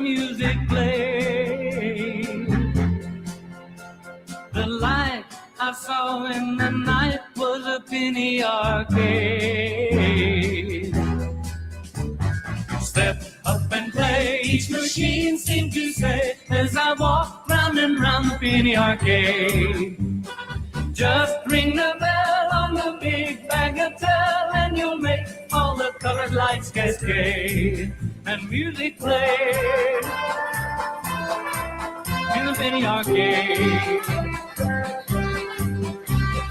music played. The light I saw in the night was a penny arcade. Step up and play, each machine seemed to say, as I walked round and round the penny arcade. Just ring the bell on the big bagatelle and you'll make all the colored lights cascade. And music played in the penny arcade.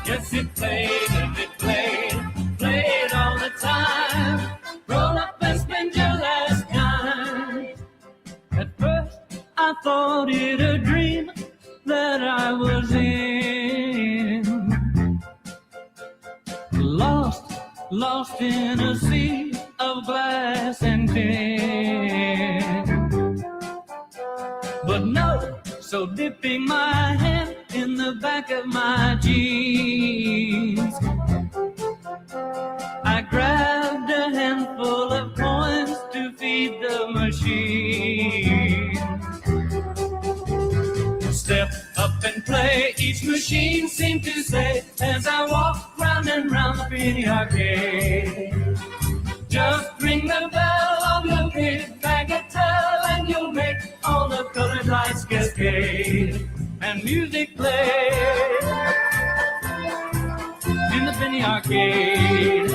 Yes, it played and it played all the time. Roll up and spend your last dime. At first I thought it a dream that I was in. Lost in a sea of glass and tin. But no, so dipping my hand in the back of my jeans, I grabbed a handful of coins to feed the machine. Step up and play, each machine seemed to say, as I walked round and round the penny arcade. Just ring the bell on the big bagatelle and you'll make all the colored lights cascade. And music played in the penny arcade.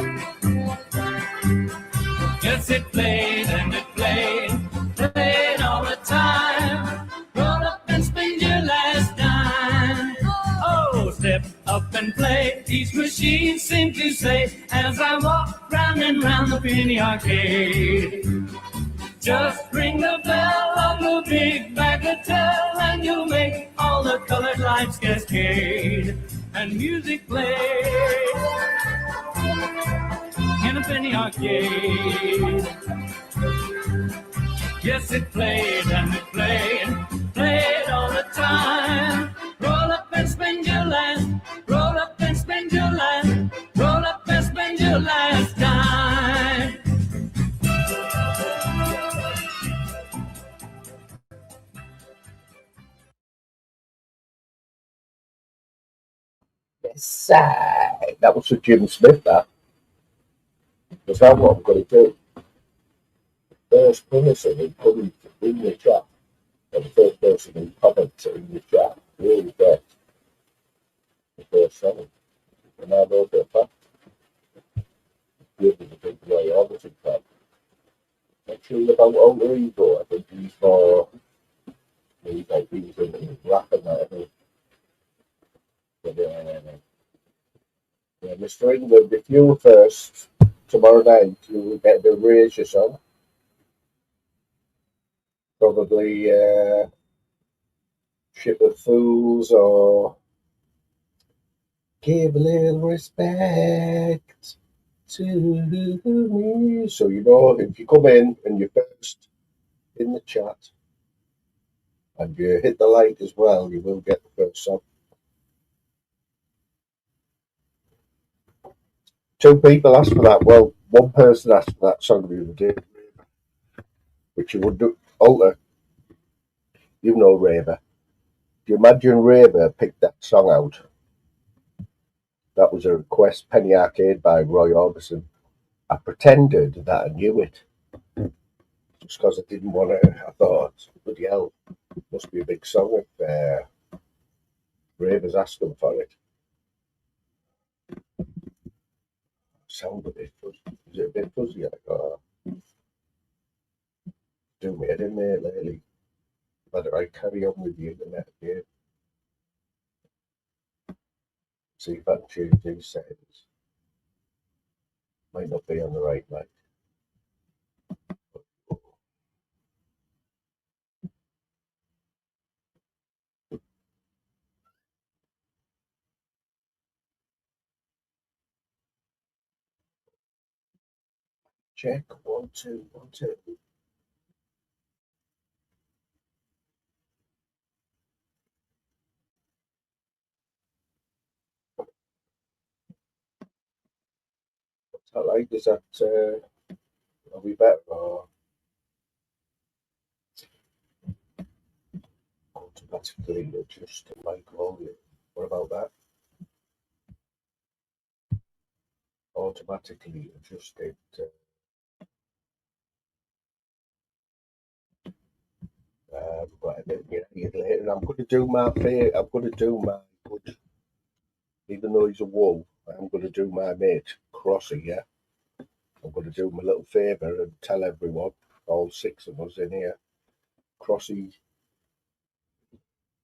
Yes, it played and it played all the time. Roll up and spend your last dime. Oh, step up and play, each machine seemed to say, as I walked round and round the penny arcade. Just ring the bell on the big bagatelle and you'll make all the colored lights cascade. And music played in a penny arcade. Yes, it played and it played all the time. Roll up and spend your last, roll up and spend your last, roll up and spend your last time. Yes, that was for Jim Smith, that. Is that what I'm going to do? First person who put in the chat, and the first person who commented in the chat, really get the first song. And I know for a fact, given the big way Orbison fan. Actually, about older ego, I think he's more, he's like, he was in rap and that, I think. But, yeah, Mr. England, if you were first tomorrow night, you will get the Razor song. Probably Ship of Fools or Give a Little Respect to Me. So, you know, if you come in and you're first in the chat and you hit the like as well, you will get the first song. 2 people asked for that. Well, one person asked for that song the other day, which you would do. Alter, you know Raver. Do you imagine Raver picked that song out? That was a request, Penny Arcade by Roy Orbison. I pretended that I knew it. Just because I didn't want to, I thought, bloody hell, must be a big song if Raver's asking for it. Sound a bit fuzzy. Is it a bit fuzzy? Do me head in there lately. Whether I carry on with the internet again. See if I can change these settings. Might not be on the right night. Check 1 2 1 2. What's that like? Is that are we better or automatically adjust the mic volume. What about that? Automatically adjust it. But I didn't get it later. I'm going to do my fair. I'm going to do my good. Even though he's a wolf, I'm going to do my mate Crossy. Yeah, I'm going to do my little favour and tell everyone, all 6 of us in here, Crossy,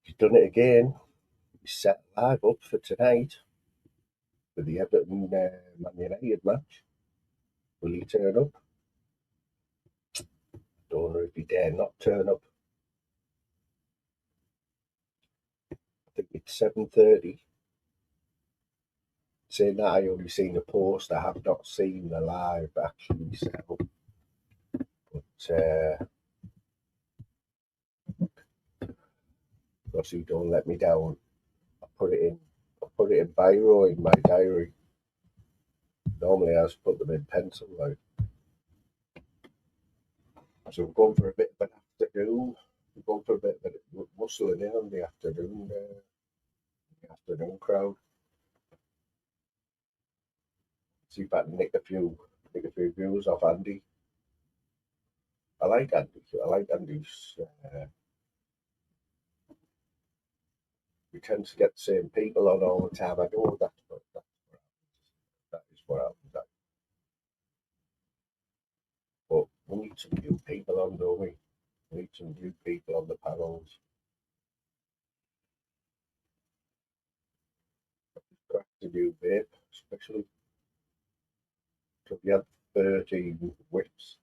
he's done it again. He's set live up for tonight for the Everton Man United match. Will he turn up? Don't know if he dare not turn up. I think it's 7:30. Saying that, I only seen a post. I have not seen the live actually. So, but Crossy, don't let me down. I put it in biro in my diary. Normally I just put them in pencil though. So we're going for a bit of an afternoon. We're going for a bit of muscling in on the afternoon crowd. See if I can nick a few views off Andy. I like Andy. I like Andy's. We tend to get the same people on all the time. I know that is what happens. But we need some new people on, don't we? We need some new people on the panels. Cracked a new vape, especially. So we had 13 whips.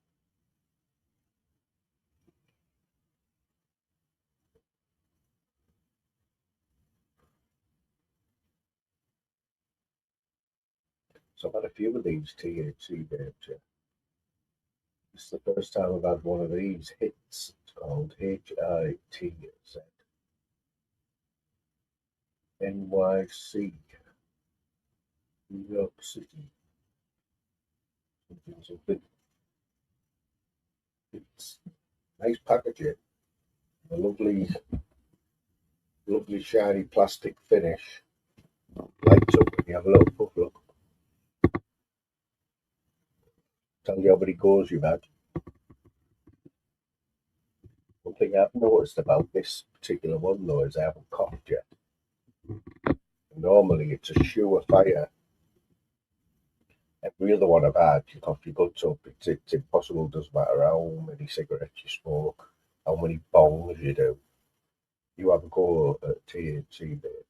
So I've had a few of these THC vapes. Yeah. This is the first time I've had one of these hits. It's called HITZ NYC, New York City. Something. It's nice packaging, a lovely shiny plastic finish. Lights up when you have a little puff. Look. Tell you how many goes you've had. One thing I've noticed about this particular one though is I haven't coughed yet. Normally it's a surefire. Every other one I've had, you cough your guts up. It's impossible. Doesn't matter how many cigarettes you smoke, how many bongs you do. You have a go at THC, babe,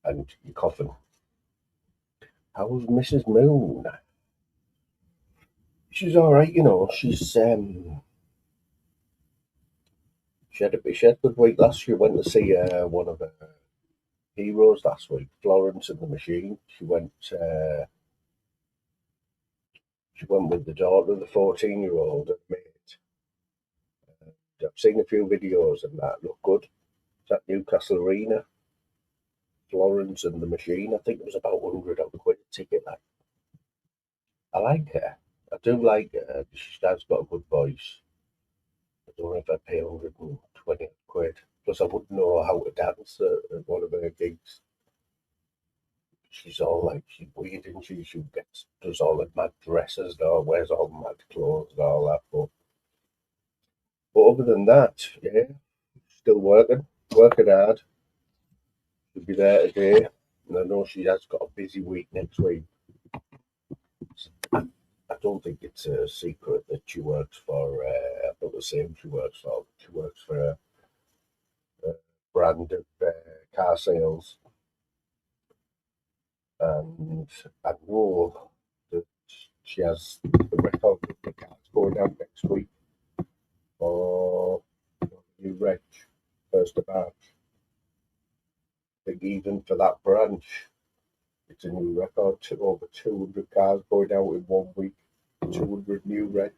and you're coughing. How's Mrs. Moon? She's all right, you know. She's she had a good week last year. Went to see one of her heroes last week, Florence and the Machine. She went with the daughter, the 14-year-old, and mate. I've seen a few videos and that look good. It's at Newcastle Arena. Florence and the Machine. I think it was about £100 ticket. Like, I like her. I do like her. She has got a good voice. I don't know if I'd pay £120. Plus, I wouldn't know how to dance at one of her gigs. She's all like, she's weird, isn't she? She does all the mad dresses now, wears all mad clothes and all that. But other than that, yeah, still working hard. She'll be there today. And I know she has got a busy week next week. I don't think it's a secret that she works for, about the same she works for. She works for a brand of car sales. And I know that she has the record of the cars going out next week for new reg, 1st of March. I think even for that branch, it's a new record. Over 200 cars going out in 1 week, 200 new reg.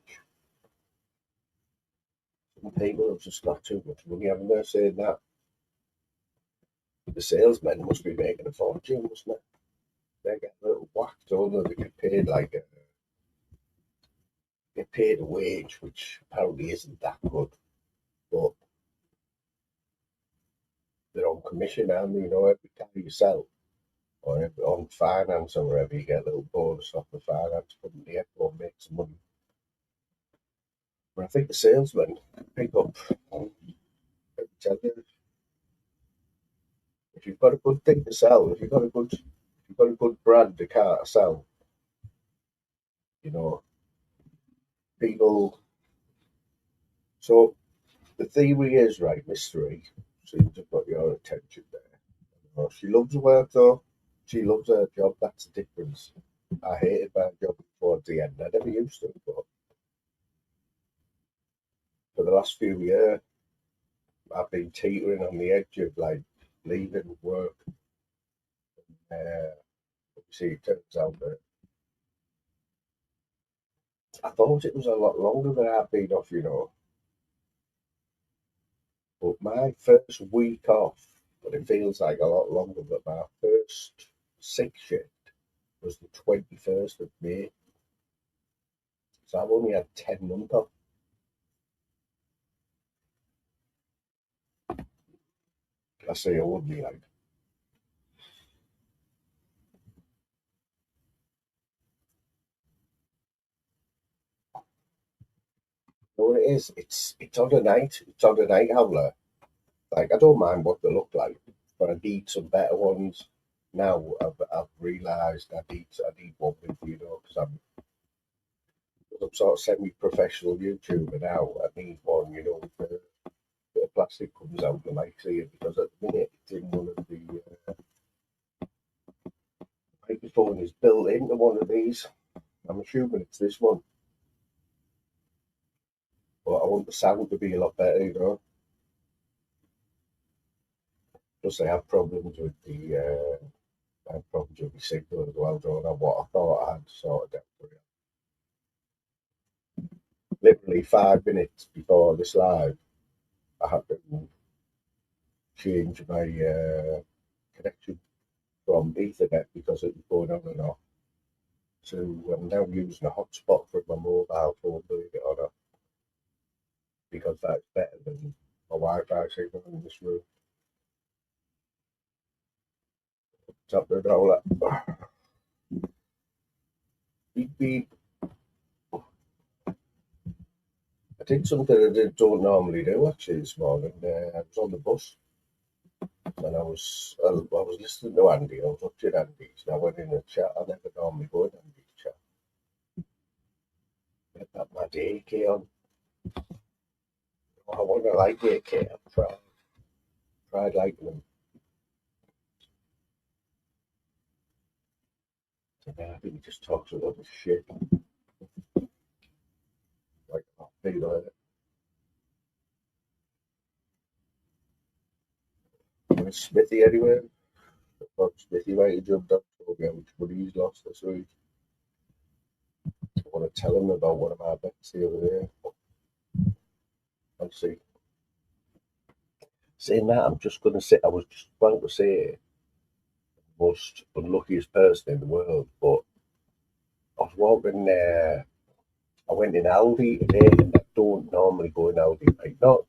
Some people have just got too much money, haven't they? Saying that the salesmen must be making a fortune, mustn't they? They get a little whacked, don't they? They get paid a wage, which apparently isn't that good. But they're on commission, and you know, every car you sell or on finance or wherever, you get a little bonus off the finance company. Everyone makes money. But I think the salesmen pick up. I tell you, if you've got a good thing to sell, if you've got a good brand to car to sell, you know, people. So the theory is right, mystery. Seems to have got your attention there. You know, she loves work though. She loves her job. That's the difference. I hated my job towards the end. I never used to, but for the last few years, I've been teetering on the edge of like leaving work. See, it turns out that I thought it was a lot longer than I've been off, you know. But my first week off, but it feels like a lot longer, but my first sick shift was the 21st of May. So I've only had 10 months off. I say I would be like. You know what it is? It's on a night. It's on a night howler. Like I don't mind what they look like, but I need some better ones. Now I've realised I need one with, you know, because I'm sort of semi-professional YouTuber now. I need one, you know, with the bit of plastic comes out and I might see it, because at the minute it's in one of the microphone is built into one of these. I'm assuming it's this one, but I want the sound to be a lot better, you know. Plus, I have problems with the signal as well. Don't know what I thought I had sorted out for it. Literally 5 minutes before this live, I had to change my connection from Ethernet because it was going on and off. So I'm now using a hotspot from my mobile phone, believe it or not, because that's better than my Wi-Fi signal in this room. Top of all that. Beep beep. I did something I don't normally do actually this morning. I was on the bus and I was listening to Andy. I was watching Andy's and I went in a chat. I never normally go in Andy's chat. Get that mad AK on. I want to like AK. I've tried liking them. I think he just talks a lot of shit. Like, people Smithy anyway. Smithy might have jumped up, told me how much money he's lost this week. I want to tell him about one of my bets the other day. I'll see. Saying that, I'm just going to say, I was just about to say, most unluckiest person in the world, but I was walking there. I went in Aldi today, and I don't normally go in Aldi. Like, not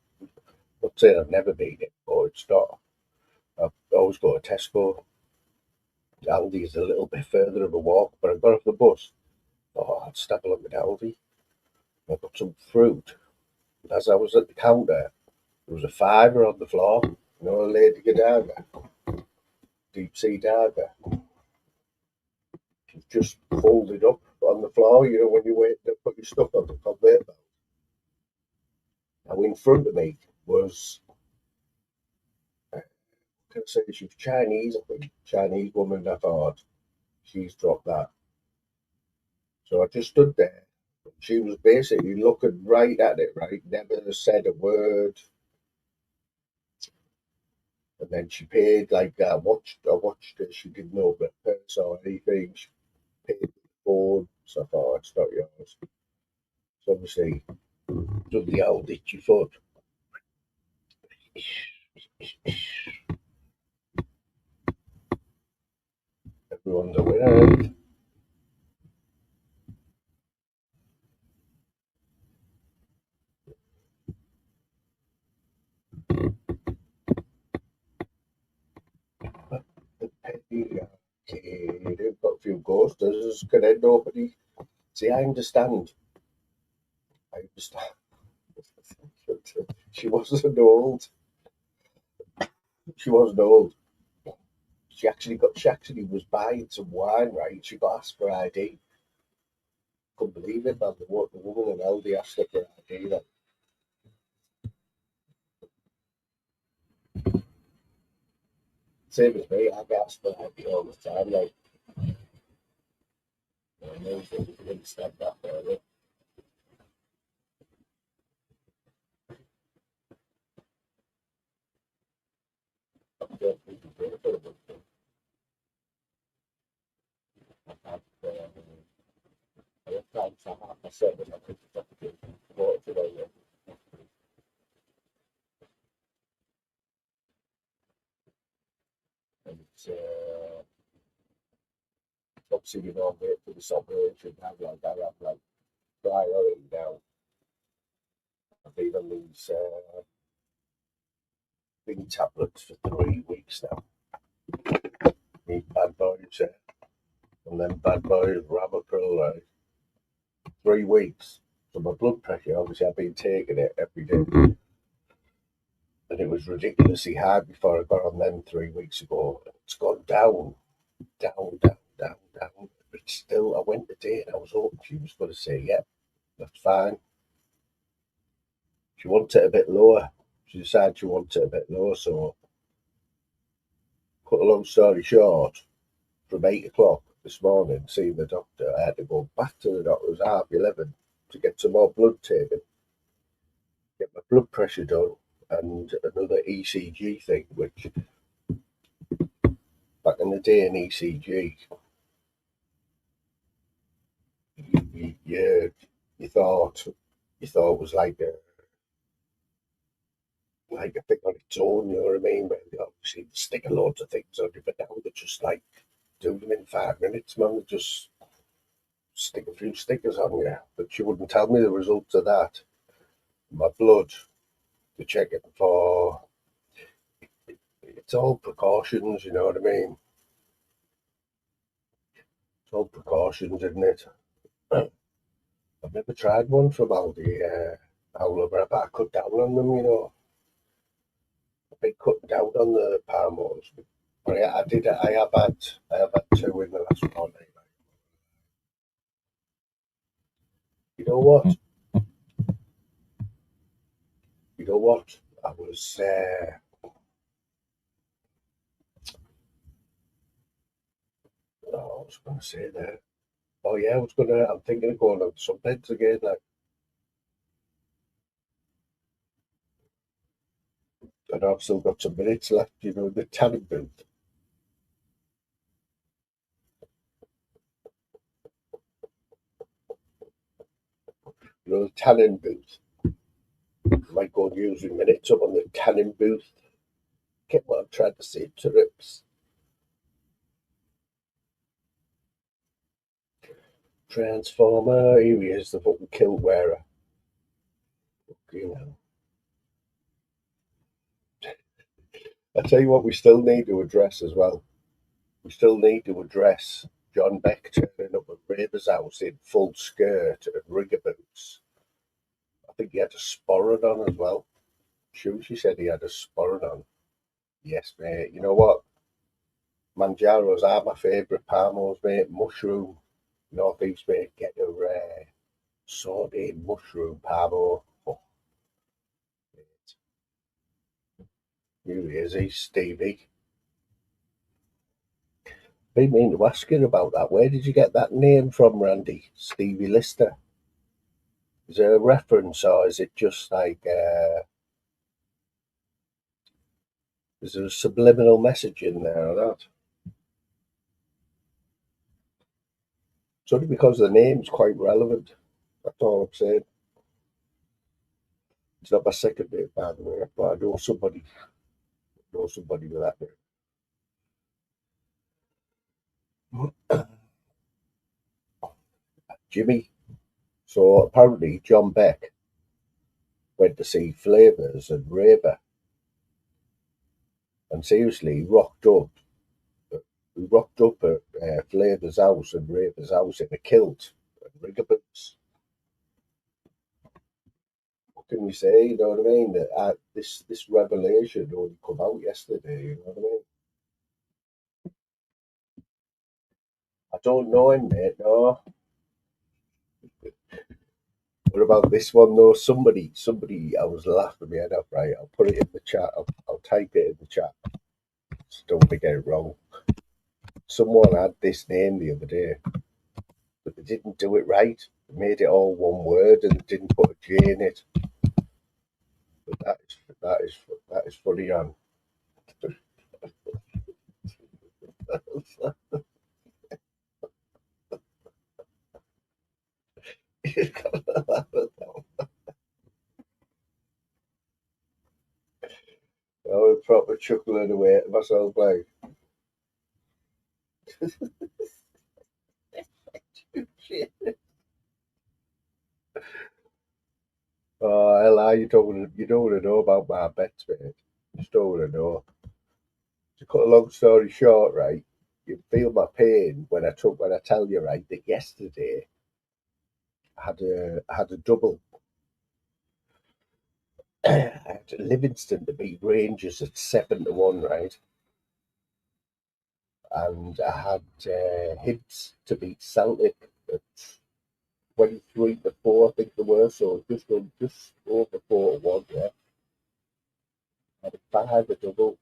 saying I've never been in, but it's not. I always go to Tesco. Aldi is a little bit further of a walk, but I got off the bus. Oh, I'd step a look at Aldi. I got some fruit. As I was at the counter, there was a fiver on the floor. You know, a lady Godiva, deep sea diver. She's just folded up on the floor. You know, when you wait to put your stuff on the conveyor belt. Now, in front of me was, can I say, she was Chinese, I think, Chinese woman. I thought she's dropped that. So I just stood there. She was basically looking right at it, right? Never said a word. And then she paid, like, I watched her. She didn't open her purse or anything. She paid with the phone. So I thought, it's not yours. So obviously, done the old itchy foot. Everyone's a winner. ghosters, can then nobody. See, I understand. I understand. She wasn't old. She wasn't old. She actually was buying some wine, right? She got asked for ID. Couldn't believe it, man. The woman in Aldi asked her for ID. Then. Same as me, I get asked for ID all the time. Like, I know you can understand that, really. I don't think you pay for it. I have times I have myself and I think it's up to what today. And it's obviously you know wait for the operation have like that have like priority now. I've been on these big tablets for 3 weeks now. These bad boys, and then bad boys Ramapril, 3 weeks. So my blood pressure, obviously, I've been taking it every day, and it was ridiculously high before I got on them 3 weeks ago. It's gone down, down, down, down, down. But still, I went today and I was hoping she was going to say, "Yeah, that's fine." She wants it a bit lower. She decided she wants it a bit lower, so cut a long story short, from 8 o'clock this morning, seeing the doctor, I had to go back to the doctor. It was 11:30 to get some more blood taken, get my blood pressure done, and another ECG thing, which back in the day in ECG, you thought was like a thing on its own, you know what I mean? Where they obviously stick loads of things on you, but now they're just like do them in 5 minutes, man. They just stick a few stickers on you. But she wouldn't tell me the results of that. My blood, to check it for, it's all precautions, you know what I mean? It's all precautions, isn't it? I've never tried one from Aldi, however, but I cut down on them, you know. I've been cutting down on the palm oils. But I have had two in the last fortnight. You know what? You know what? I was, I was going to say there. Oh yeah, I'm thinking of going on some beds again. Like, and I've still got some minutes left, you know, the tanning booth. You know, the tanning booth. Might go and use your minutes up on the tanning booth. Get what I'm trying to say, trips. Transformer, here he is, the fucking kilt wearer. You know. I tell you what, we still need to address as well. We still need to address John Beck turning up at Raver's house in full skirt and rigger boots. I think he had a sporran on as well. She said he had a sporran on. Yes, mate. You know what? Manjaros are my favourite palmos, mate. Mushroom, northeast, mate. Get a sauteed mushroom palmo. Oh, mate. Here he is, he's Stevie. Been meaning to ask you about that. Where did you get that name from, Randy? Stevie Lister. Is there a reference, or is it just like is there a subliminal message in there or not? It's only because the name's quite relevant. That's all I'm saying. It's not my second name, by the way, but I know somebody with that name. Jimmy. So apparently John Beck went to see Flavours and Raver, and seriously rocked up We rocked up at Flavor's house and Raver's house in a kilt and rigger boots. What can we say? You know what I mean? That this revelation only come out yesterday. You know what I mean? I don't know him, mate. No. What about this one though? Somebody. I was laughing my head off. Right, I'll put it in the chat. I'll type it in the chat. Just don't want to get it wrong. Someone had this name the other day, but they didn't do it right. They made it all one word and didn't put a J in it. But that is funny, on. I was proper chuckling away at myself like, shit. Oh, Ella, you don't want to know about my bets, mate. You just don't want to know. To cut a long story short, right? You feel my pain when I tell you, right, that yesterday I had a double. I had Livingston to beat Rangers at 7-1, right? And I had Hibs to beat Celtic at 23-4, I think they were. So just over 4-1, yeah. And if I had a double,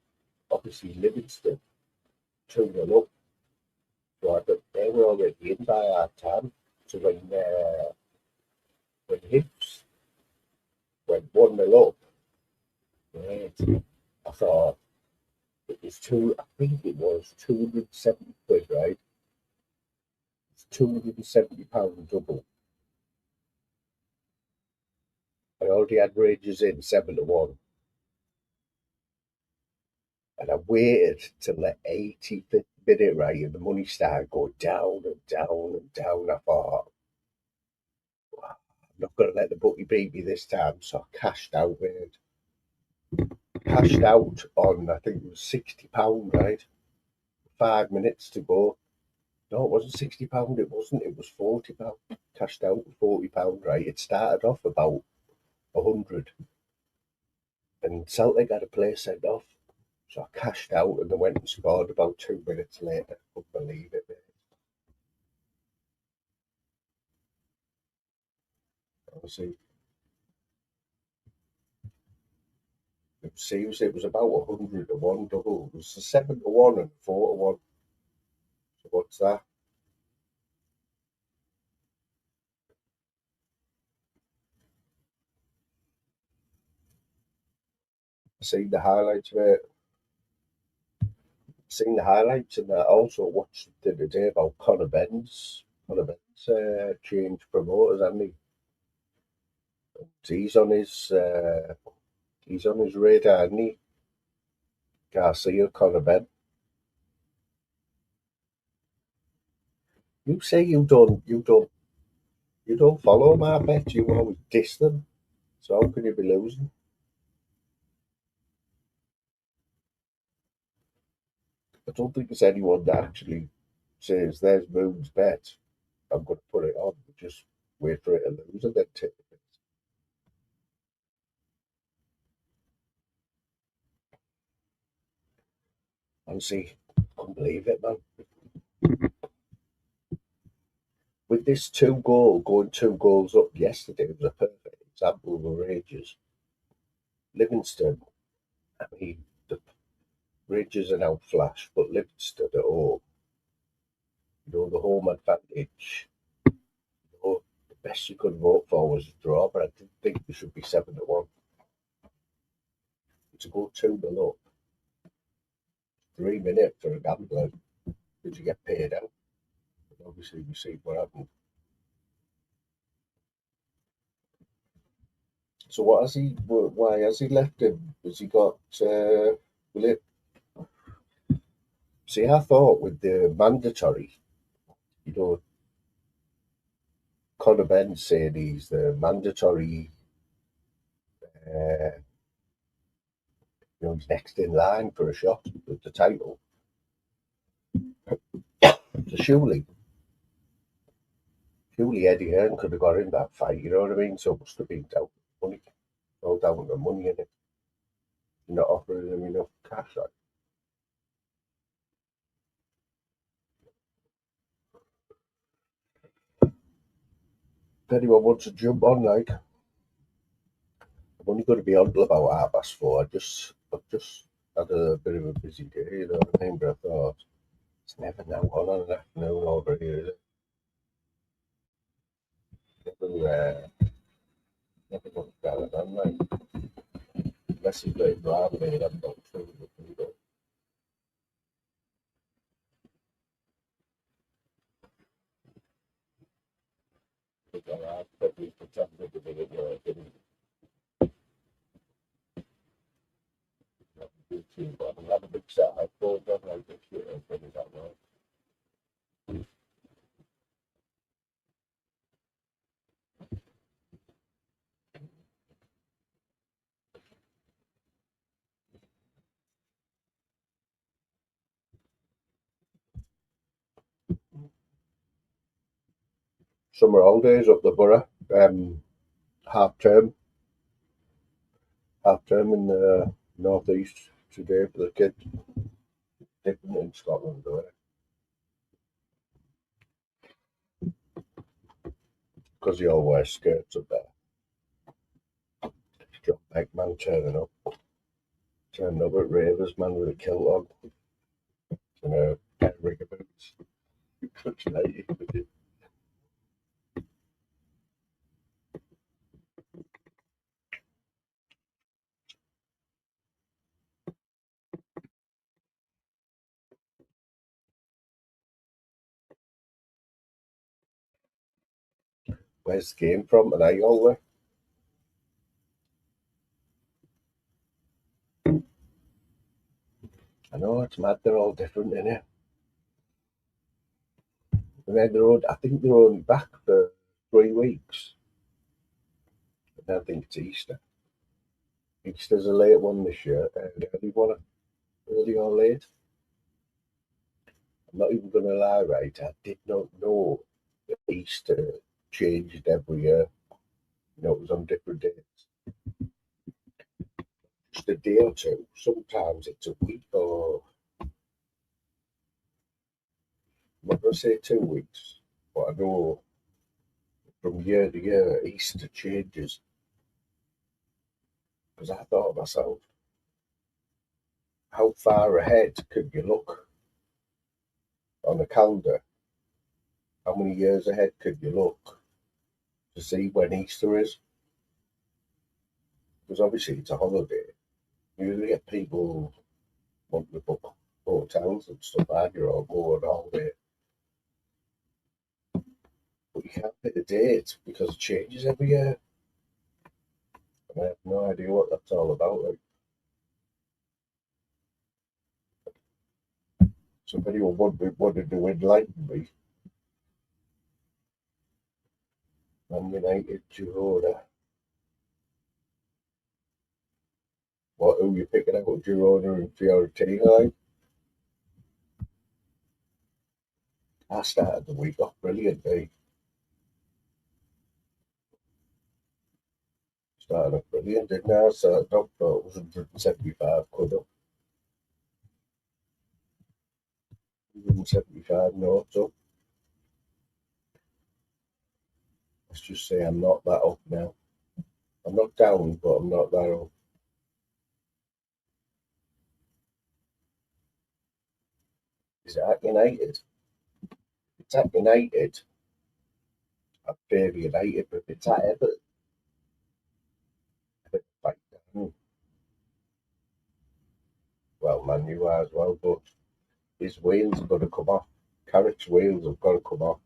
obviously Livingston 2-0 up. So they were already in by half time. So when Hibs went 1-0 up, right, I thought I think it was 270 quid, right? It's £270 double. I already had Rangers in 7-1. And I waited till the 85th minute, right, and the money started going down and down and down. I thought, wow, I'm not going to let the bookie beat me this time. So I cashed out, mate. Cashed out on, I think it was £60, right? 5 minutes to go. No, it wasn't £60. It wasn't. It was £40. Cashed out with £40, right? It started off about 100, and Celtic had a player sent off. So I cashed out and they went and scored about 2 minutes later. Couldn't believe it, mate. Obviously, it was about 100-1 double. It was a 7-1 and 4-1. So what's that? Seen the highlights, mate. Seen the highlights, and I also watched the other day about Conor Ben's. Conor Ben's changed promoters, hasn't he? He's on his radar, isn't he? Garcia, Conor Ben. You say you don't follow them, I bet. You always diss them. So how can you be losing? I don't think there's anyone that actually says there's Moon's bet. I'm going to put it on. Just wait for it to lose and then take it. And see, couldn't believe it, man. With this going 2 goals up yesterday was a perfect example of the Rangers. Livingston, I mean, the Rangers are now flash, but Livingston at home, the home advantage, the best you could vote for was a draw, but I didn't think they should be 7-1. To go 2-0 up, 3 minutes for a gambler, did you get paid out? And obviously, we see what happened. So what has he? Why has he left him? Has he got? Will it? See, I thought with the mandatory, you know, Conor Ben saying he's the mandatory, he's next in line for a shot at the title. So surely Eddie Hearn could have got in that fight, you know what I mean? So it must have been down to money. All down to money in it. You're not offering him enough cash. Like. If anyone wants to jump on, like, I'm only going to be on till about 4:30. I've just had a bit of a busy day, you know what I mean? But I thought, it's never now on an afternoon over here, is it? Never got going on, like, unless you've got a driver there, you haven't got two people. I'd probably pretend to be at work and YouTube, but I'm having a big set of phones on like this shit, and things like that. Summer holidays up the borough, half term in the northeast today for the kids. Different in Scotland, though, because they all wear skirts up there. John Beckman turning up at Ravers, man with a kilt on and a pair of rigger boots. Where's the game from tonight, all I know it's mad, they're all different, innit? And then I think they're only back for 3 weeks. And I think it's Easter. Easter's a late one this year, and early or late. I'm not even going to lie, right? I did not know that Easter changed every year. You know, it was on different dates. Just a day or two. Sometimes it's a week or, I'm not going to say 2 weeks, but I know from year to year, Easter changes. Because I thought to myself, how far ahead could you look on the calendar? How many years ahead could you look to see when Easter is? Because obviously it's a holiday. You get people wanting to book hotels and stuff like that, or go on holiday. But you can't pick a date because it changes every year. And I have no idea what that's all about. Like. So if anyone wanted to enlighten me, Man United, Girona. Who you picking out with Girona and Fiorentina? I started the week off brilliantly. Started off brilliant, didn't I? Started off, it was 175 quid up. 175 notes up. Let's just say I'm not that up now. I'm not down, but I'm not that up. Is it at United? If it's at United, I'd favour United, but if it's at Everton, I'd back down. Well, Man U as well, but his wheels have got to come off. Carrick's wheels have got to come off.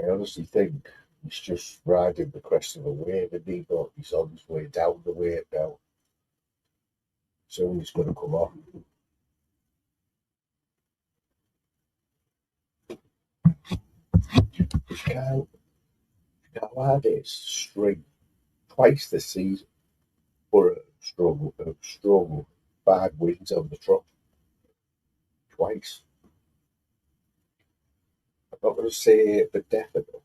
I honestly think he's just riding the crest of a wave, and he's on his way down the wave now. Soon he's going to come off. You can't have it string twice this season for a strong 5 wins on the trot. twice. I'm not going to say for definite,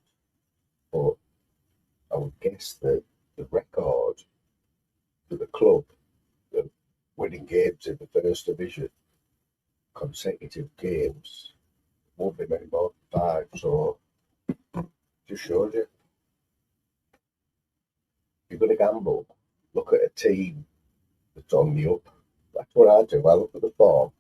but I would guess that the record for the club of winning games in the first division, consecutive games, won't be many more than 5. So just shows you. If you're going to gamble, look at a team that's on the up. That's what I do. I look at the form,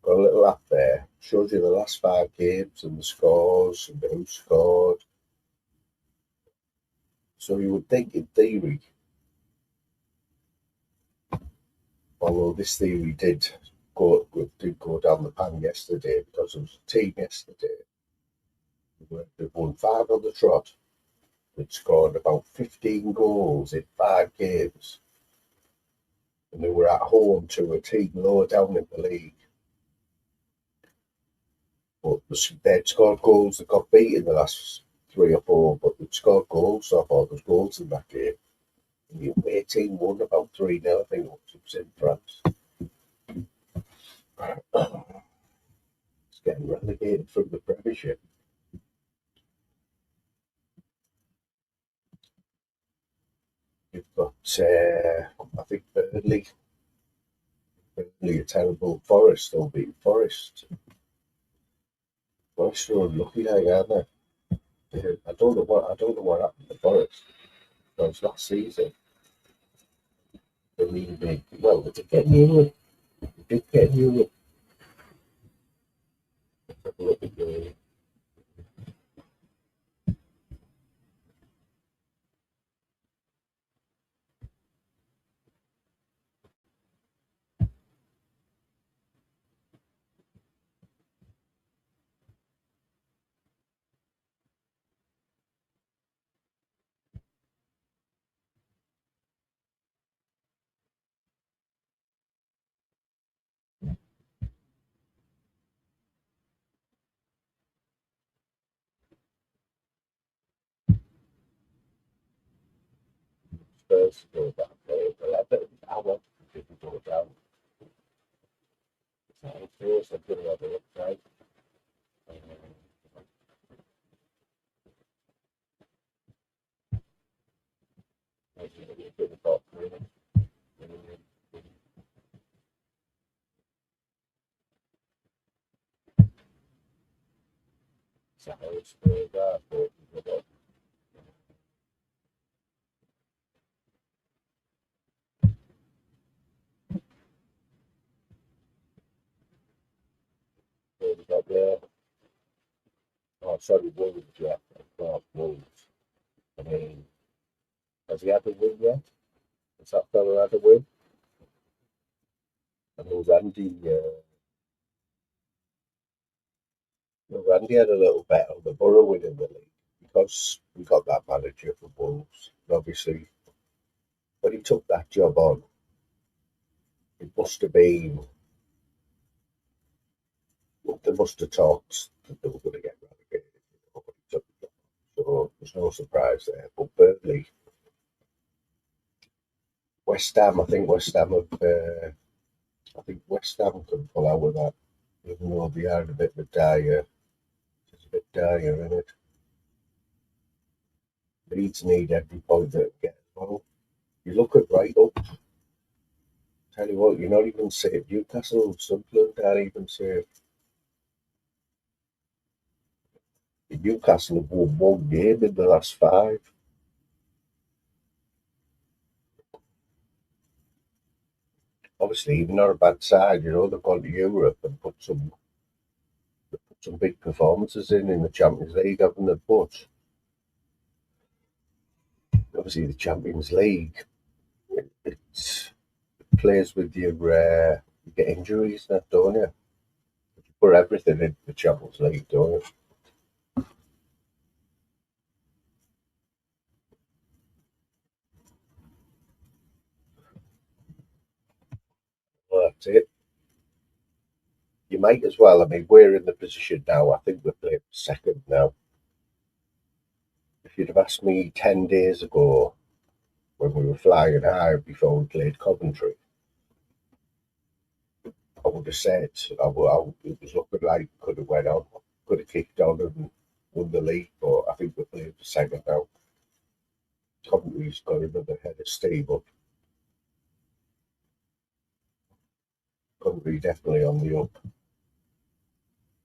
got a little app there, shows you the last 5 games and the scores and who scored. So you would think, in theory, although this theory did go down the pan yesterday because there was a team yesterday they've won 5 on the trot. They'd scored about 15 goals in 5 games, and they were at home to a team lower down in the league. But they'd scored goals that got beat in the last 3 or 4, but they'd scored goals, so I thought there was goals in that game. And the 18 won about 3-0, I think it was in France. It's getting relegated from the Premiership. You've got, I think, Burnley a terrible. Forest, they'll beat Forest. Forest are unlucky now, aren't they? I don't know what happened to Forest. Because last season, they really big. Well, they did get in Europe. They did get in Europe. Let's have a look at the Spurs to go back there. I want people to go down. It's not first, I'm going to have a look, right? It's how Spurs are, but Spurs got there. Oh, sorry, Wolves, yeah. Wolves. I mean, has he had a win yet? Has that fella had a win? I know Randy had a little bet on the Borough winning the league because we got that manager for Wolves. And obviously, when he took that job on, it must have been, they must have talked that they were going to get relegated. When he took the job. So there's no surprise there. But Burnley, West Ham, I think West Ham can pull out with that, even though they are a bit of a dire. It's a bit dire, isn't it? Leeds need every point they can get as well. You look at right up. Tell you what, you're not even safe. Newcastle and Sunderland aren't even safe. Newcastle have won 1 game in the last 5. Obviously, even not a bad side, they've gone to Europe and put some big performances in the Champions League, haven't they? But obviously, the Champions League, it plays with your you get injuries, don't you? You put everything into the Champions League, don't you? Well, that's it. You might as well. I mean, we're in the position now. I think we're playing second now. If you'd have asked me 10 days ago when we were flying high before we played Coventry, I would have said it was looking like could have went on, could have kicked on and won the league, but I think we're playing the second now. Coventry's got another head of steam up. Coventry definitely on the up.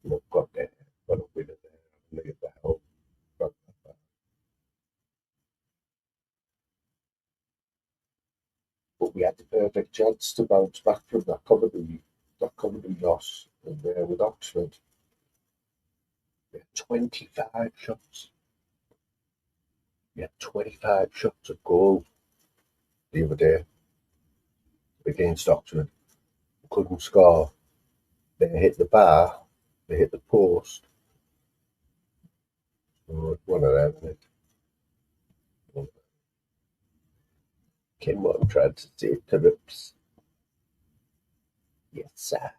Look, got there, got a winner there. Look at the help. But we had the perfect chance to bounce back from that Coventry loss, and with Oxford, we had 25 shots. We had 25 shots at goal the other day against Oxford. Couldn't score. They hit the bar, they hit the post. So it's one of them. Kim what I'm trying to say to Rips. Yes, sir.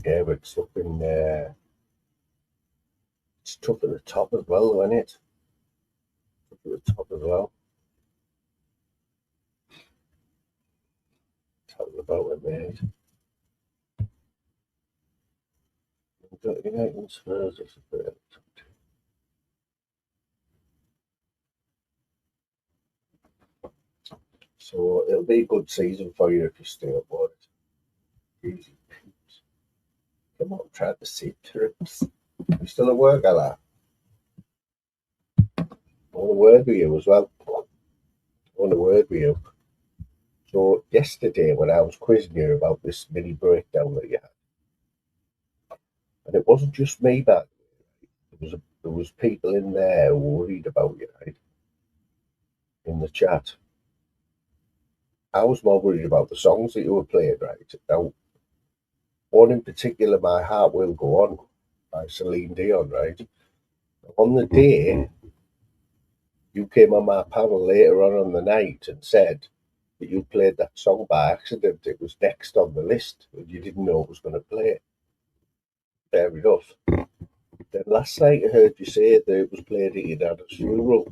Yeah, but it's looking it's tough at the top as well, isn't it? Tough at the top as well. Tell them about it, mate. United and Spurs is a bit. So it'll be a good season for you if you stay up on it. Easy peeps. Come on, try to see trips. You still at work, Ella? I want a word with you as well. I want a word with you. So yesterday when I was quizzing you about this mini breakdown that you had, and it wasn't just me, but there was people in there who were worried about you, right? In the chat. I was more worried about the songs that you were playing, right? Now, one in particular, My Heart Will Go On, by Celine Dion, right? On the day, you came on my panel later on the night and said that you played that song by accident. It was next on the list and you didn't know it was going to play it. Fair enough. Then last night I heard you say that it was played at your dad's funeral.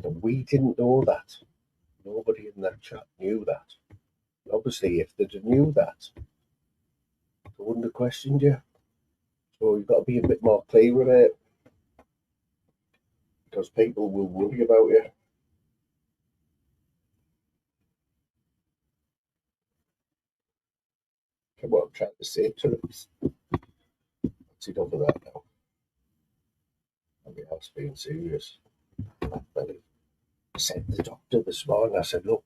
And we didn't know that. Nobody in that chat knew that. And obviously, if they'd knew that, they wouldn't have questioned you. So you've got to be a bit more clear with it. Because people will worry about you. Come on, I'm trying to say to them. That's enough of that now. I was being serious. I said to the doctor this morning, I said, look,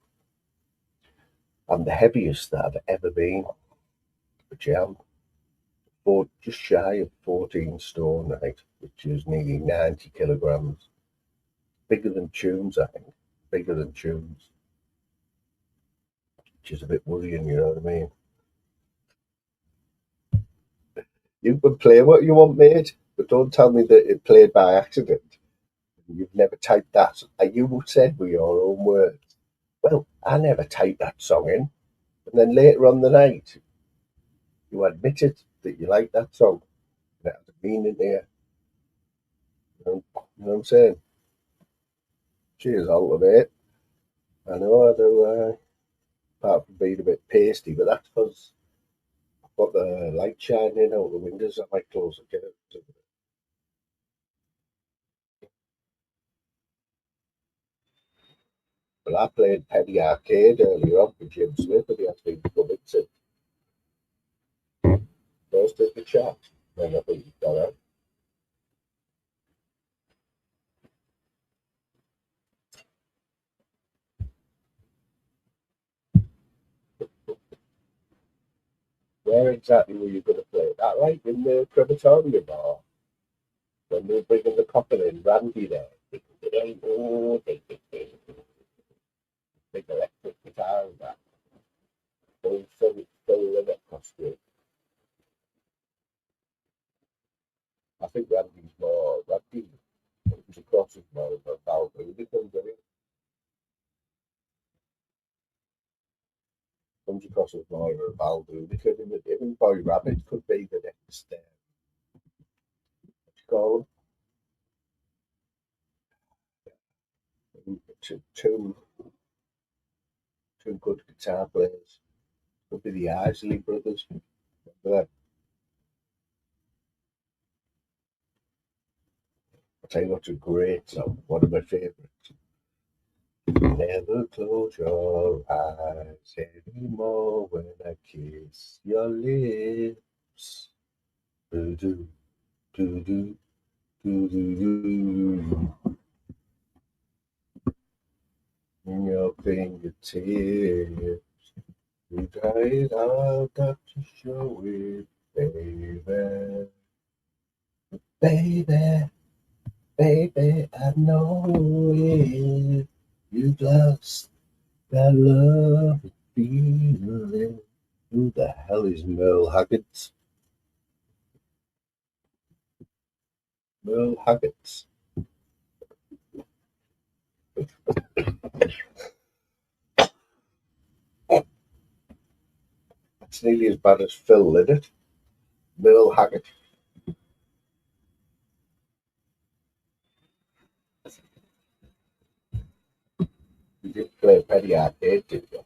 I'm the heaviest that I've ever been. Which I am. Just shy of 14 stone, right? Which is nearly 90 kilograms. Bigger than Tunes, I think. Bigger than Tunes. Which is a bit worrying, you know what I mean? You can play what you want, mate, but don't tell me that it played by accident. You've never typed that. You said with your own words. Well, I never typed that song in. And then later on the night, you admitted that you liked that song. And it had a meaning there. You know what I'm saying? Cheers, all of it. I know I do, apart from being a bit pasty, but that's because I've got the light shining out the windows. I might close the curtains. But I played Penny Arcade earlier on with Jim Smith, and he has been coming to first in the chat. Then I think he's got out. Where exactly were you going to play? That right in the crematorium, or when they were bringing the coffin in, Randy there. Oh, big electric guitar and that. Full limit costume. I think Randy comes across as more of a Val Rubicon, doesn't he? Comes across as more of a Val Rubicon. Even Boy Rabbit could be the next, what you call him? Two two good guitar players. Could be the Isley brothers. Remember them? I'll tell you what's a great song, one of my favourites. Never close your eyes anymore when I kiss your lips. Do-do, do-do, do-do-do. In your fingertips. You got it all, got to show it, baby. Baby, baby, I know it. You've lost that love and feeling. Who the hell is Merle Haggard? Merle Haggard. It's nearly as bad as Phil, isn't it? Merle Haggard. You didn't play Penny Arcade, did you?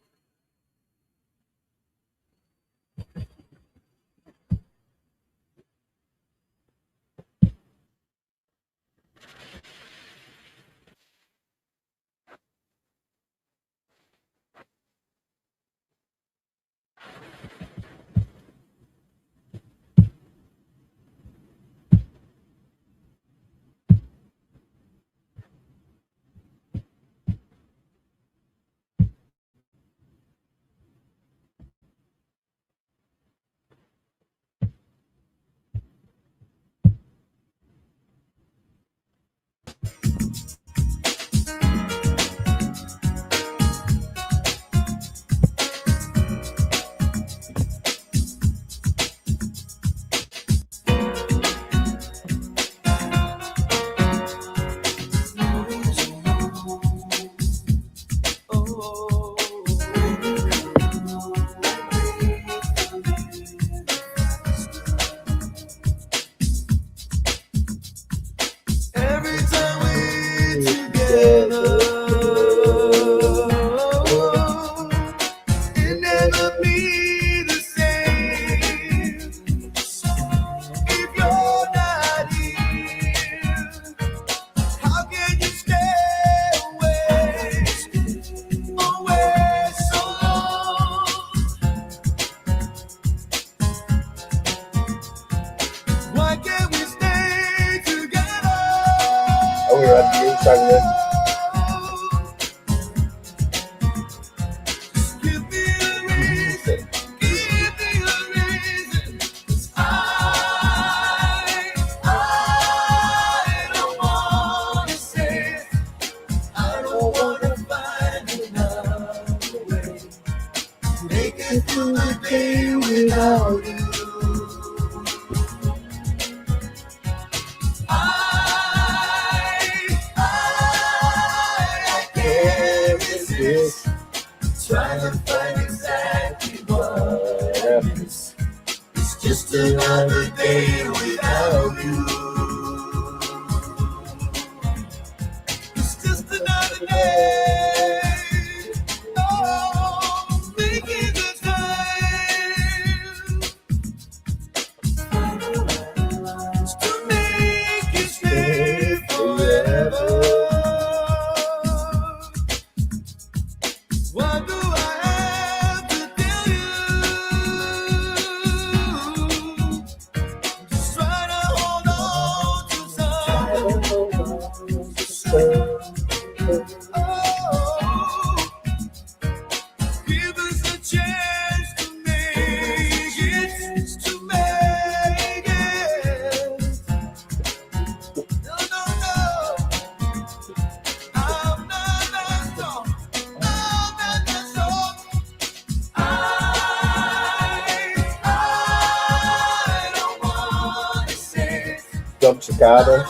John Cicada,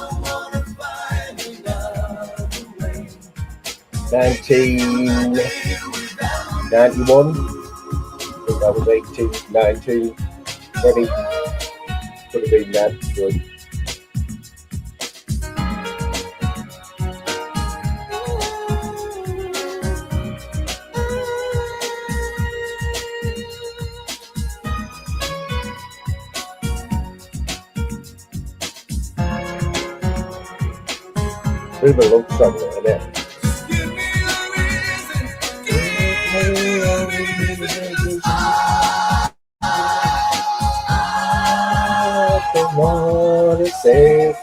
1991. I think I was 18, 19, 20. Could have been that. Good. bit of a love song, isn't it? Give me a reason. Give me a reason. I don't want to say it.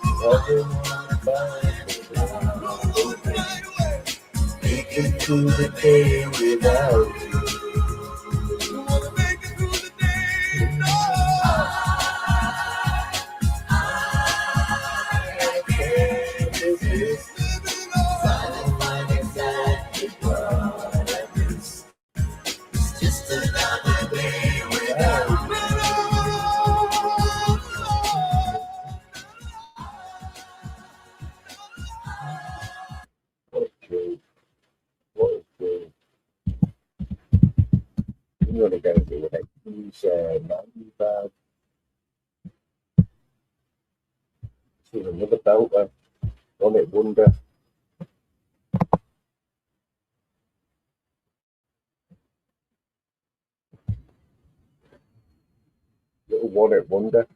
I don't want to find it. Make it through the day without you. Wanna make it through the day. No. I can't resist. Find exactly what I miss. It's just another day without you. What a joke. What a joke. I'm going to go do it. He's not bad. See another belter. One It Wonder. Little One It Wonder.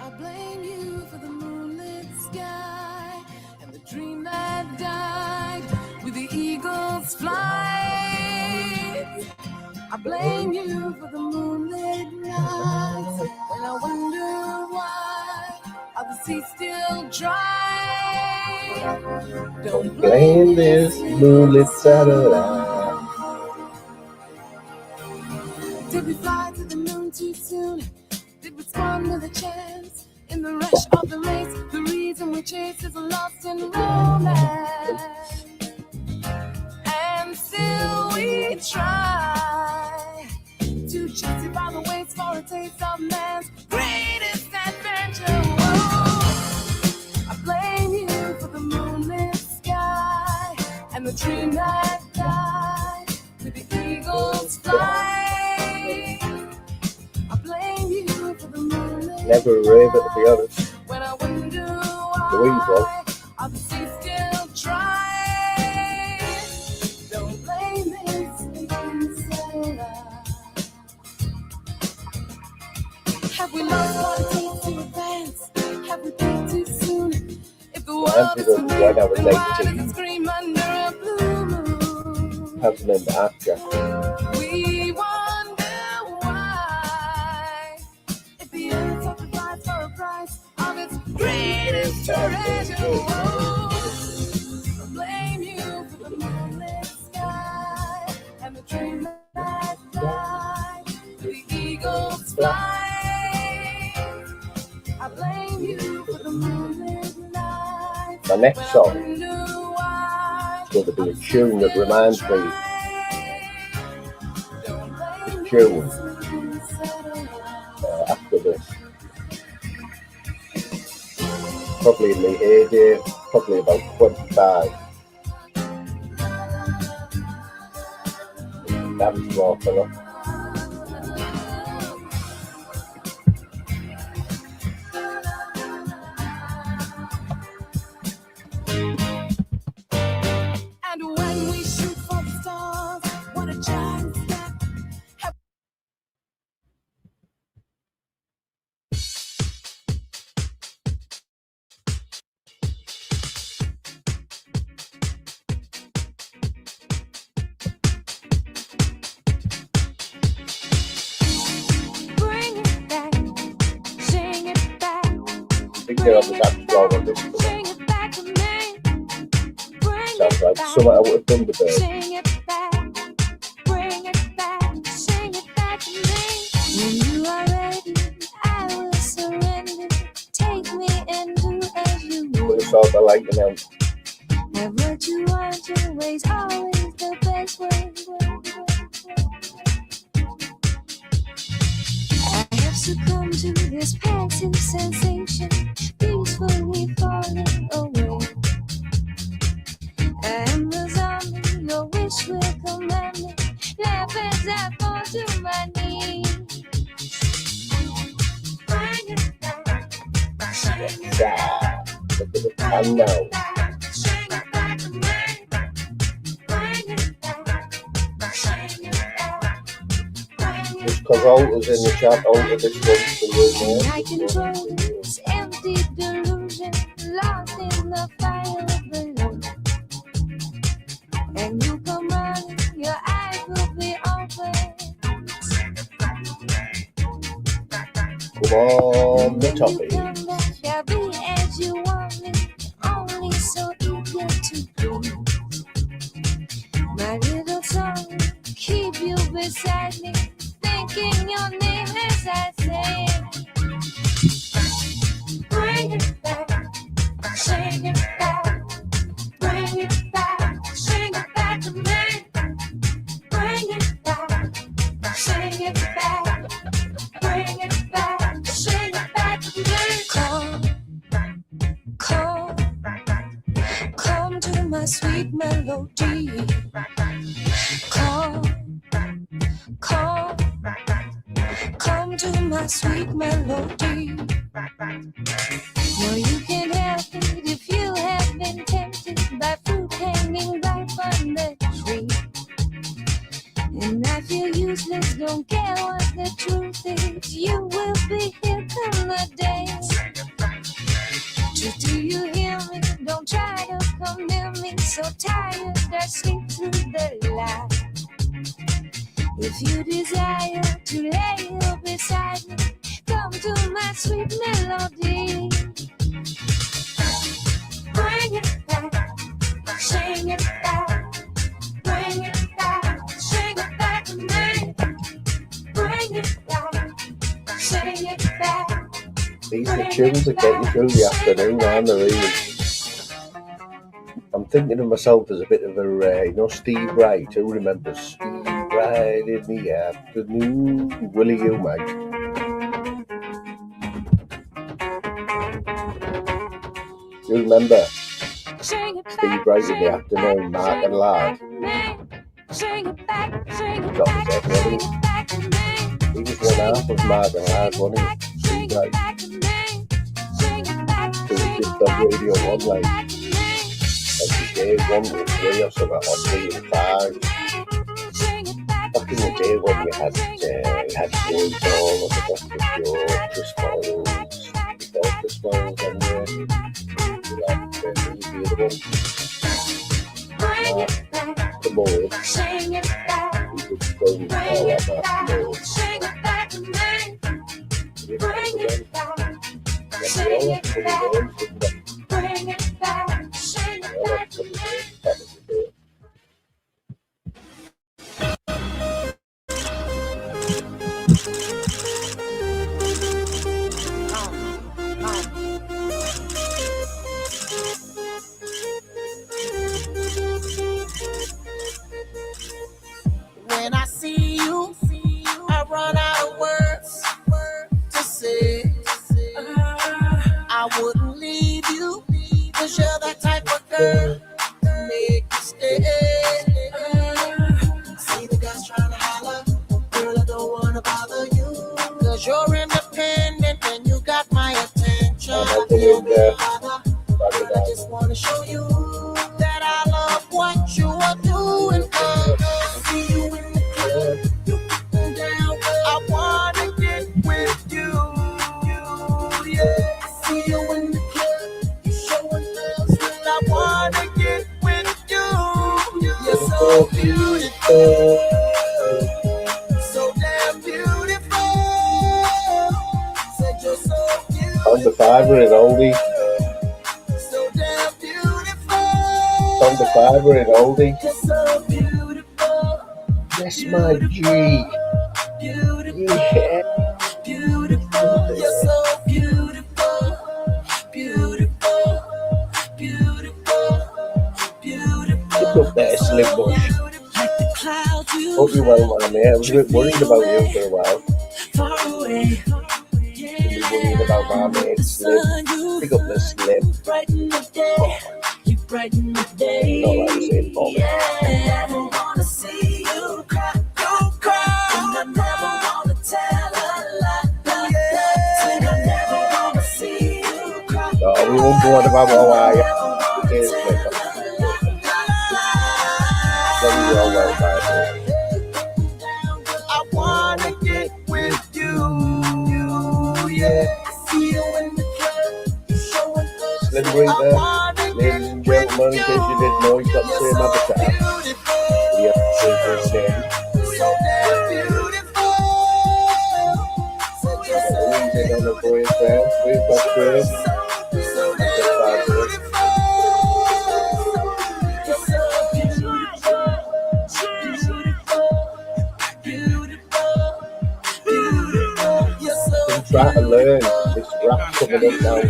I blame you for the moonlit sky and the dream that died with the eagle's flight. I blame you for the moonlit nights when I wonder why are the seas still dry. Don't blame this moonlit satellite. Did we fly to the moon too soon? Did we spawn with a chance? In the rush of the race, the reason we chase is lost in romance. And still we try to justify the waits for a taste of man's greatest adventure. Whoa. I blame you for the moonlit sky and the dream that died with the eagle's flight. Never a raver, to be honest. When I wonder Louise was. are the seas still dry? Don't blame this sailor. Have we lost what it takes to advance? Have we peaked too soon? If the world is too big, then why does it scream under a blue moon? Has an actor. We wonder why. If the earth sacrificed for a price of its greatest treasure, I blame you for the moonlit sky and the dream that died, the eagle's flight. I blame you for the moonlit night. My next song is going to be a tune that reminds me of the tune after this. Probably in the heyday, probably about 25. That's more fella. And when we shoot for the stars, what a giant step. Bring it back, sing it back. I think they're on the dance floor on this. Sing it back to me. Bring Sounds it like back. something I would have done today. Sing it back, bring it back, sing it back to me. When you are ready, I will surrender. Take me and do as you But will. it's all the like now. Have what you want your ways, always the best way. I have succumbed to this passive sensation, peacefully falling away. I am the zombie, your wish will command me. Laugh as I fall to my knees. Bring it back, sing it Yeah. Look at the time now. back, sing it back to me. Bring it back, sing it back, bring it because Alta's in the chat. Alta, this one's I control this empty delusion, lost in the fire below. And you come running, your eyes will be open. Come on, the topic. Come back, I'll be as you want me, only so eager to be. My little song, keep you beside me, thinking your name as I say it. Bring it back, sing it back, bring it back, sing it back to me. Bring it back, sing it back, bring it back, sing it back to me. Come to my sweet melody. Come to my sweet melody. No, you can't help it if you have been tempted by fruit hanging ripe on the tree. And I feel useless, don't care what the truth is. You will be here come the day. Just do you hear me? Don't try to come near me. So tired I sleep through the light. If you desire to lay you beside me, come to my sweet melody. Bring it back, sing it back, bring it back, sing it back to me. Bring it back, sing it back. These are the tunes that get you through the afternoon, aren't they, really? I'm thinking of myself as a bit of a, Steve Wright. Who remembers Steve Wright in the afternoon? Willie, you, mate. You remember Steve Wright in the afternoon, Mark and Lard? Got his head ready. He was one half of Mark and Lard, wasn't he? Steve Wright. So he did Dog Radio 1, like. Every day, 1 to 3 or something, or 3 to 5. Back in the day when we had Joey Ball on the Breakfast Show, Chris Miles, before Chris Miles anyway, we had the other one. The Mold. We could go and call that the Mold. You remember them? Yeah, we all have funny names, didn't we? Bring it back, sing it back to me. When I see you, I run out of words to say. I wouldn't leave you, 'cause you're that type of girl to make you stay. See the guys trying to holler, girl, I don't wanna bother you, 'cause you're independent and you got my attention. But I just wanna show you that I love what you are doing. I see you in the club, you getting down. I wanna get with you, yeah. I see you in the club, you showing love. I wanna get with you. You're so beautiful, so damn beautiful. Said you're so beautiful. On the fiver in oldie. So damn beautiful. On the fiver in oldie. You're so beautiful. Yes, my G. Beautiful. Yeah. Beautiful. You're so beautiful. Beautiful. Beautiful. Beautiful. Look up there, Slim Bush. Like the clouds you Hope you're well, man, mate. I was a bit worried about you for a while. far away. Been worried about my mate Slim. Pick up the Slim. Brighten the day. You brighten the day. Not like the same Bob. Yeah, I never wanna see you cry. Don't cry. And I never wanna tell a lie. Said I never wanna see you cry. No, we won't go on about how I am. The day's quick. Then we're all well, bye. I wanna get in case you didn't know, he's got the same avatar. Yeah, his name. So damn beautiful. So you're so Easy on the boys there. We've got Craig. so damn beautiful. You're so beautiful. You're so I'm trying to learn this rap coming up now.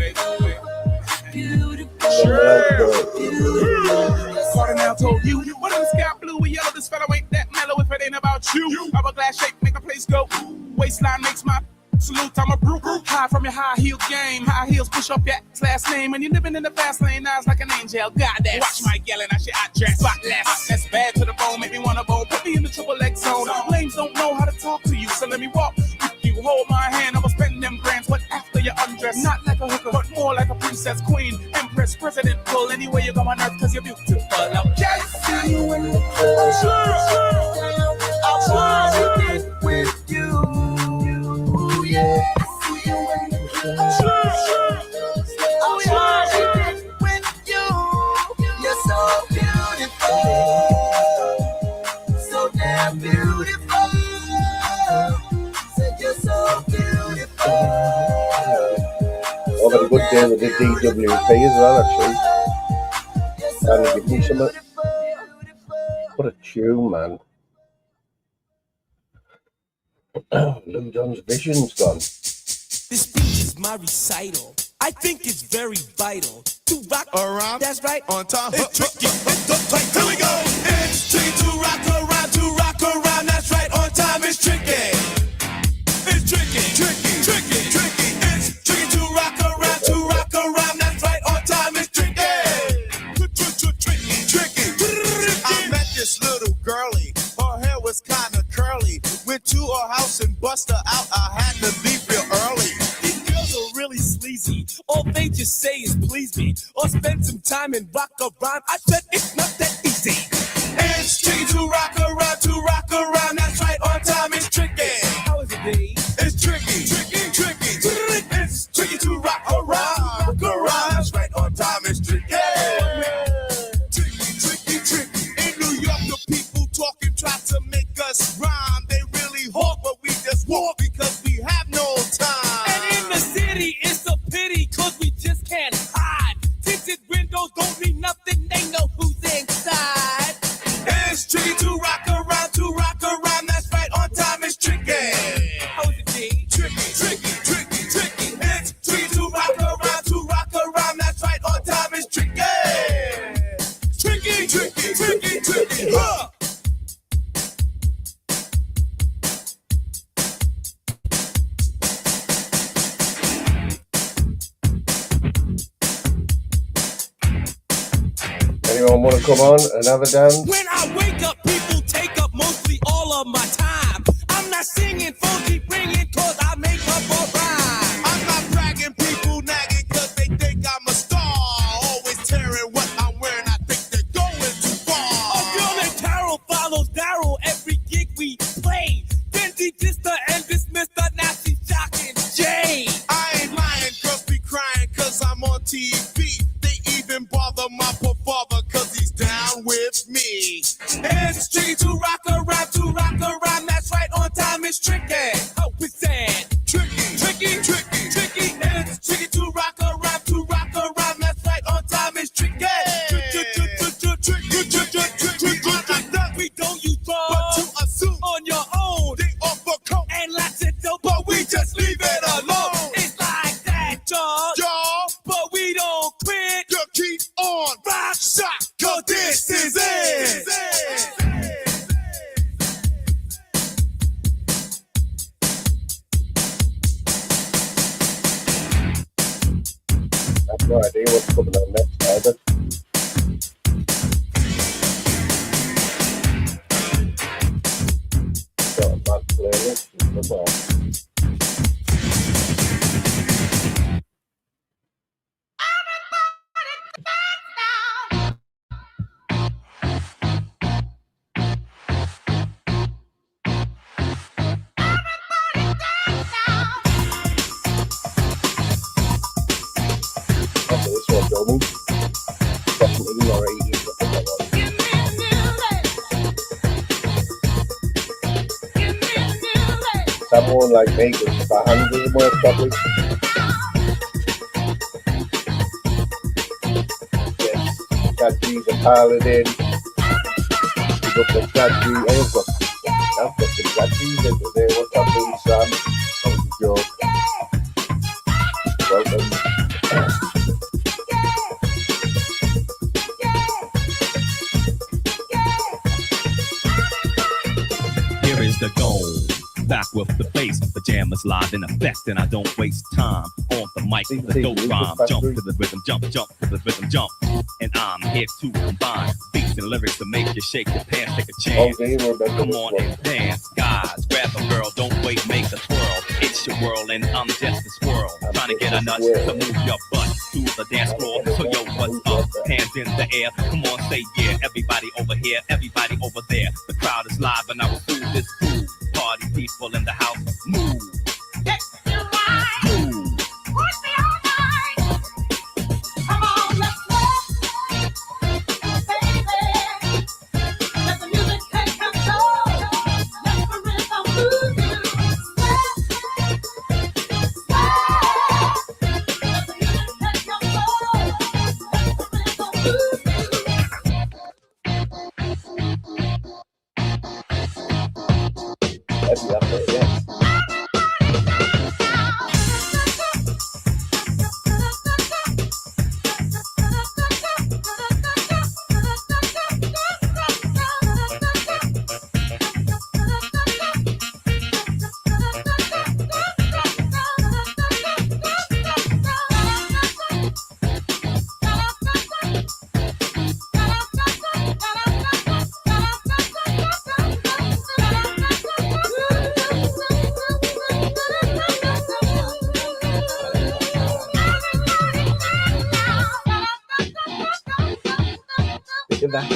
Cardinal told you, what if the sky blue or yellow? This fellow ain't that mellow if it ain't about you. Hourglass shape make a place go. Waistline makes my salute. I'm a brute. High from your high heel game. High heels push up your last name. And you're living in the fast lane. Eyes like an angel. Goddess. Watch my yelling. I should dress. Spotless. That's bad to the bone. Make me wanna bone. Put me in the triple X zone. Lames don't know how to talk to you. So let me walk. You hold my hand. I'ma spend them grands. But after you undress. Not like a hooker. But more like a princess, queen, empress, president. Pull anywhere you go on earth. Cause you're beautiful. I'll just see you in the I wanna get with you. Yeah. See you in the I wanna get with you. You're so beautiful. So damn beautiful. Said you're so beautiful. I've had a good day with the DWP as well, actually. And give me some. What a tune, man. Lou John's vision's gone. This speech is my recital. I think it's very vital to rock around. That's right, on time. It's tricky. It's here we go. It's tricky to rock around. That's right, on time. It's tricky. It's tricky. It's tricky to rock around. That's right, on time. It's tricky. I met this little girlie. Her hair was kinda curly. Went to her house and bust her out. I had to leave real early. These girls are really sleazy. All they just say is please me, or spend some time and rock a rhyme. I said it's not that easy. It's tricky to rock around. That's right, on time. It's tricky. How is it, babe? It's tricky. It's tricky to rock around. That's right, on time. It's tricky. Tricky. In New York, the people talking try to make us rhyme. They really hawk, but we just walk because we have no time. And in the city, it's a pity, cause we just can't hide. Tinted windows don't mean nothing, they know who's inside. It's tricky to rock around. That's right, on time. It's tricky. How is it, babe? Tricky. It's tricky to rock around. That's right, on time. It's tricky. Tricky. Huh. Anyone want to come on and have a dance? When I wake up, people take up mostly all of my time. I'm not singing, funky, bringing, cause I make up a rhyme. I'm not bragging, people nagging cause they think I'm a star. Always tearing what I'm wearing, I think they're going too far. A girl named Carol follows Daryl every gig we play. Then she dissed her and dismissed her, now she's shocking Jay. I ain't lying, girls be crying cause I'm on TV. They even bother my poor father cause he's down with me. It's tricky to rock around, that's right, on time. It's tricky. someone like me goes by hand in the work probably. Yes, Daddy's a paladin. We've got the Daddy, I've got the Daddy's over there. What's happening, Sam? That was a joke. Welcome. Here is the goal. Back with the bass, pajamas live in effect, and I don't waste time on the mic with the dope rhyme. Jump to the rhythm, jump to the rhythm, jump. And I'm here to combine beats and lyrics to make you shake your pants, take a chance. Come on and dance, guys. Grab a girl, don't wait, make a twirl. It's your world, and I'm just a squirrel. Trying to get a nut to move your butt to the dance floor. So yo, what's up? Hands in the air. Come on, say yeah. Everybody over here, everybody over there. The crowd is live, and I will do this cool. Party people in the house, move. Move. Come on, let's go, baby. Let the music take control. Let the rhythm move you. Let the music take control. Let the rhythm move you. Heavy up there, yeah.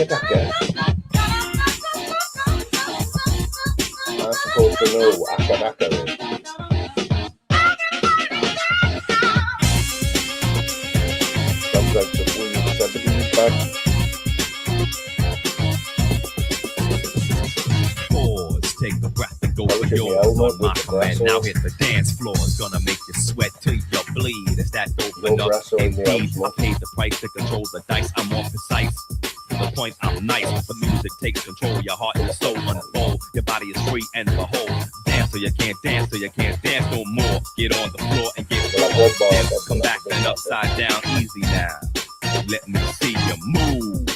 Akka. I'm supposed to know what Akka is. Sounds like the weird 70s band. Pause, take a breath and go for yours on my command. Now hit the dance floor. It's gonna make you sweat till you bleed. Is that dope enough? Indeed, I paid the price to control the dice. I'm more precise. To the point, I'm nice. The music takes control. Your heart and soul unfold. Your body is free and behold. Dance so you can't dance, so you can't dance no more. Get on the floor and get raw. Dance, come back and upside down. Easy now. Let me see you move.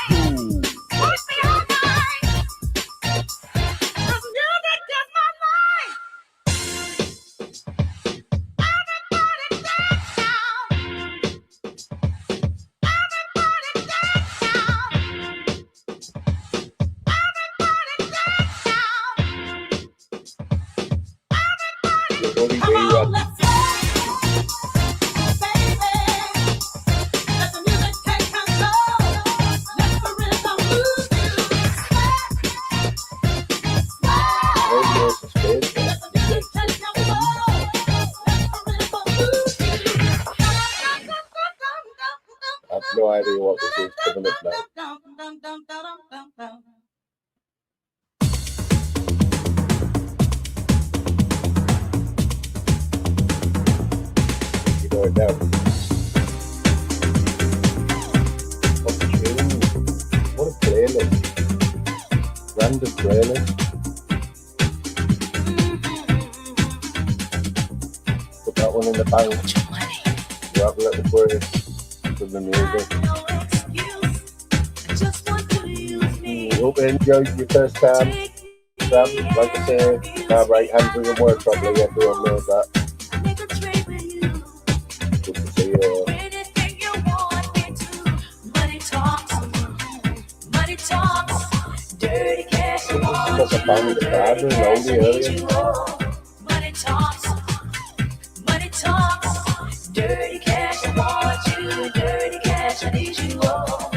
Move. Come on, let's go, baby. Let the music take control. Let the rhythm move you. Let the music take control. Let the rhythm move you. I have no idea what this is coming up now. You know it now. What a tune. What a playlist. Random playlist. Put that one in the bank. You have a little break from the music. Hope you enjoyed your first time. Sam, like I say, my right hand doesn't work properly. Everyone knows that. Good to see you. Because I found the card and oldie earlier. Dirty cash, I want you. Dirty cash, I need you. Oh.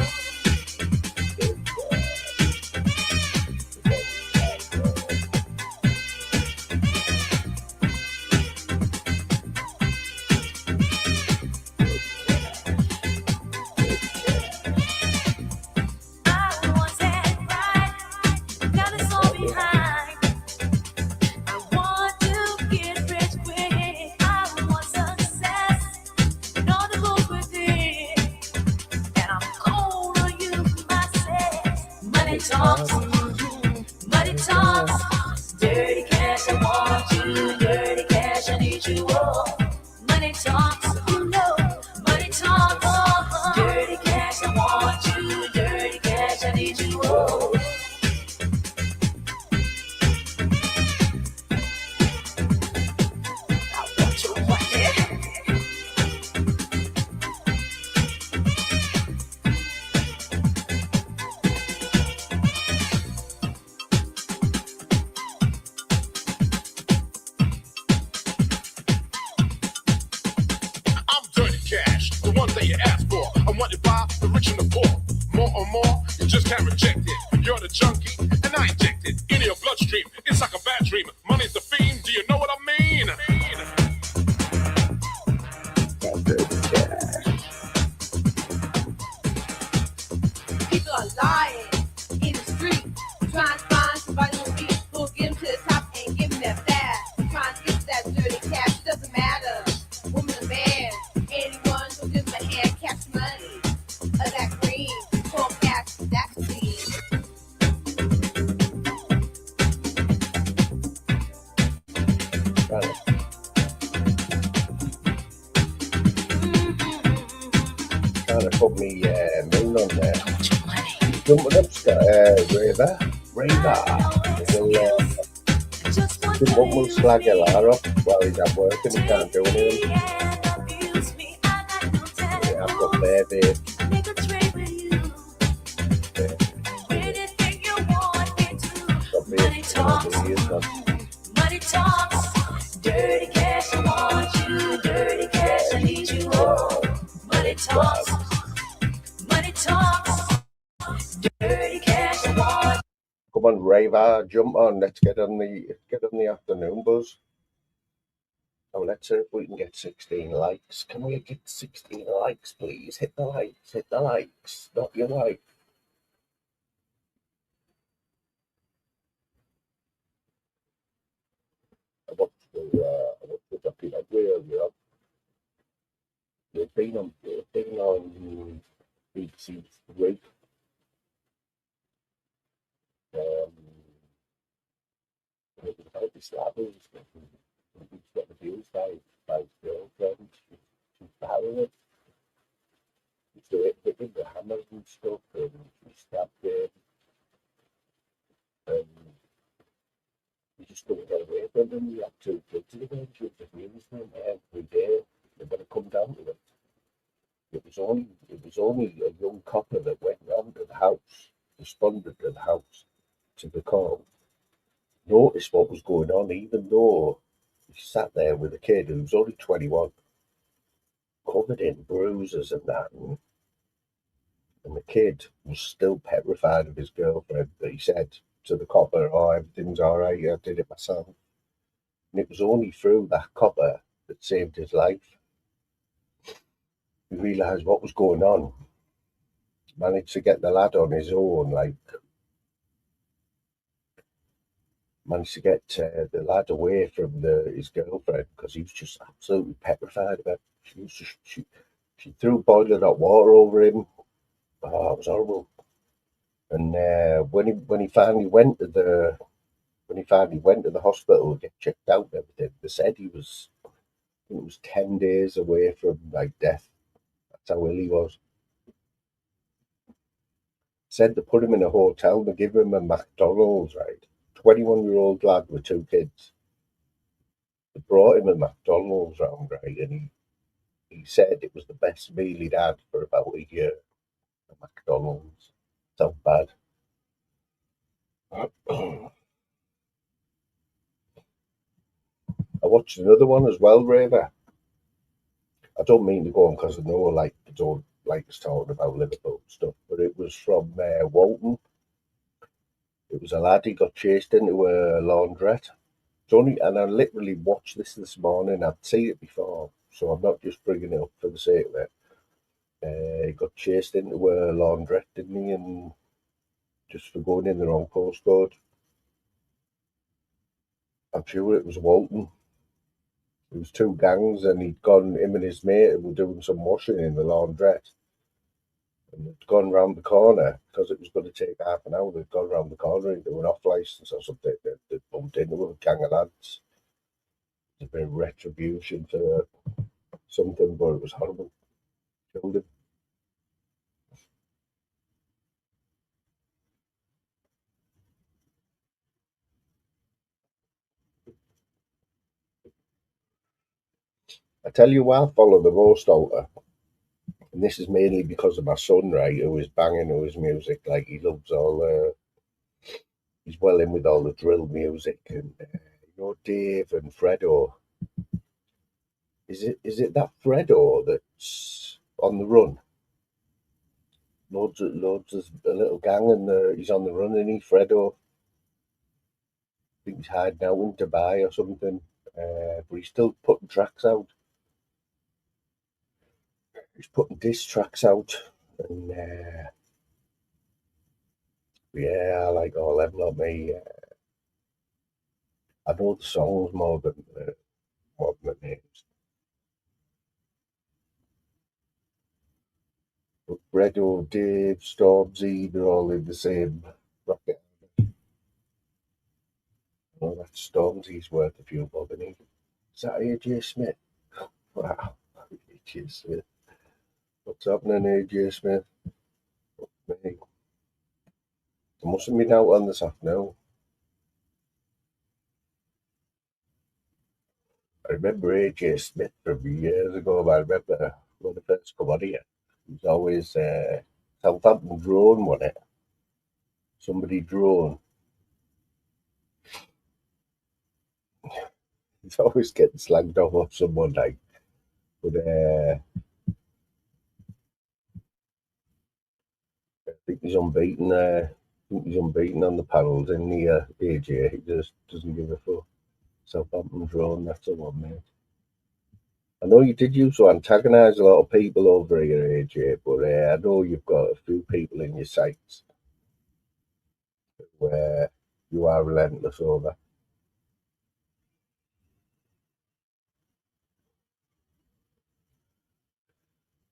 I talks, money talks. Dirty cash, I want you. Dirty cash, I need you. Oh, money talks, you know. Money talks, dirty cash, I want you. Dirty cash, I need you. Oh. I'm dirty cash, the one that you asked for. I'm wanted by the rich and the poor. More or more, you just can't reject it. You're the junkie, and I inject it into your bloodstream. It's like a bad dream. Money's the fiend. Do you know what I mean? People are lying in the street, trying to find somebody who'll get them to the top and give them that fast. Trying to get to that dirty cash, it doesn't matter. Woman or man, anyone who gives them a hand, cash money. Of that green, cold cash, that's clean. Trying to put me moon on there. Jumping up, Raver. We'll slag Ella up while he's at work and he can't do anything. Yeah, I've got there, babe. Money talks, dirty cash, I want you. Dirty cash, I need you. Oh, money talks, dirty cash, I want. Come on, Raver, jump on. Let's get on the afternoon buzz. Oh, let's see if we can get 16 likes. Can we get 16 likes, please? Hit the likes, not your like. I watched the documentary earlier. They've been on BBC Three. It was about this lad who's got abused by his girlfriend. She's barren. He's doing it with the hammers and stuff, and he stabbed him. And he just couldn't get away from him. He had 2 kids with him. She was abusing him every day. They better come down to it. It was only a young copper that went round to the house, responded to the house, to the call, noticed what was going on, even though he sat there with a kid who was only 21, covered in bruises and that, and the kid was still petrified of his girlfriend. But he said to the copper, "Oh, everything's all right. I did it myself." And it was only through that copper that saved his life. He realised what was going on. Managed to get the lad on his own, managed to get the lad away from his girlfriend because he was just absolutely petrified of her. She threw boiling hot water over him. Oh, it was horrible. And when he finally went to the hospital to get checked out and everything, they said it was 10 days away from death. That's how ill he was. Said they put him in a hotel, they give him a McDonald's, right? 21-year-old lad with 2 kids. They brought him a McDonald's round, right? And he said it was the best meal he'd had for about a year. A McDonald's. So bad. I watched another one as well, Raver. I don't mean to go on because I know I don't like us talking about Liverpool stuff, but it was from Walton. It was a lad, he got chased into a laundrette. And I literally watched this morning. I'd seen it before, so I'm not just bringing it up for the sake of it. He got chased into a laundrette, didn't he? And just for going in the wrong postcode. I'm sure it was Walton. It was 2 gangs, and him and his mate were doing some washing in the laundrette. and they'd gone round the corner because it was going to take half an hour. They'd gone round the corner into an off licence or something. They'd bumped into a gang of lads. A bit of retribution for something, but it was horrible. Killed him. I tell you why I follow the most, Alter, and this is mainly because of my son, right, who is banging to his music. Like, he loves all he's well in with all the drill music, and Dave and Fredo. Is it that Fredo that's on the run? Loads of a little gang, and he's on the run, and Fredo. I think he's hiding out in Dubai or something, but he's still putting tracks out. He's putting diss tracks out, and yeah, I like all them, not me. I know the songs more than the names. But Bredo, Dave, Stormzy, they're all in the same bracket. Oh, that Stormzy's worth a few bob, isn't he? Is that AJ Smith? Wow, AJ Smith. What's happening, AJ Smith? Me. I mustn't been out on this afternoon. I remember AJ Smith from years ago, but I remember when I first come on here, he was always Southampton drone, wasn't it? Somebody drone. He's always getting slagged off of someone, like, but I think he's unbeaten. I think he's unbeaten on the panels in the AJ. He just doesn't give a fuck. Southampton drone, that's the one, mate. I know you did used to antagonise a lot of people over here, AJ, but I know you've got a few people in your sights where you are relentless over.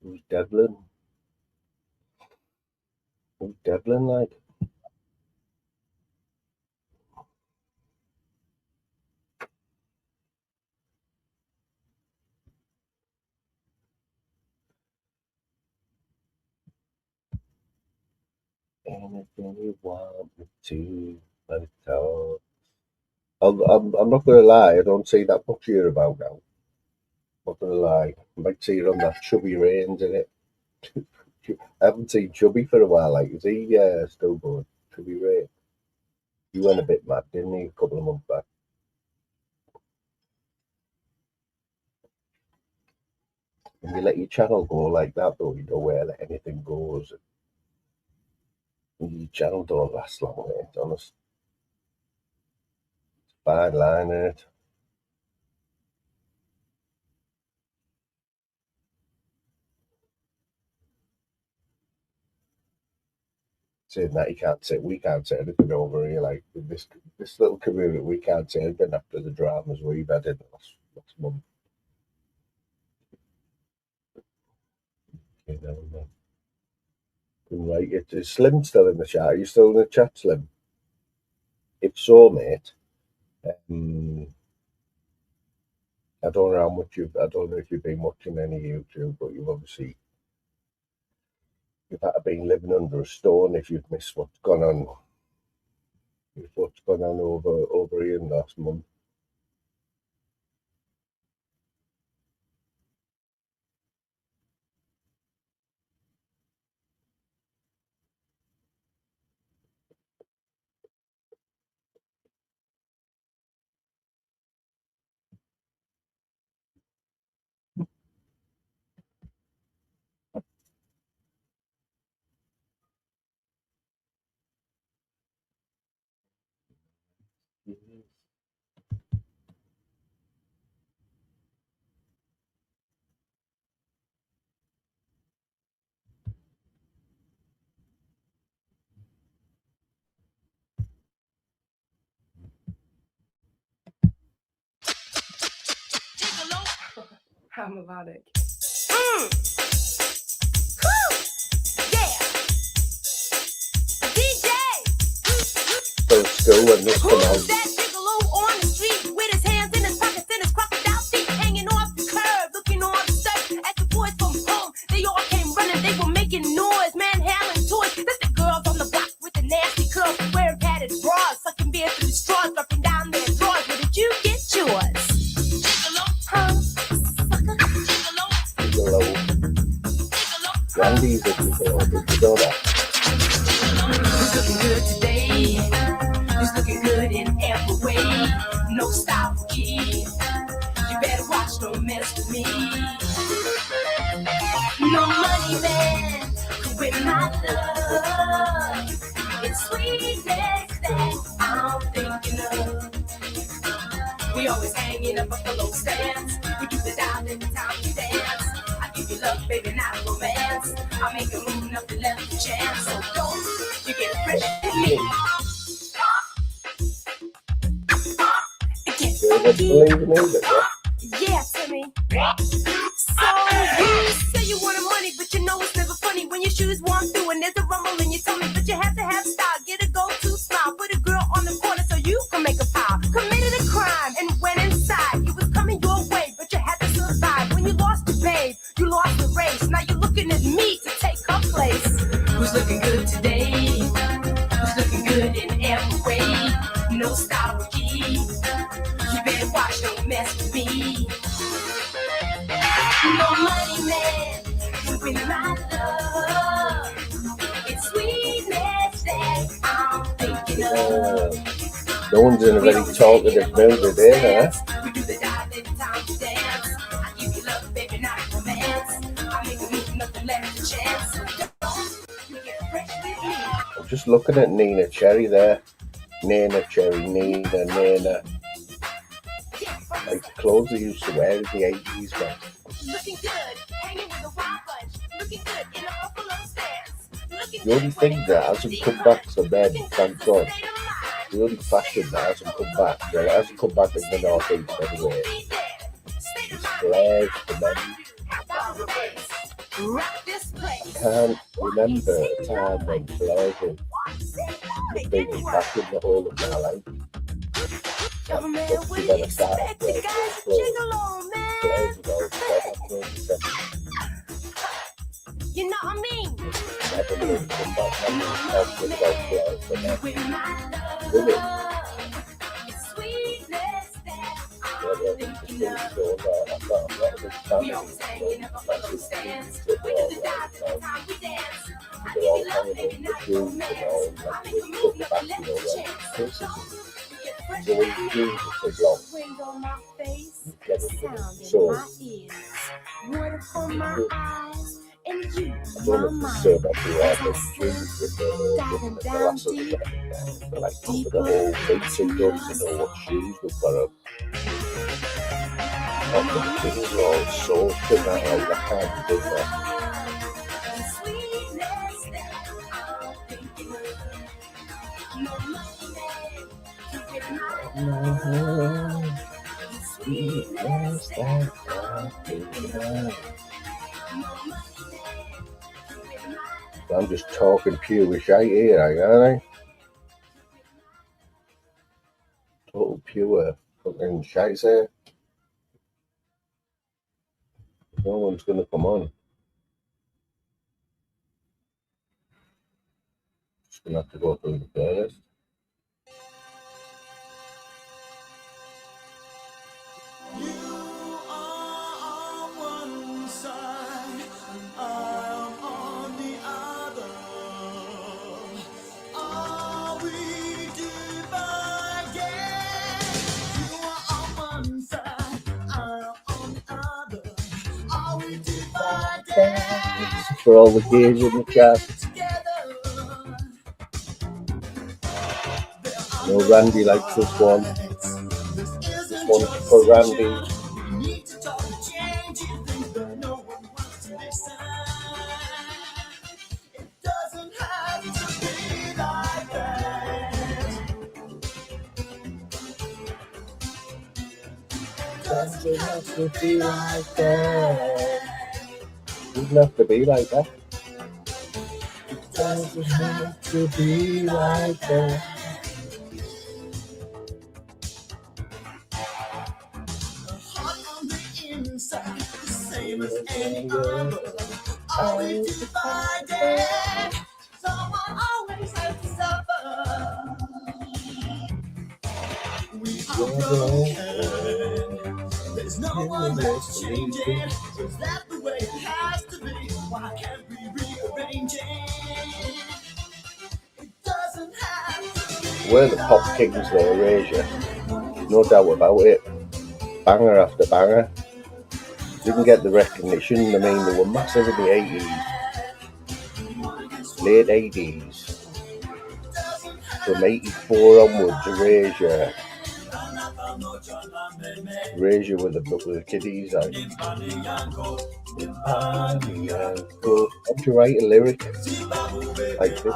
Who's Devlin? Who's Devlin, like? Anything you want me to, let it talk. I'm not going to lie, I don't see that much here about now. Not going to lie. I might see it on that Chubby Range, in it. I haven't seen Chubby for a while. Like, is he still going? Chubby Range? He went a bit mad, didn't he, a couple of months back? When you let your channel go like that, though, you know where anything goes. Your channel don't last long, mate, honest. Fine line, in it. Saying that we can't say anything over here. Like, this little community, we can't say anything after the dramas we've had in the last month. You know, right, it's Slim still in the chat. Are you still in the chat, Slim? If so, mate, I don't know how much I don't know if you've been watching any YouTube, but you've had to been living under a stone if you've missed what's gone on over here in the last month. How melodic. Yeah. go to school when this come out. Who's that gigolo on the street with his hands in his pockets and his crocodile feet hanging off the curb, looking all upset at the boys from home? They all came running, they were making noise, manhandling toys. That's the girls on the block with the nasty curls, wearing padded bras, sucking beer through the straws, dropping down their drawers. Where did you get yours? Gigolo, huh? Sucker, gigolo, Gigolo. Randy's a gigolo. Did you know that? Who's looking good today? Who's looking good in every way? No style for key. You better watch, don't mess with me. No money, man, could win my love. It's sweetness that I'm thinking of. We always hang in a buffalo stance. We do the dial every time we dance. I give you love, baby, not romance. I make a move, nothing left to chance. So don't you get fresh with me. Get You ever funky. believe in music, yeah? Yeah, Timmy. So you say you want money, but you know it's never funny when your shoes walk through and there's a rumble in your tummy. But you have to have style, get a go-to smile. Put a girl on the corner so you can make a pile. Committed a crime and went inside. It was coming your way, but you had to survive. When you lost the babe, you lost the race. Now you're looking at me to take her place. Who's looking good today? Who's looking good in every way? No style with key. You better watch, don't mess with me. No money, man, can win my love. It's sweetness that I'm thinking of. No one's in a very talkative mood today, huh? We do the dive every time we dance. I give you love, baby, not romance. I make a move, nothing left to chance. So don't you get fresh with me. I'm just looking at Nina Cherry there. Nina Cherry, Nina. Like the clothes they used to wear in the 80s, man. Looking good, hanging with a wild bunch. Looking good in a buffalo stance. The only thing that hasn't come back to men, thank God. The only fashion that hasn't come back, well, it hasn't come back in the North East anyway, is flares for men. I can't remember a time when flares were big fashion the whole of my life. What do you expect? The guy's a gigolo, man. You know what I mean? Never really come back. Never talking about flares for men. With my Women, love, it's sweetness that yeah, I'm they're thinking just of. so I'm not a big fan We of always hang in a buffalo stance. they're We do all the right dive every now. time we dance. I They're give all you love, hanging baby, in the not shoes, you romance. know, I like make they a put move, the back, nothing you know, left to like chance. purses. You get fresh So when with you me. do the long, Wind on my face, get sound it. in So my ears, water for my eyes, and you, I my don't know if the mind. same as you are, but shoes with the glasses and they're like over the whole feet, so you don't even know what shoes we've got up. After the kids are all soaked and that, like, I can't do that. Sweetness that I'm thinking of. I'm just talking pure shite here, aren't I? Total pure fucking shite here. No one's gonna come on. Just gonna have to go through the playlist. For all the gays in the chat. No, Randy likes this one. This one's for Randy. Doesn't have to be like that. Doesn't have to be like that. It doesn't have to be like that. There's no one that's changing. Is that the way it has to be? Why can't we rearrange it? It doesn't have to We're the pop kings though, Erasure. No doubt about it. Banger after banger. Didn't get the recognition. I mean, they were massive in the 80s. Late 80s. From 84 onwards, Erasure. Erasure with the kiddies. How to write a lyric like this?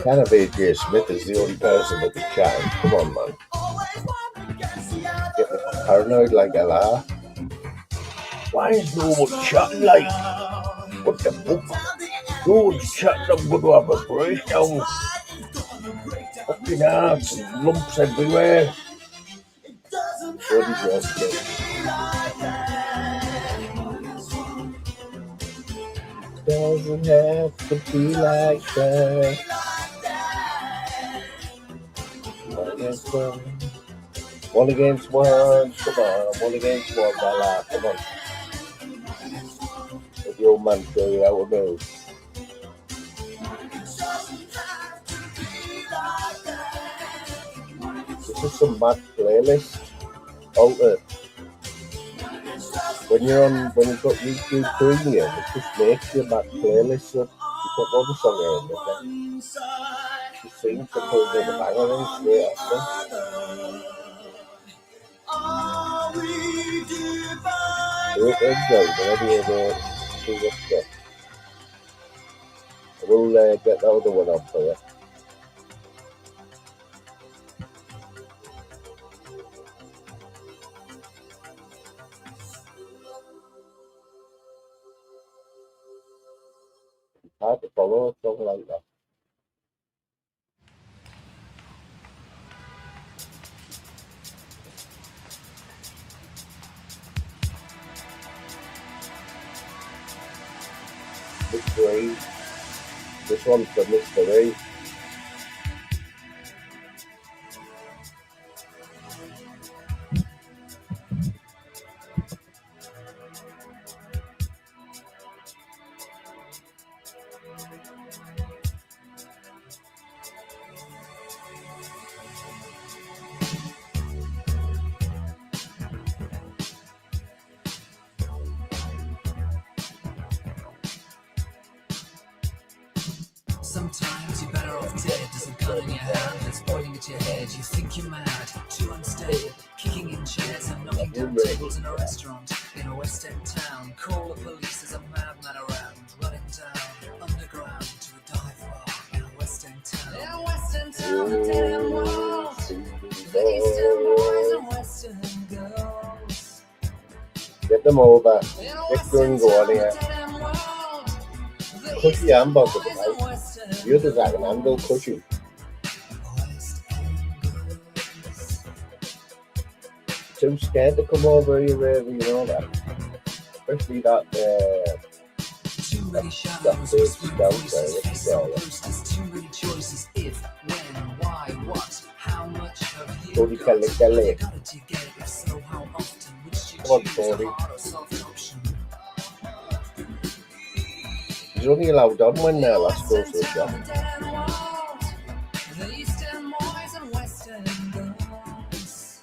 Kind of AJ Smith is the only person that can chant. Come on, man. Get me paranoid like Allah. Why is no one chatting like? What the fuck? No one's chatting. I'm going to have a breakdown. Fucking arms and lumps everywhere. What is your skin? Doesn't have to be like that. One against one. Come on, one against one, Bella. Come on. Let the old man show you how to move. This is some mad playlist. Alter. When you've got YouTube Premium, it just makes you a mad playlist. You put all the song in, and then you sing for putting the banger in straight after. I hope you enjoyed whenever you're see what's good. I will get the other one on for you. Hard to follow a song like that. Mystery. This one's for Mystery. Sometimes you're better off dead. There's a gun in your hand that's pointing at your head. You think you're mad, too unstable, kicking in chairs and knocking down tables in a restaurant in a West End town. Call the police, there's a madman around, running down underground to a dive bar in a West End town. In a West End town, the dead end world, the Eastern boys and Western girls. Get them over. Get going, go on here. Cushy hamburger, right? The others I can handle cushy. Too scared to come over here, Raver, you know that. Especially that big downstairs. Too many choices. If, when, why, what, how much have you Cody Kelly. got it, you get it. If so, how often? Which do you Come on, choose, Cody. the hard or soft option? He's only allowed on when last goes to the job. The Eastern boys and Western girls.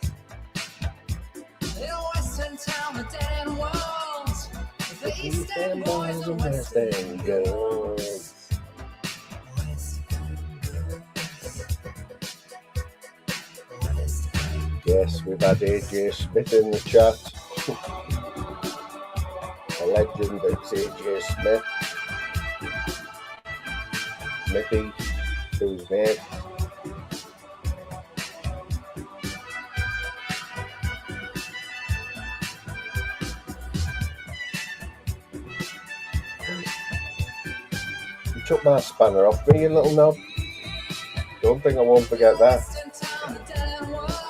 In a Western town, the dead end world. The Eastern boys and Western girls. Yes, we've had AJ Smith in the chat. A legend, it's AJ Smith. Smithy, who's there. took my spanner off me, you little knob. Don't think I won't forget that.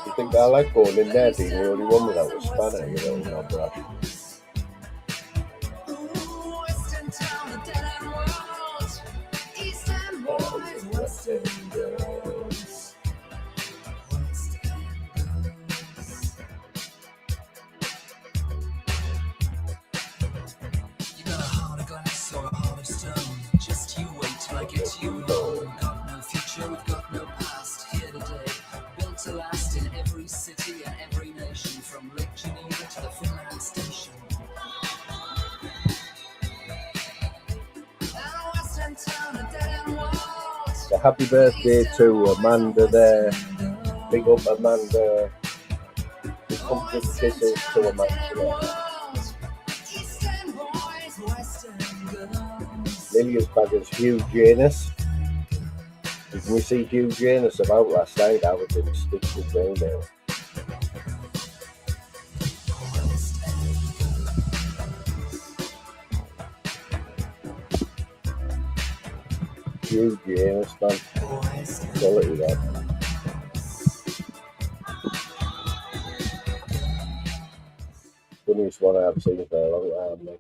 You think I like going in there being the only one without a spanner, you little knob, right? You got a heart of glass or a heart of stone. Just you wait till I get you home. Got no future, we've got no past. Here today, built to last in every city and every nation, from Lake Geneva to the Finland station. So happy birthday to Amanda there. Big up Amanda. Big hugs and kisses to Amanda there. Lilia's baggers Hugh Janus. Didn't we see Hugh Janus about last night? I was in stitch with me now. Hugh Janus, man. Quality that. Funniest one I've seen for a long time, man.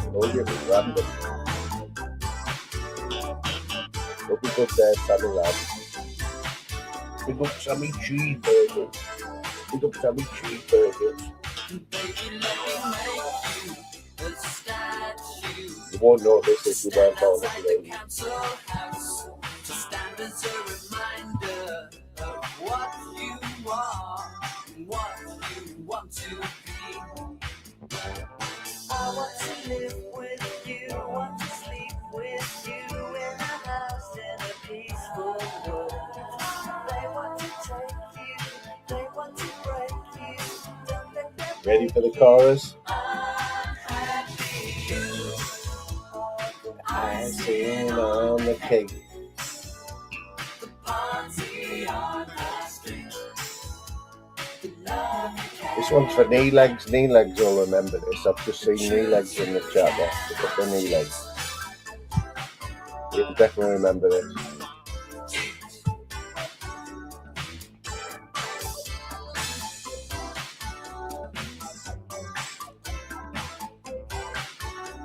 Oh, it was random. Look at good there, Sammy lad. Big up Sammy Cheeseburgers. Big up Sammy Cheeseburgers. You won't know this if you weren't born at the age. I want to live with you, want to sleep with you in a house in a peaceful world. They want to take you, they want to break you. Don't let them Ready for the chorus? Icing on the cake. This one's for knee legs. Knee legs will remember this. I've just seen knee legs in the chat there. Pick up the knee legs. You'll definitely remember this.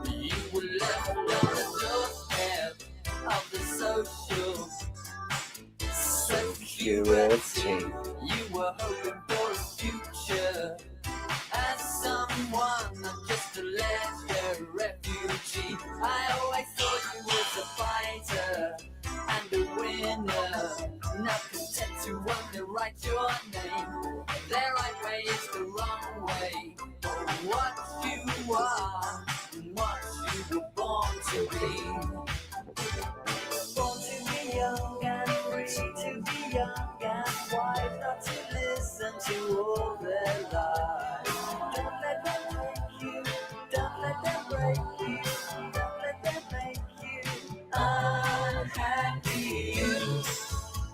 You were left on the doorstep of the social security. You were hoping for a future as someone, not just a leisure refugee. I always thought you was a fighter and a winner, not content to only write your name. The right way is the wrong way. What you are and what you were born to be. Born to be young and free, to be young and wise, not to listen to all their lies. Don't let them take you, don't let them break you, don't let them make you unhappy. You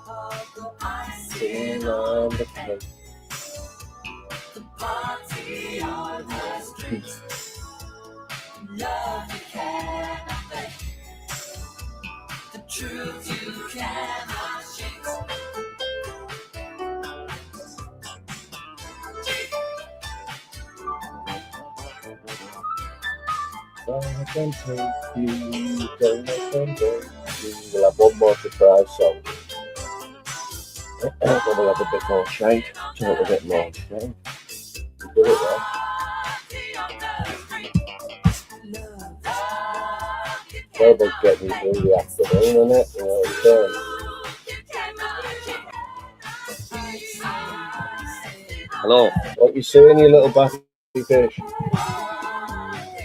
are the icing On the cake. the party on the streets. Love you cannot fake, the truth you cannot shake. Don't let them take you. Don't let them break you. We'll have one more surprise song. Then we'll have a bit more shade. Talk a bit more shade. We did it there. Well, but getting through the afternoon, isn't it? You know what I'm saying? Hello, What you saying, you little batty fish?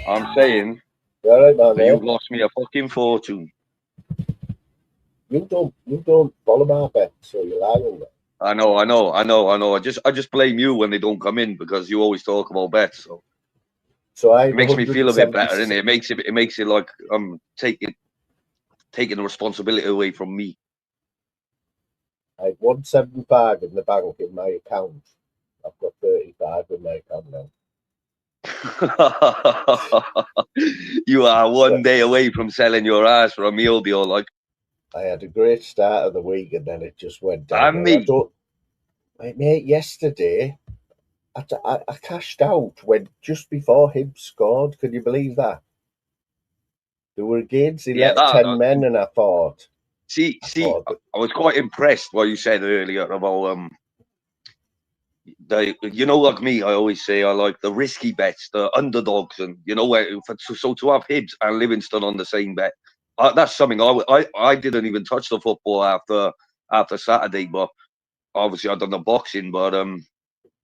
I'm saying You alright, man? that you've lost me a fucking fortune. You don't follow my bet, so you're lying there. I know. I just blame you when they don't come in because you always talk about bets. So I it makes me feel a bit better, innit? It makes it like I'm taking the responsibility away from me. I had 175 in the bank in my account. I've got 35 in my account now. You are one day away from selling your ass for a meal deal, like. I had a great start of the week and then it just went down. And me. Mate, yesterday I cashed out when just before Hibs scored. Can you believe that? They were against 10 men, and I thought. I was quite impressed what you said earlier about you know, like me, I always say I like the risky bets, the underdogs, and you know, so to have Hibs and Livingston on the same bet, that's something I didn't even touch the football after Saturday, but obviously I've done the boxing, but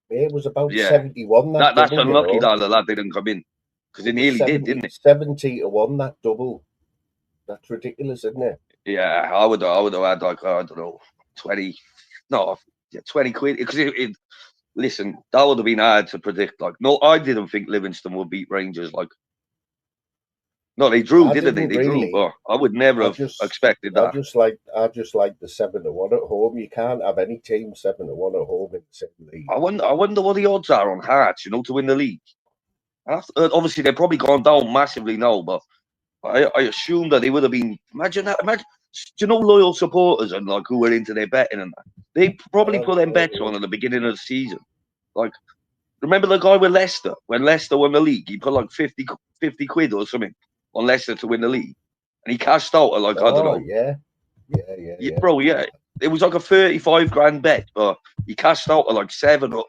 it was about 71 that's double, unlucky that the lad didn't come in because it nearly did, didn't it? 70-1 that double. That's ridiculous, isn't it? Yeah, I would have had like I don't know 20 quid because listen, that would have been hard to predict. Like, no, I didn't think Livingston would beat Rangers. Like, no, they drew, didn't they? They drew, but I would never have expected that. I just like the 7-1 at home. You can't have any team 7-1 at home in the same league. I wonder what the odds are on Hearts, you know, to win the league. Obviously, they've probably gone down massively now, but I assume that they would have been. Imagine that. Do you know loyal supporters and like who were into their betting and that? They probably put them bets on at the beginning of the season. Like, remember the guy with Leicester? When Leicester won the league, he put like 50 quid or something on Leicester to win the league. And he cashed out at like, I don't know. Yeah. Bro, yeah. It was like a 35 grand bet, but he cashed out at like 7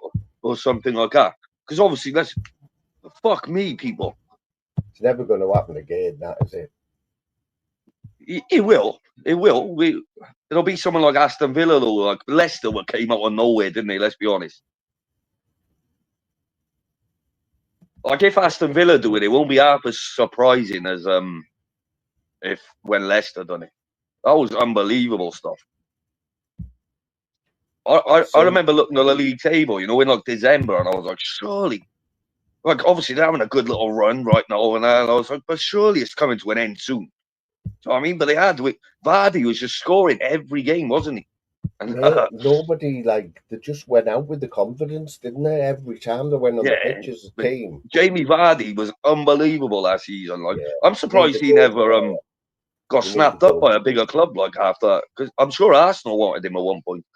or something like that. Because obviously, fuck me, people. It's never going to happen again, that is it. It will. It will. It'll be someone like Aston Villa, though. Like Leicester came out of nowhere, didn't they? Let's be honest. Like if Aston Villa do it, it won't be half as surprising as when Leicester done it. That was unbelievable stuff. I remember looking at the league table, you know, in like December, and I was like, surely, like obviously they're having a good little run right now, and I was like, but surely it's coming to an end soon. Do you know what I mean? But they had Vardy was just scoring every game, wasn't he? And nobody they just went out with the confidence, didn't they? Every time they went on the pitch as a team. Jamie Vardy was unbelievable last season. Like I'm surprised he never got snapped up by a bigger club like after, because I'm sure Arsenal wanted him at one point.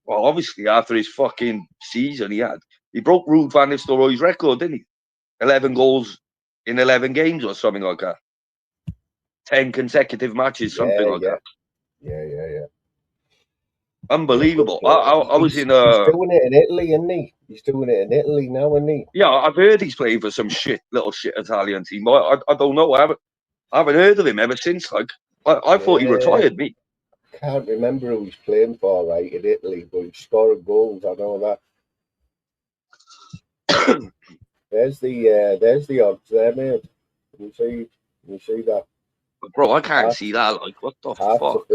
Well, obviously after his fucking season he broke Ruud van Nistelrooy's record, didn't he? 11 goals in 11 games or something like that. 10 consecutive matches, something like that. Yeah. Unbelievable. I was in. He's doing it in Italy, isn't he? He's doing it in Italy now, isn't he? Yeah, I've heard he's playing for some little shit Italian team. I don't know. I haven't heard of him ever since. Like I thought he retired, me. Can't remember who he's playing for, right, in Italy, but he's scoring goals. I know that. There's the odds there, mate. Can you see that? Bro, I can't see that. Like, what the fuck?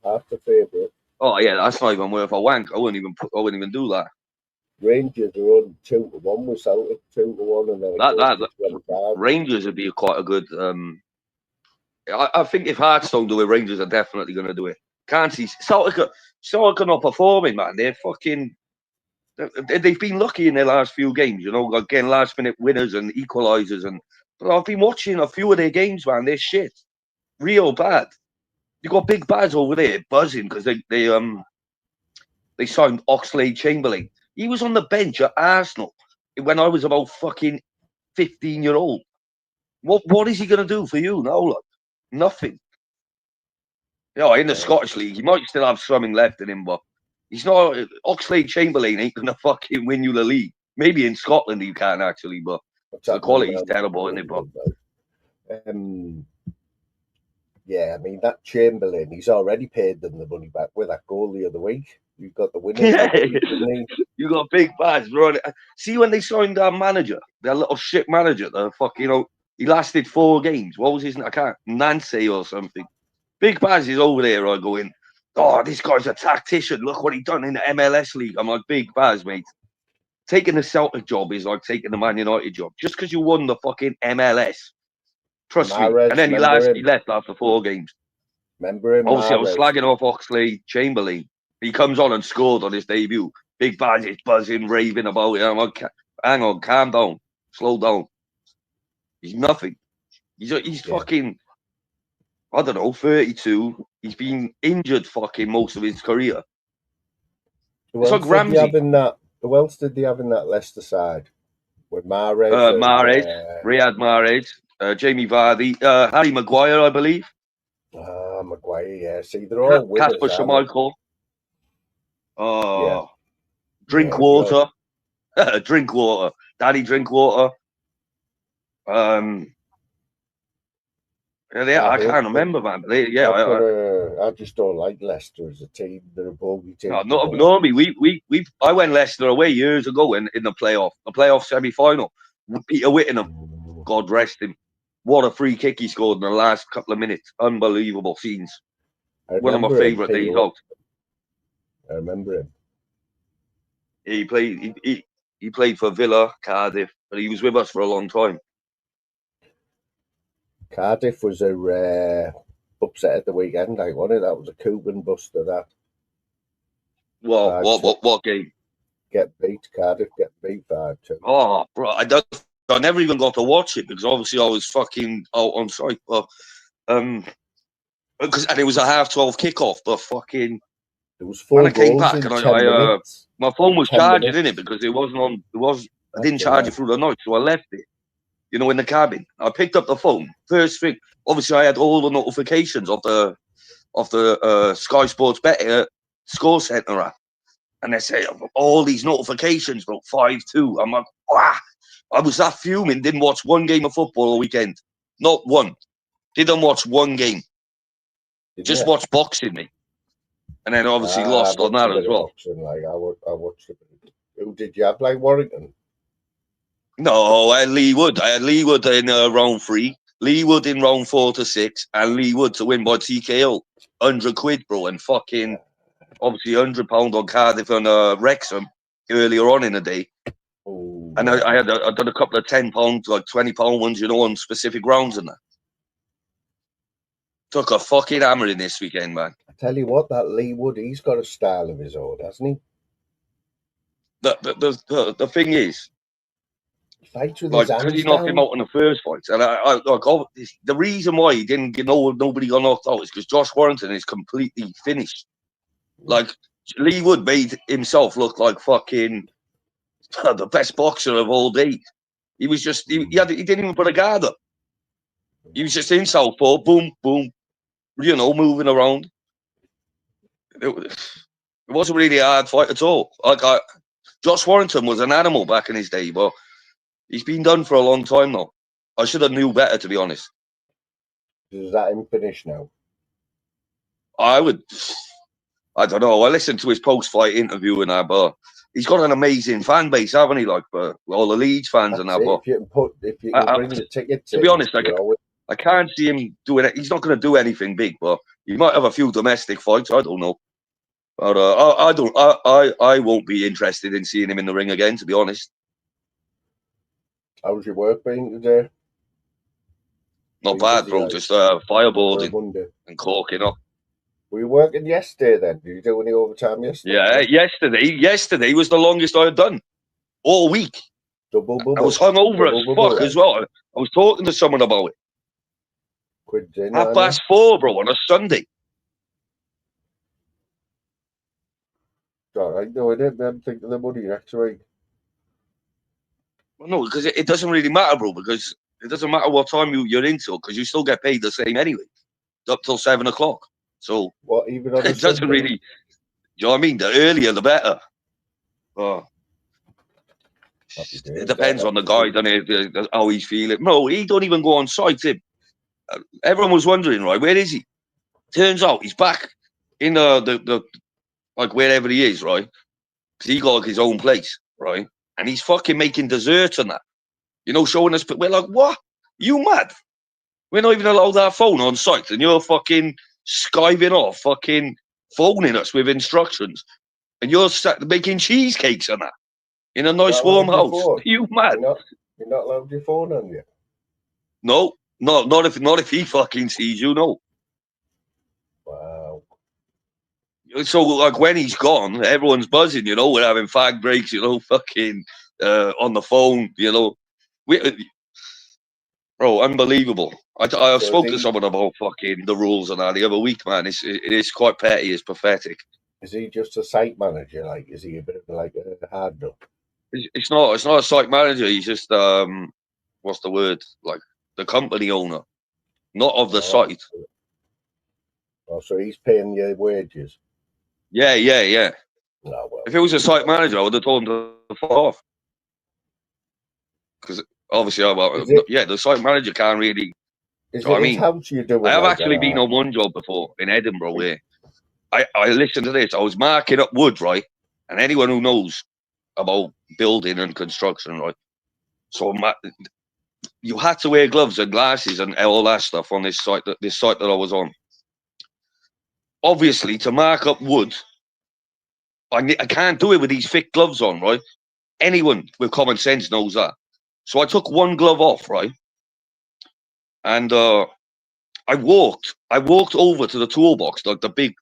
Half the favourite. Oh yeah, that's not even worth a wank. I wouldn't even do that. Rangers are on 2-1 with Celtic, 2-1, and then that Rangers would be quite a good. I think if Hearts don't do it, Rangers are definitely going to do it. Can't see Celtic are not performing, man. They're fucking. They've been lucky in their last few games, you know, again, last minute winners and equalisers, but I've been watching a few of their games, man. They're shit, real bad. You got Big Baz over there buzzing because they signed Oxlade-Chamberlain. He was on the bench at Arsenal when I was about fucking 15-year-old. What is he gonna do for you now? Like, nothing. You know, in the Scottish League, he might still have something left in him, but he's not. Oxlade-Chamberlain ain't gonna fucking win you the league. Maybe in Scotland you can actually, but the quality's terrible, isn't it, bro? Yeah, I mean that Chamberlain, he's already paid them the money back with that goal the other week. You've got the winner. Yeah, you got Big Baz, bro. See when they signed our manager, their little shit manager, the fuck, you know, he lasted 4 games. What was his name? I can't. Nancy or something. Big Baz is over there. I go in. Oh, this guy's a tactician. Look what he done in the MLS league. I'm like, Big Baz, mate. Taking the Celtic job is like taking the Man United job. Just because you won the fucking MLS. Trust me. And then he left after 4 games. Remember him? Obviously, I was slagging off Oxlade-Chamberlain. He comes on and scored on his debut. Big Badge buzzing, raving about it. I'm like, hang on, calm down, slow down. He's nothing. He's fucking, I don't know, 32. He's been injured fucking most of his career. It's like Ramsey. Who else did they have in that Leicester side? With Mahrez, Riyad Mahrez, Jamie Vardy, Harry Maguire, I believe. Maguire, yeah. See, they're all winners. Casper Schmeichel. Yeah. Drink water. Drink water. Daddy, drink water. I can't remember, man. I just don't like Leicester as a team. They're a bogey team. No, I went Leicester away years ago in the playoff semi-final. Peter Whittingham, God rest him. What a free kick he scored in the last couple of minutes. Unbelievable scenes. One of my favourite days out. I remember him. He played for Villa, Cardiff, but he was with us for a long time. Cardiff was a upset at the weekend, I won it. That was a Cuban buster, that. Well, what game? Cardiff get beat 5-2. Oh, bro, I never even got to watch it because obviously I was fucking out on site. But and it was a 12:30 kickoff. But fucking, it was 4 when I came back and I my phone was charging in it because it wasn't on. I didn't charge it through the night, so I left it. You know, in the cabin. I picked up the phone. First thing, obviously, I had all the notifications of the Sky Sports Bet score center app, and they say all these notifications about 5-2. I'm like, wow. I was that fuming. Didn't watch one game of football all weekend. Not one. Didn't watch one game. Just watched boxing, me. And then obviously lost on that as well. Boxing, like I watched it. Who did you have? Like Warrington? No, I had Lee Wood. I had Lee Wood in round 3, Lee Wood in round 4 to 6, and Lee Wood to win by TKO. 100 quid, bro, and fucking obviously £100 on Cardiff and Wrexham earlier on in the day. Oh, and I done a couple of £10, like £20 ones, you know, on specific rounds and that. Took a fucking hammer in this weekend, man. I tell you what, that Lee Wood, he's got a style of his own, hasn't he? The thing is, fights with like, because he knocked him out in the first fight, and the reason why he didn't get nobody got knocked out is because Josh Warrington is completely finished. Like, Lee Wood made himself look like fucking the best boxer of all days. He was just he didn't even put a guard up. He was just in southpaw, boom, boom, you know, moving around. It wasn't really a hard fight at all. Like, Josh Warrington was an animal back in his day, but he's been done for a long time now. I should have knew better, to be honest. Is that him finished now? I don't know. I listened to his post-fight interview and that, but he's got an amazing fan base, haven't he? Like, for all the Leeds fans and that. But if you can bring the tickets, to be honest, I can't see him doing it. He's not going to do anything big, but he might have a few domestic fights. I don't know. But I won't be interested in seeing him in the ring again, to be honest. How's your work been today? Not bad, bro. Just fireboarding and corking up. Were you working yesterday then? Did you do any overtime yesterday? Yeah, yesterday was the longest I had done all week. Double bubble. I was hungover as fuck as well. I was talking to someone about it. 4:30, bro, on a Sunday. All right, no, I didn't think of the money next week. Well, no, because it doesn't really matter, bro, because it doesn't matter what time you're into, because you still get paid the same anyway, up till 7 o'clock. So what, even on it doesn't really, you know what I mean? The earlier, the better. It depends on the guy, doesn't it? How he's feeling. No, he don't even go on site. Everyone was wondering, right, where is he? Turns out he's back in the like wherever he is, right? Because he got like his own place, right? And he's fucking making desserts and that. You know, showing us. We're like, what? You mad? We're not even allowed our phone on site, and you're fucking skiving off, fucking phoning us with instructions, and you're making cheesecakes and that in a nice warm house. Are you mad? You're not allowed your phone on you. No, not if he fucking sees you. No. Wow. So like when he's gone, everyone's buzzing. You know, we're having fag breaks. You know, fucking on the phone. You know, bro, unbelievable. I So spoke is to he, someone about fucking the rules and that the other week, man. It is quite petty. It's pathetic. is he just a site manager? Like, is he a bit of like a hard nut? It's not a site manager. He's just what's the word? Like the company owner, not of the Oh, site. oh, so he's paying your wages. Yeah. Oh, well. If it was a site manager, I would have told him to fuck off. Because obviously, Is it yeah, the site manager can't really. Do is you know what it I his mean? house you're doing I have like actually been that? on one job before in Edinburgh where I listened to this. I was marking up wood, right? And anyone who knows about building and construction, right? So you had to wear gloves and glasses and all that stuff on this site that I was on. Obviously, to mark up wood, I can't do it with these thick gloves on, right? Anyone with common sense knows that. So I took one glove off, right? And I walked over to the toolbox, like the big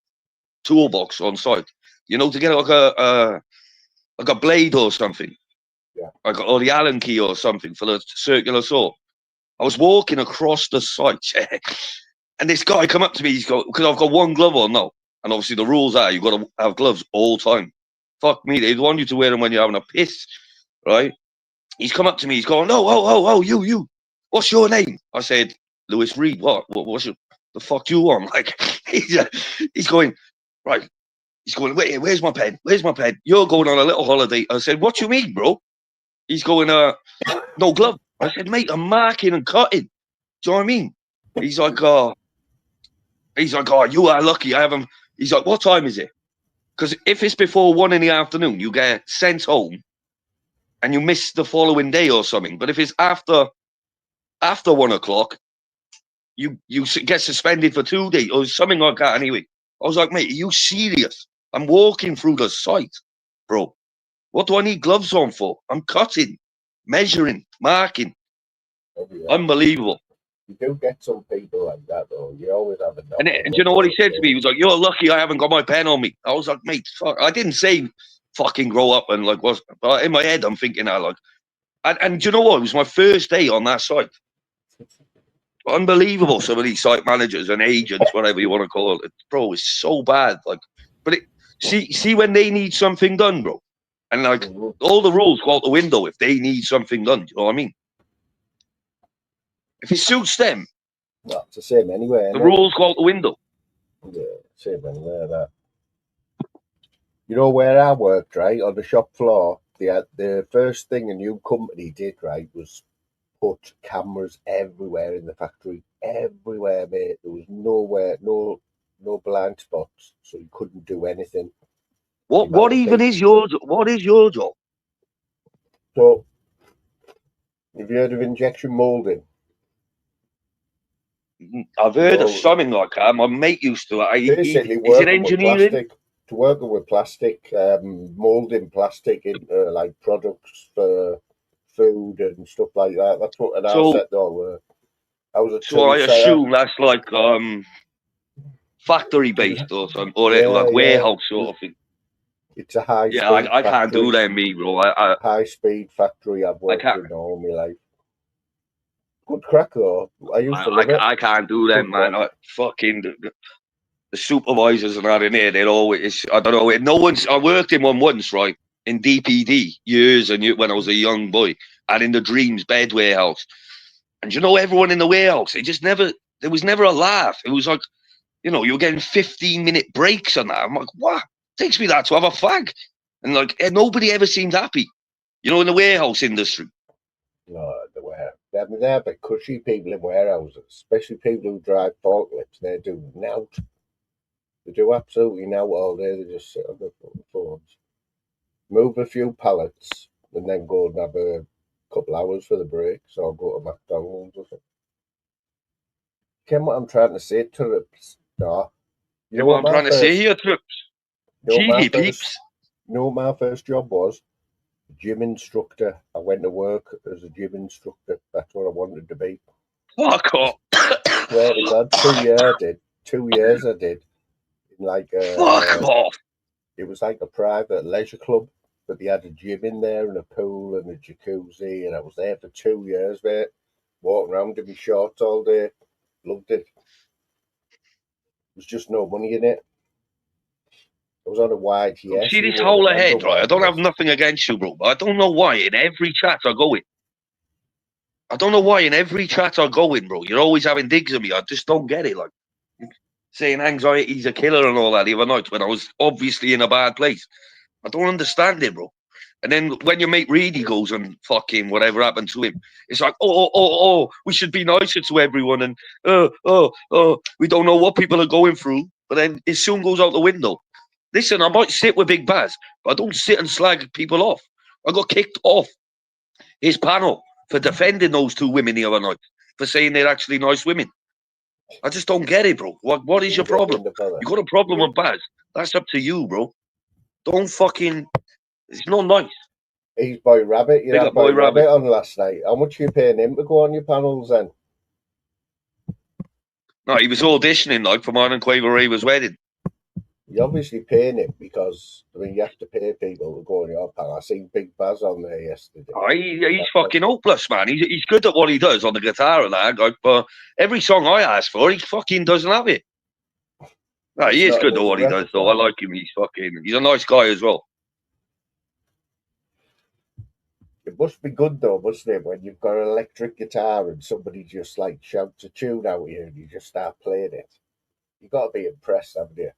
toolbox on site, you know, to get like a blade or something, Yeah. like or the Allen key or something for the circular saw. I was walking across the site, and this guy come up to me. He's got because I've got one glove on now, and obviously the rules are you've got to have gloves all time. Fuck me, they want you to wear them when you're having a piss, right? He's come up to me. He's going, oh, you. What's your name? I said, Lewis Reed. What's the fuck you on? Like, he's going, right. He's going, wait, where's my pen? Where's my pen? You're going on a little holiday. I said, what you mean, bro? He's going, no glove. I said, mate, I'm marking and cutting. Do you know what I mean? He's like, oh, you are lucky. I haven't. He's like, what time is it? Because if it's before 1 PM, you get sent home and you miss the following day or something. But if it's after 1 o'clock, you get suspended for 2 days or something like that. Anyway, I was like, mate, are you serious? I'm walking through the site, bro. What do I need gloves on for? I'm cutting, measuring, marking. Oh, yeah. Unbelievable. You do get some people like that, though. You always have a knock. And you know what he said to me? He was like, "You're lucky I haven't got my pen on me." I was like, "Mate, fuck." I didn't say fucking grow up and like was, but in my head I'm thinking I like. And do you know what? It was my first day on that site. Unbelievable. Some of these site managers and agents, whatever you want to call it, bro, it's so bad. Like, but see when they need something done, bro, and like all the rules go out the window if they need something done. Do you know what I mean? If it suits them, well, it's the same anyway. the rules go out the window. Yeah, same anyway. That. You know where I worked, right, on the shop floor. The first thing a new company did, right, was put cameras everywhere in the factory, everywhere, mate. There was nowhere, no blind spots, so you couldn't do anything. What even is your job? So, have you heard of injection molding? I've heard of something like that. My mate used to. Basically, is it engineering? To working with plastic, molding plastic into like products for food and stuff like that. That's what an asset though were. I was a so I assume that's like factory based or something, or like warehouse sort of thing. It's a high speed. I can't do that, me, bro. High speed factory. I've worked in all my life. Good crack though. I used to love it. I can't do that, man. Fucking the supervisors and that in there, they're always, I don't know, I worked in one once, right, in DPD years and when I was a young boy, and in the Dreams bed warehouse. And you know, everyone in the warehouse, there was never a laugh. It was like, you know, you were getting 15-minute breaks and that. I'm like, what? It takes me that to have a fag. And like, nobody ever seemed happy, you know, in the warehouse industry. No, the warehouse. I mean, they're the cushy people in warehouses, especially people who drive forklifts. They do nout. They do absolutely nout all day. They just sit on their phones, move a few pallets, and then go and have a couple hours for the breaks or go to McDonald's or something. Ken, what I'm trying to say, Trips? No. You know what I'm trying to say here, Trips? Gee, peeps. You know what my first job was? Gym instructor. I went to work as a gym instructor. That's what I wanted to be. Fuck off. Swear to God, 2 years I did. 2 years I did. like Fuck off. it was like a private leisure club, but they had a gym in there and a pool and a jacuzzi, and I was there for 2 years, mate. Walking around in my shorts all day. Loved it. There was just no money in it. I was on a YTS. See You this won't whole remember ahead, right? I don't have YTS. nothing against you, bro. But I don't know why in every chat I go in. I don't know why in every chat I go in, bro. You're always having digs at me. I just don't get it. Like saying anxiety's a killer and all that the other night when I was obviously in a bad place. I don't understand it, bro. And then when your mate Reedy goes and fucking whatever happened to him, it's like, oh, we should be nicer to everyone, and we don't know what people are going through. But then it soon goes out the window. Listen, I might sit with Big Baz, but I don't sit and slag people off. I got kicked off his panel for defending those two women the other night, for saying they're actually nice women. I just don't get it, bro. What is your problem? You got a problem with Baz? That's up to you, bro. Don't fucking. It's not nice. He's Boy Rabbit. You Big had up Boy Boy Rabbit Rabbit. on last night. How much are you paying him to go on your panels then? No, he was auditioning like for mine and Quaver Raver's wedding. You're obviously paying it because, I mean, you have to pay people to go on your panel. I seen Big Baz on there yesterday. Oh, he's fucking hopeless, man. He's good at what he does on the guitar and that, like, but every song I ask for, he fucking doesn't have it. No, he is good at what he does, though. I like him. He's a nice guy as well. It must be good though, mustn't it, when you've got an electric guitar and somebody just like shouts a tune out here and you just start playing it. You've got to be impressed, haven't you?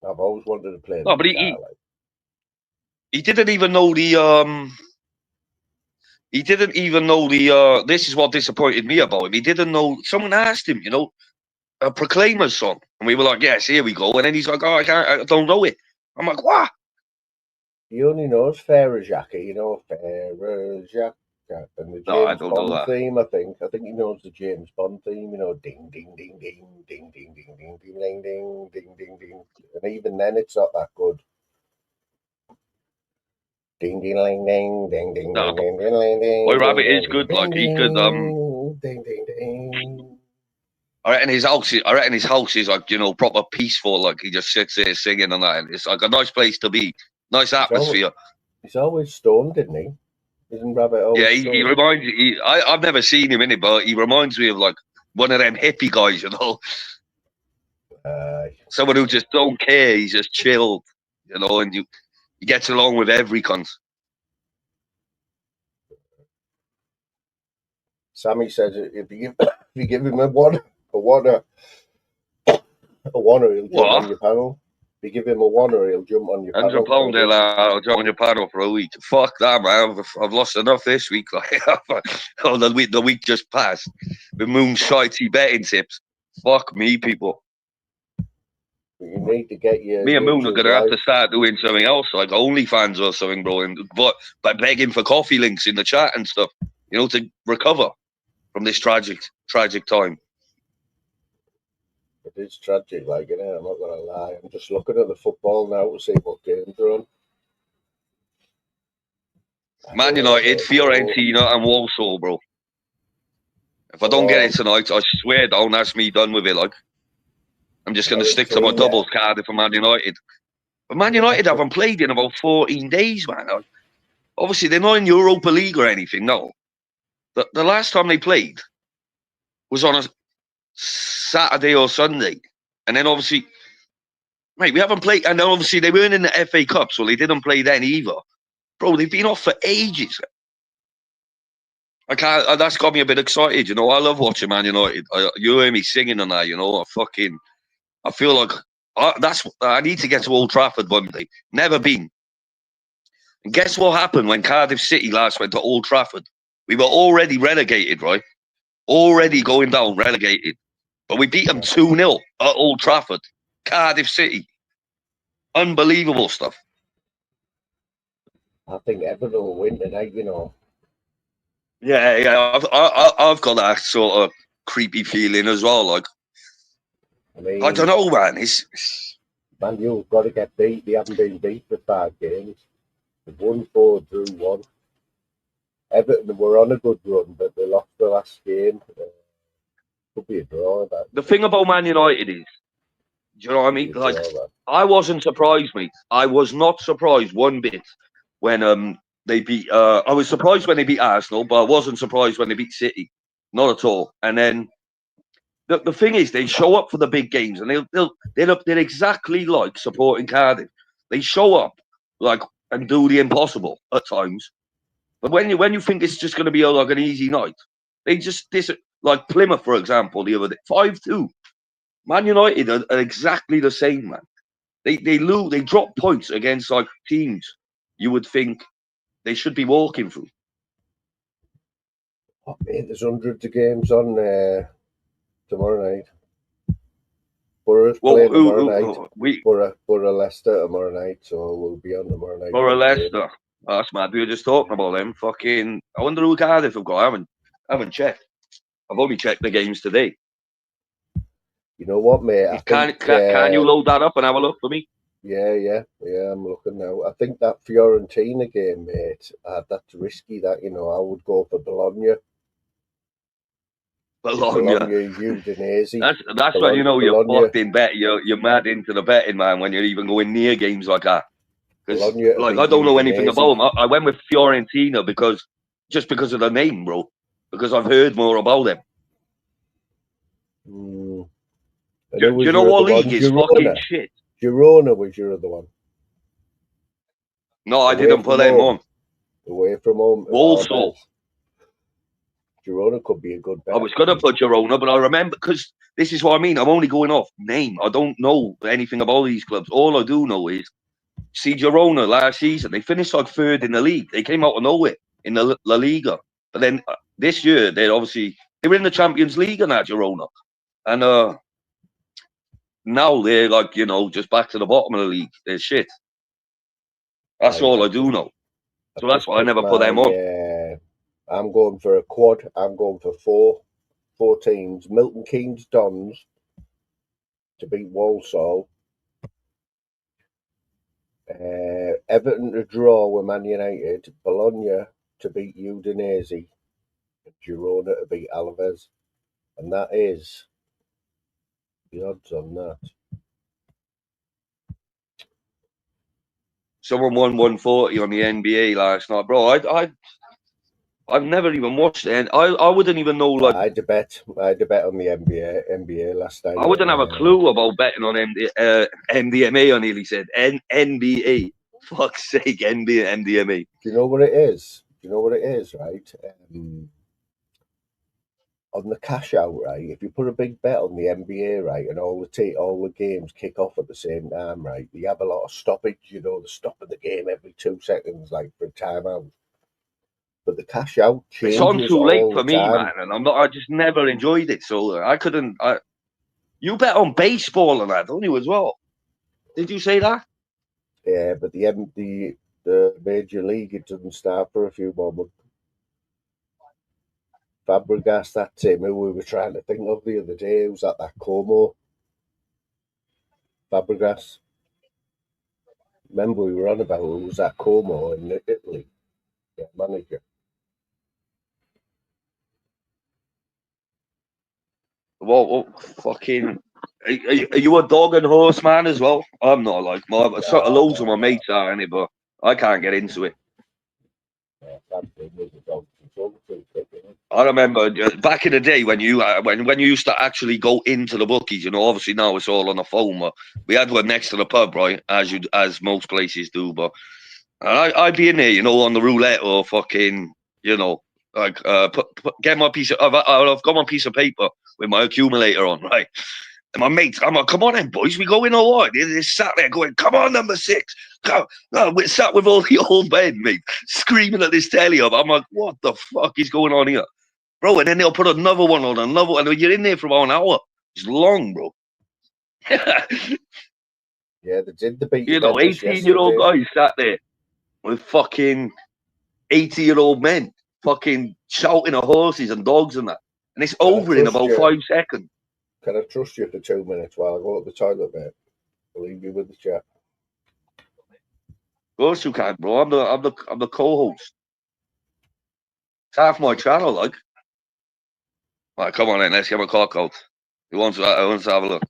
I've always wanted to play the guitar. He didn't even know the He didn't even know the this is what disappointed me about him. He didn't know. Someone asked him, a Proclaimers song, and we were like, yes, here we go. And then he's like, oh, I don't know it. I'm like, what? He only knows Farrah Jackie, Farrah Jackie. And the James Bond theme, I think he knows the James Bond theme, ding, ding, ding, ding, ding, ding, ding, ding, ding, ding, ding, ding, ding, ding. And even then, it's not that good. Ding, ding, ding, ding, ding, ding, ding, ding, ding, ding. Boy Rabbit is good, like he could ding, ding, ding. I reckon his house is like, proper peaceful, like he just sits there singing and that. And it's like a nice place to be, nice atmosphere. He's always stoned, isn't he? Isn't Rabbit always he reminds me. I've never seen him in it, but he reminds me of like one of them hippie guys, Someone who just don't care. He's just chilled, and he gets along with every cunt. Sammy says if you give him a one, he'll jump on your panel. If you give him a $1, he'll jump on your panel. £100, I'll jump on your panel for a week. Fuck that, man. I've lost enough this week. Like, the week just passed with moonshitey betting tips. Fuck me, people. You need to get your. Me and Moon are gonna have to start doing something else, like OnlyFans or something, bro. But begging for coffee links in the chat and stuff, to recover from this tragic time. It is tragic, like, I'm not gonna lie. I'm just looking at the football now to see what games are on. Man United, Fiorentina, and Walsall, bro. If I don't get it tonight, I swear down, that's me done with it. Like, I'm just gonna stick to my doubles, Cardiff and Man United. But Man United haven't played in about 14 days, man. Obviously, they're not in Europa League or anything. No, the last time they played was on a Saturday or Sunday, and then obviously, mate, we haven't played. And then obviously they weren't in the FA Cup, so they didn't play then either. Bro, they've been off for ages. That's got me a bit excited. I love watching Man United. You hear me singing and that. I feel like I need to get to Old Trafford one day. Never been. And guess what happened when Cardiff City last went to Old Trafford? We were already relegated, right? Already going down, relegated. But we beat them 2-0 at Old Trafford. Cardiff City. Unbelievable stuff. I think Everton will win tonight, Yeah. I've got that sort of creepy feeling as well. Like, I don't know, man. Man, you've got to get beat. They haven't been beat for 5 games. They've won 4, drew 1. Everton were on a good run, but they lost the last game. Could be a draw. The thing about Man United is Do you know what I mean? You Like, draw that. I wasn't surprised, mate. I was not surprised one bit when they beat. I was surprised when they beat Arsenal, but I wasn't surprised when they beat City. Not at all. And then the thing is, they show up for the big games, and they're exactly like supporting Cardiff. They show up like and do the impossible at times. But when you think it's just going to be like an easy night, they just like Plymouth, for example, the other day, 5-2. Man United are exactly the same, man. They lose, they drop points against like teams you would think they should be walking through. Oh, mate, there's hundreds of games on tomorrow night. Borough's playing tomorrow night. Borough Leicester tomorrow night, so we'll be on tomorrow night. Borough Leicester. Oh, that's mad. We were just talking about them. Fucking. I wonder who Cardiff have got. I haven't checked. I've only checked the games today. You know what, mate? Can you load that up and have a look for me? Yeah. I'm looking now. I think that Fiorentina game, mate. That's risky. That I would go for Bologna. Bologna, Udinese. That's when you know you're fucked in bet. You're mad into the betting, man. When you're even going near games like that. Because like I don't know anything about them. I went with Fiorentina because of the name, bro. Because I've heard more about them. Do you know what league is fucking shit? Girona was your other one. No, I didn't put them on. Away from home. Walsall. Girona could be a good bet. I was going to put Girona, but I remember, because this is what I mean. I'm only going off name. I don't know anything about these clubs. All I do know is, see, Girona last season, they finished like third in the league. They came out of nowhere in the La Liga. But then this year, they were in the Champions League and that, Girona. And now they're like, just back to the bottom of the league. They're shit. That's all I do know. So that's why I never put them on. Yeah. I'm going for a quad. I'm going for four teams. Milton Keynes Dons to beat Walsall. Everton to draw with Man United. Bologna to beat Udinese. And Girona to beat Alaves. And that is the odds on that. Someone won 140 on the NBA last night, bro. I've never even watched it. I wouldn't even know. Like, I had a bet on the NBA last night. I wouldn't have a clue about betting on MDMA. I nearly said NBA. Fuck's sake, MDMA. Do you know what it is? Right? On the cash out, right? If you put a big bet on the NBA, right, and all the games kick off at the same time, right? You have a lot of stoppage. They're stopping the game every 2 seconds, like for a timeout. But the cash out changes. It's on too late for me, man, and I just never enjoyed it. So I couldn't. You bet on baseball and that, don't you, as well? Did you say that? Yeah, but the Major League, it doesn't start for a few more months. Fabregas, that team who we were trying to think of the other day, who's at that Como. Fabregas. Remember we were on about who was at Como in Italy? Yeah, manager. Well, fucking. Are you a dog and horse man as well? I'm not like loads of my mates are in it, but I can't get into it. I remember back in the day when you used to actually go into the bookies. Obviously now it's all on the phone. But we had one next to the pub, right? As most places do. But I'd be in there, on the roulette or fucking, like get my piece of. I've got my piece of paper with my accumulator on, right? And my mates, I'm like, come on then, boys, we going all right. They sat there going, come on, number 6. Go. No, we sat with all the old men, mate, screaming at this telly. I'm like, what the fuck is going on here? Bro, and then they'll put another one on, another one. And you're in there for about an hour. It's long, bro. Yeah, they did the beat. 18-year-old guys sat there with fucking 80-year-old men fucking shouting at horses and dogs and that. And it's over in about 5 seconds. Can I trust you for 2 minutes while I go to the toilet, mate? I'll leave you with the chat. Of course you can, bro. I'm the co-host. It's half my channel, like. Right, come on then. Let's get my cock out. Who wants to have a look?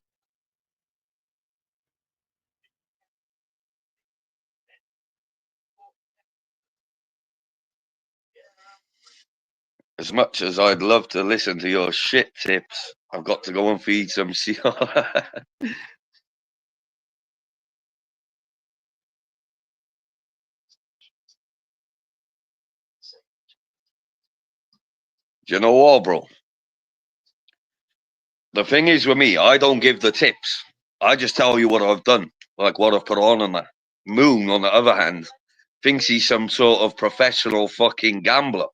As much as I'd love to listen to your shit tips, I've got to go and feed some sea. Do you know what, bro? The thing is with me, I don't give the tips. I just tell you what I've done, like what I've put on and that. Moon, on the other hand, thinks he's some sort of professional fucking gambler.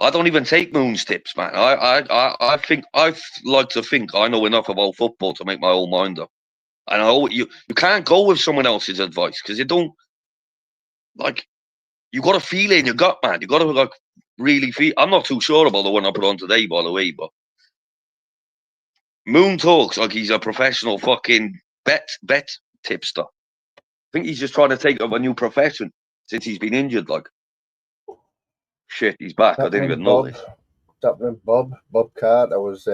I don't even take Moon's tips, man. I think I like to think I know enough about football to make my own mind up. And you can't go with someone else's advice because you don't like. You got to feel it in your gut, man. You got to like really feel. I'm not too sure about the one I put on today, by the way, but Moon talks like he's a professional fucking bet tipster. I think he's just trying to take up a new profession since he's been injured. Like, shit, he's back. I didn't even notice. Bob Carter was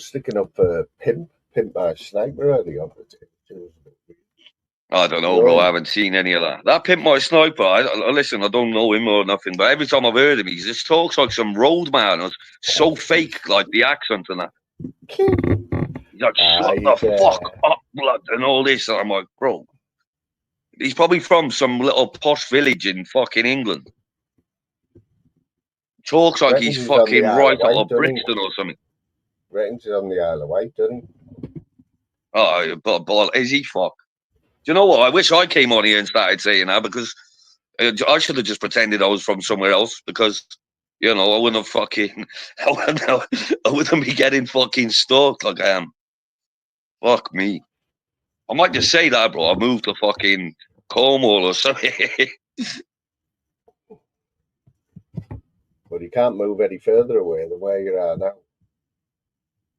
sticking up for Pimp by Sniper early on. I don't know, bro. I haven't seen any of that. That Pimp My Sniper, listen, I don't know him or nothing, but every time I've heard him, he just talks like some road man. It's so fake, like the accent and that. He's like, shut the fuck up, blood, and all this. And I'm like, bro, he's probably from some little posh village in fucking England. Talks like he's fucking right out of Brixton or something. Reckons he's on the Isle of Wight, doesn't he? Oh, but is he fuck? Do you know what? I wish I came on here and started saying that because I should have just pretended I was from somewhere else because, you know, I wouldn't have fucking, I wouldn't be getting fucking stalked like I am. Fuck me. I might just say that, bro. I moved to fucking Cornwall or something. But you can't move any further away than where you are now.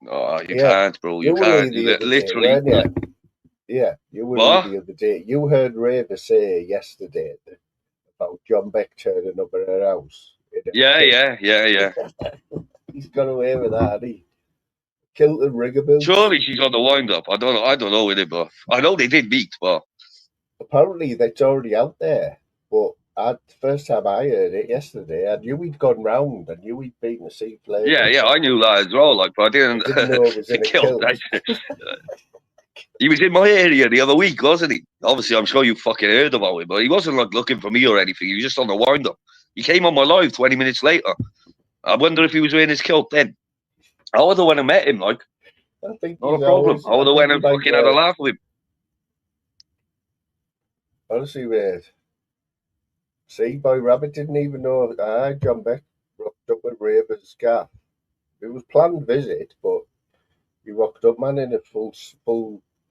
No, you can't, bro. You can't. Literally. Day, yeah, you were the other day. You heard Raver say yesterday about John Beck turning up at her house. Yeah. He's got away with that, hasn't he? Kilton Riggerbill. Surely she's on the wind-up. I don't know with it, but I know they did meet, but apparently that's already out there. But the first time I heard it yesterday, I knew he'd gone round. I knew he'd beaten a sea player. Yeah, I knew that as well. Like, but I didn't know it was in a kilt. He was in my area the other week, wasn't he? Obviously, I'm sure you fucking heard about it, but he wasn't like looking for me or anything. He was just on the wind-up. He came on my live 20 minutes later. I wonder if he was wearing his kilt then. I would have went and met him, like. I think not a problem. I would have went and fucking had a laugh with him. Honestly, mate. See, Boy Rabbit didn't even know John Beck rocked up at Raver's gaff. It was planned visit, but he rocked up, man, in a full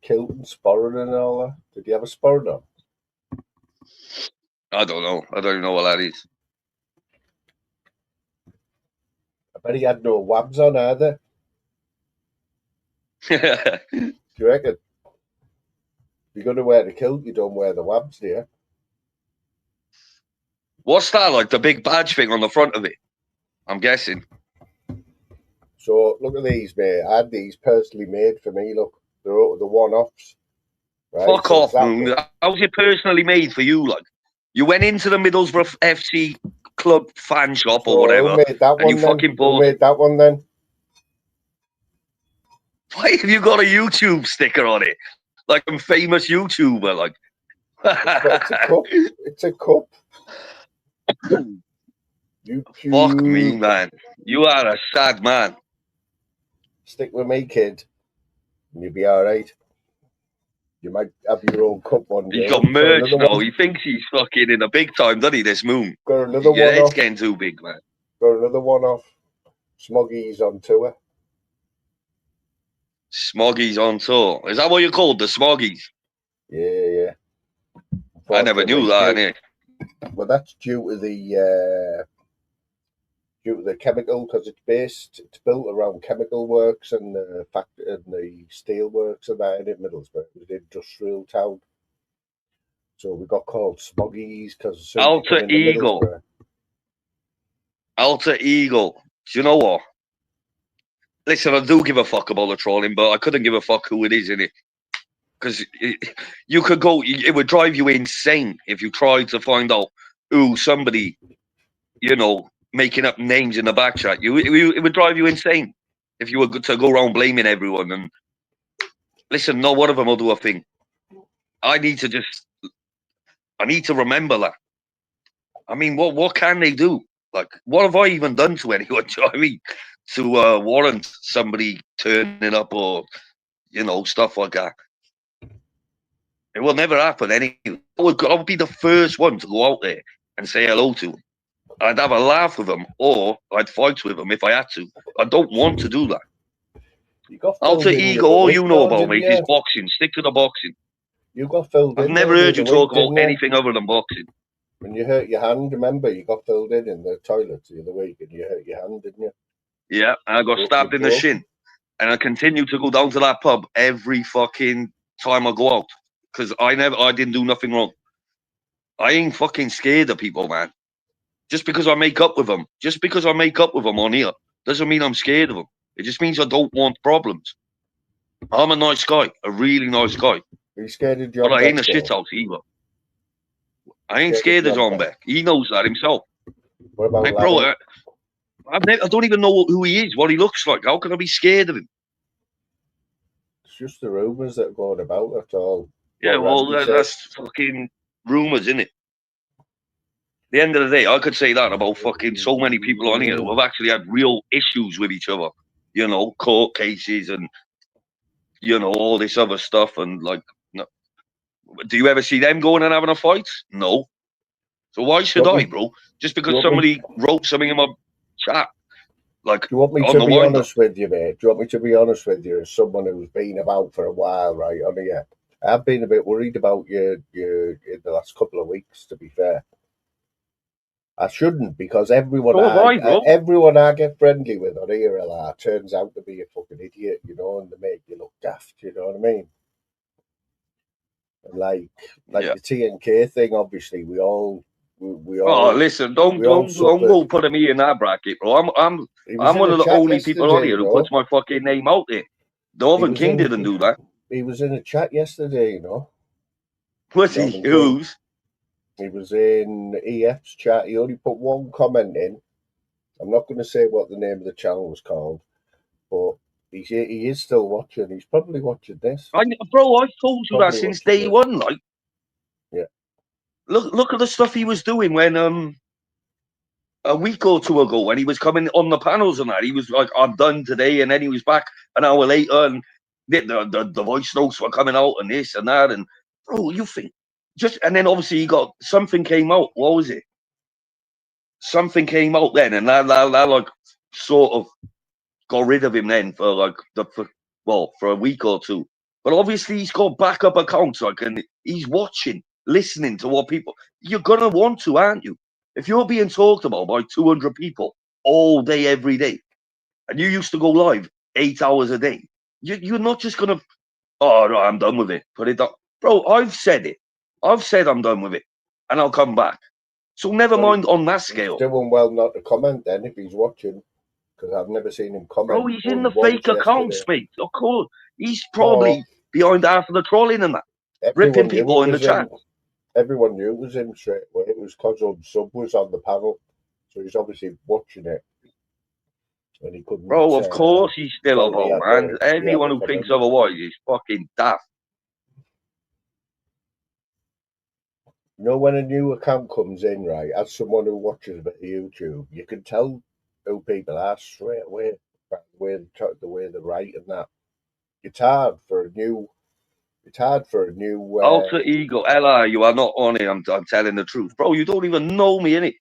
kilt and sporran and all that. Did he have a sporran on? I don't know. I don't even know what that is. I bet he had no wabs on either. Do you reckon? If you're going to wear the kilt, you don't wear the wabs, do you? What's that, like the big badge thing on the front of it? I'm guessing. So, look at these, mate. I had these personally made for me, look. They're the one-offs. Right? Fuck off, Moon. How's it personally made for you, like? You went into the Middlesbrough FC club fan shop or whatever. Who made that and you fucking bought. Who made that one then? Why have you got a YouTube sticker on it? Like a famous YouTuber, like. It's a cup. It's a cup. YouTube. Fuck me, man. You are a sad man. Stick with me, kid, and you'll be all right. You might have your own cup one day. He's got merch now. He thinks he's fucking in a big time, doesn't he, this Moon? Got another one it's off. Getting too big, man. Got another one off. Smoggy's on tour. Smoggy's on tour. Is that what you're called, the Smoggies? Yeah. I never knew that, innit? Well, that's due to the chemical, because it's built around chemical works and the steel works and that in Middlesbrough. It was an industrial town. So we got called Smoggies because Alter Ego. Alter Ego. Do you know what? Listen, I do give a fuck about the trolling, but I couldn't give a fuck who it is, innit? because you could go. It would drive you insane if you tried to find out who somebody, making up names in the back chat. It would drive you insane if you were to go around blaming everyone. And listen, not one of them will do a thing. I need to remember that. I mean, what can they do? Like, what have I even done to anyone? Do you know what I mean? To warrant somebody turning up or, stuff like that. It will never happen anyway. I would be the first one to go out there and say hello to them. I'd have a laugh with them, or I'd fight with them if I had to. I don't want to do that. You got Alter filled in ego, the all week, you know though, about, didn't mate, you? is boxing. Stick to the boxing. You got filled I've in. never there heard the you other talk week, about didn't you? anything other than boxing. When you hurt your hand, remember, you got filled in the toilet the other week and you hurt your hand, didn't you? Yeah, I got stabbed in the shin. And I continue to go down to that pub every fucking time I go out. Because I didn't do nothing wrong. I ain't fucking scared of people, man. Just because I make up with them. Just because I make up with them on here doesn't mean I'm scared of them. It just means I don't want problems. I'm a nice guy. A really nice guy. Are you scared of John But I ain't a Beck, shit though? house either. I ain't scared of John Beck. He knows that himself. What about Hey, bro, Larry? I don't even know who he is, what he looks like. How can I be scared of him? It's just the rumours that are going about, that's all. Yeah, What well, Randy said. that's fucking rumours, isn't it? At the end of the day, I could say that about fucking so many people on here who have actually had real issues with each other. Court cases and, all this other stuff. And, like, no. Do you ever see them going and having a fight? No. So why should I, bro? Just because somebody wrote something in my chat. Like, do you want me on to the be wind-up. honest with you, mate? Do you want me to be honest with you as someone who's been about for a while, right, on here? I've been a bit worried about you in the last couple of weeks, to be fair. I shouldn't, because everyone I get friendly with on here turns out to be a fucking idiot, and they make you look daft, you know what I mean? And like Yeah. the TNK thing, obviously, we all. Oh, listen! Don't go putting me in that bracket, bro. I'm one of the only people on here who puts my fucking name out there. Northern King didn't do that. He was in a chat yesterday, Was he? Who's? He was in EF's chat. He only put one comment in. I'm not going to say what the name of the channel was called, but he is still watching. He's probably watching this. Bro, I've told you that since day one. Like, yeah. Look at the stuff he was doing when a week or two ago when he was coming on the panels and that. He was like, "I'm done today," and then he was back an hour later, and the voice notes were coming out and this and that. And bro, you think and then obviously he got something came out. What was it? Something came out then, and that like sort of got rid of him then for a week or two. But obviously he's got backup accounts, like, and he's watching, listening to what people. You're gonna want to, aren't you? If you're being talked about by 200 people all day, every day, and you used to go live 8 hours a day, you're not just gonna. Oh no, I'm done with it. Put it down, bro. I've said it. I've said I'm done with it, and I'll come back. So never mind on that scale. He's doing well not to comment then if he's watching, because I've never seen him comment. Bro, he's in the fake accounts, mate. Of course, he's probably behind half of the trolling and that, ripping people in the chat. Everyone knew it was him straight away. It was because Sub was on the panel, so he's obviously watching it. And he couldn't. Bro, of course he's still about, man. Anyone who thinks otherwise is fucking daft. When a new account comes in, right, as someone who watches a bit of YouTube, you can tell who people are straight away by the way they write and that. It's hard for a new. Alter ego, Ella, you are not on it. I'm telling the truth, bro. You don't even know me, innit?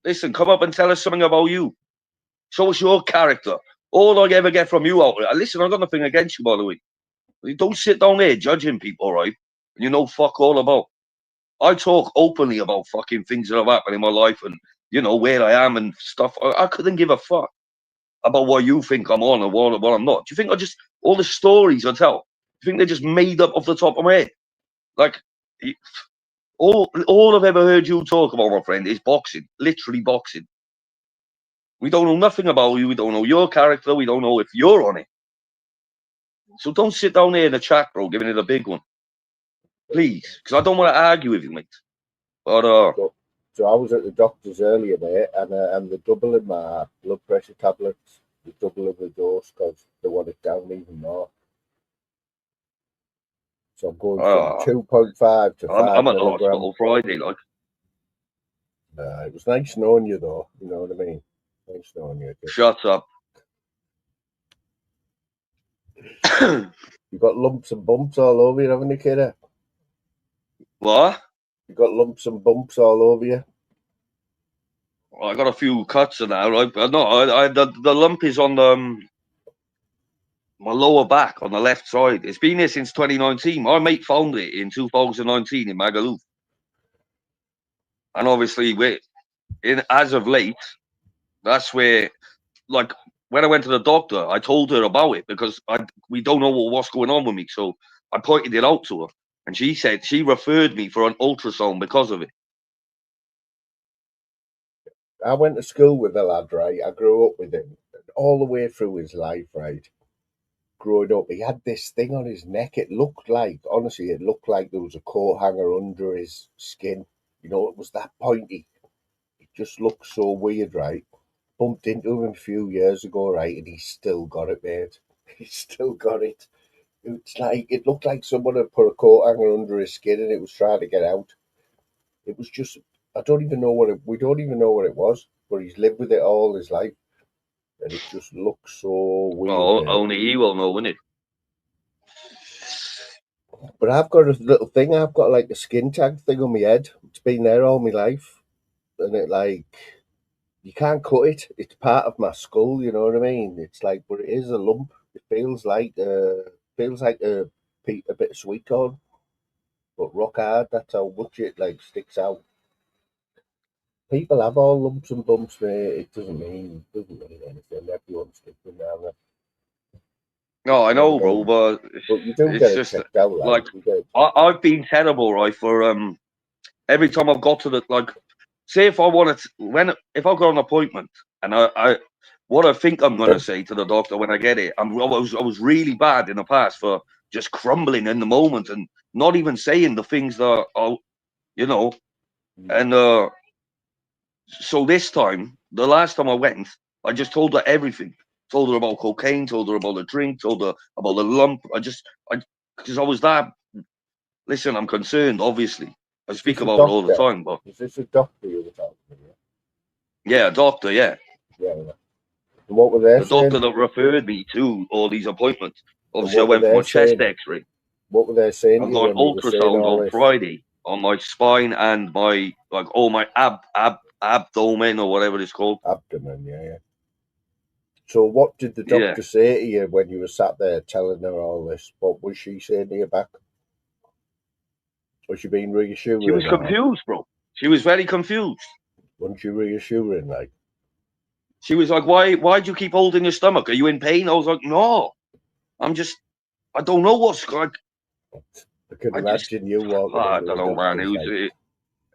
Listen, come up and tell us something about you. Show us your character. All I ever get from you out there. Listen, I've got nothing against you, by the way. You don't sit down there judging people, right? And you know fuck all about. I talk openly about fucking things that have happened in my life and, where I am and stuff. I couldn't give a fuck about what you think I'm on or what I'm not. Do you think all the stories I tell, do you think they're just made up off the top of my head? Like, all I've ever heard you talk about, my friend, is boxing. Literally boxing. We don't know nothing about you. We don't know your character. We don't know if you're on it. So don't sit down here in the chat, bro, giving it a big one. Please, because I don't want to argue with you, mate. But So I was at the doctor's earlier, mate, and they're doubling my blood pressure tablets. They're doubling the dose because they want it down even more. So I'm going from 2.5 to 5 I'm at the milligrams. hospital Friday, like. It was nice knowing you, though. You know what I mean? Nice knowing you. Shut up. You got lumps and bumps all over you, haven't you, kiddo? What? You got lumps and bumps all over you? I got a few cuts and that, right? But no, the lump is on my lower back on the left side. It's been there since 2019. My mate found it in 2019 in Magaluf. And obviously, as of late, that's where, like, when I went to the doctor, I told her about it because we don't know what's going on with me. So I pointed it out to her. And she said she referred me for an ultrasound because of it. I went to school with the lad, right? I grew up with him all the way through his life, right? Growing up, he had this thing on his neck. It looked like, honestly, it looked like there was a coat hanger under his skin. You know, it was that pointy. It just looked so weird, right? Bumped into him a few years ago, right? And he's still got it, mate. He's still got it. It's like, it looked like someone had put a coat hanger under his skin and it was trying to get out. It was just, we don't even know what it was, but he's lived with it all his life. And it just looks so weird. Oh, only he will know, wouldn't it? But I've got a little thing. I've got like a skin tag thing on my head. It's been there all my life, and it like you can't cut it. It's part of my skull. You know what I mean? It's like, but it is a lump. It feels like a bit of sweet corn, but rock hard. That's how much it like sticks out. People have all lumps and bumps, mate. It doesn't mean anything. Everyone's different down there. No, I know, bro, but you do it's get it just checked out. like I've been terrible, right? For every time I've got to the, like, say if I wanted to, if I've got an appointment and I what I think I'm gonna say to the doctor when I get it, I was really bad in the past for just crumbling in the moment and not even saying the things that are, you know, and so this time, the last time I went, I just told her everything. Told her about cocaine, told her about the drink, told her about the lump. Because I was that. Listen, I'm concerned, obviously. I speak about it all the time, but. Is this a doctor you were talking about? Yeah, a doctor, yeah. Yeah. And what were they saying? The doctor that referred me to all these appointments. Obviously, I went for my chest x-ray. What were they saying? I've got an ultrasound on Friday on my spine and my, like, all my abdomen or whatever it's called. Abdomen, yeah. So what did the doctor say to you when you were sat there telling her all this? What was she saying to you back? Was she being reassuring? She was confused, bro. She was very confused. Wasn't she reassuring, like? She was like, why do you keep holding your stomach? Are you in pain? I was like, no. I don't know what's like. I can imagine you walking. I don't know, man. And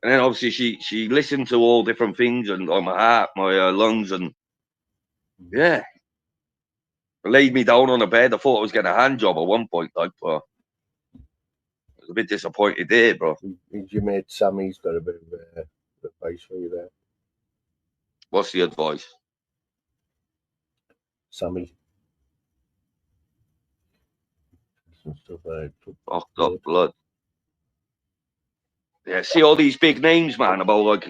then obviously she listened to all different things and on my heart, my lungs, and yeah. Laid me down on a bed. I thought I was getting a hand job at one point, like, but I was a bit disappointed there, bro. Your mate Sammy's got a bit of advice for you there. What's the advice? Sammy. Some stuff fucked up blood. Yeah, see all these big names, man, about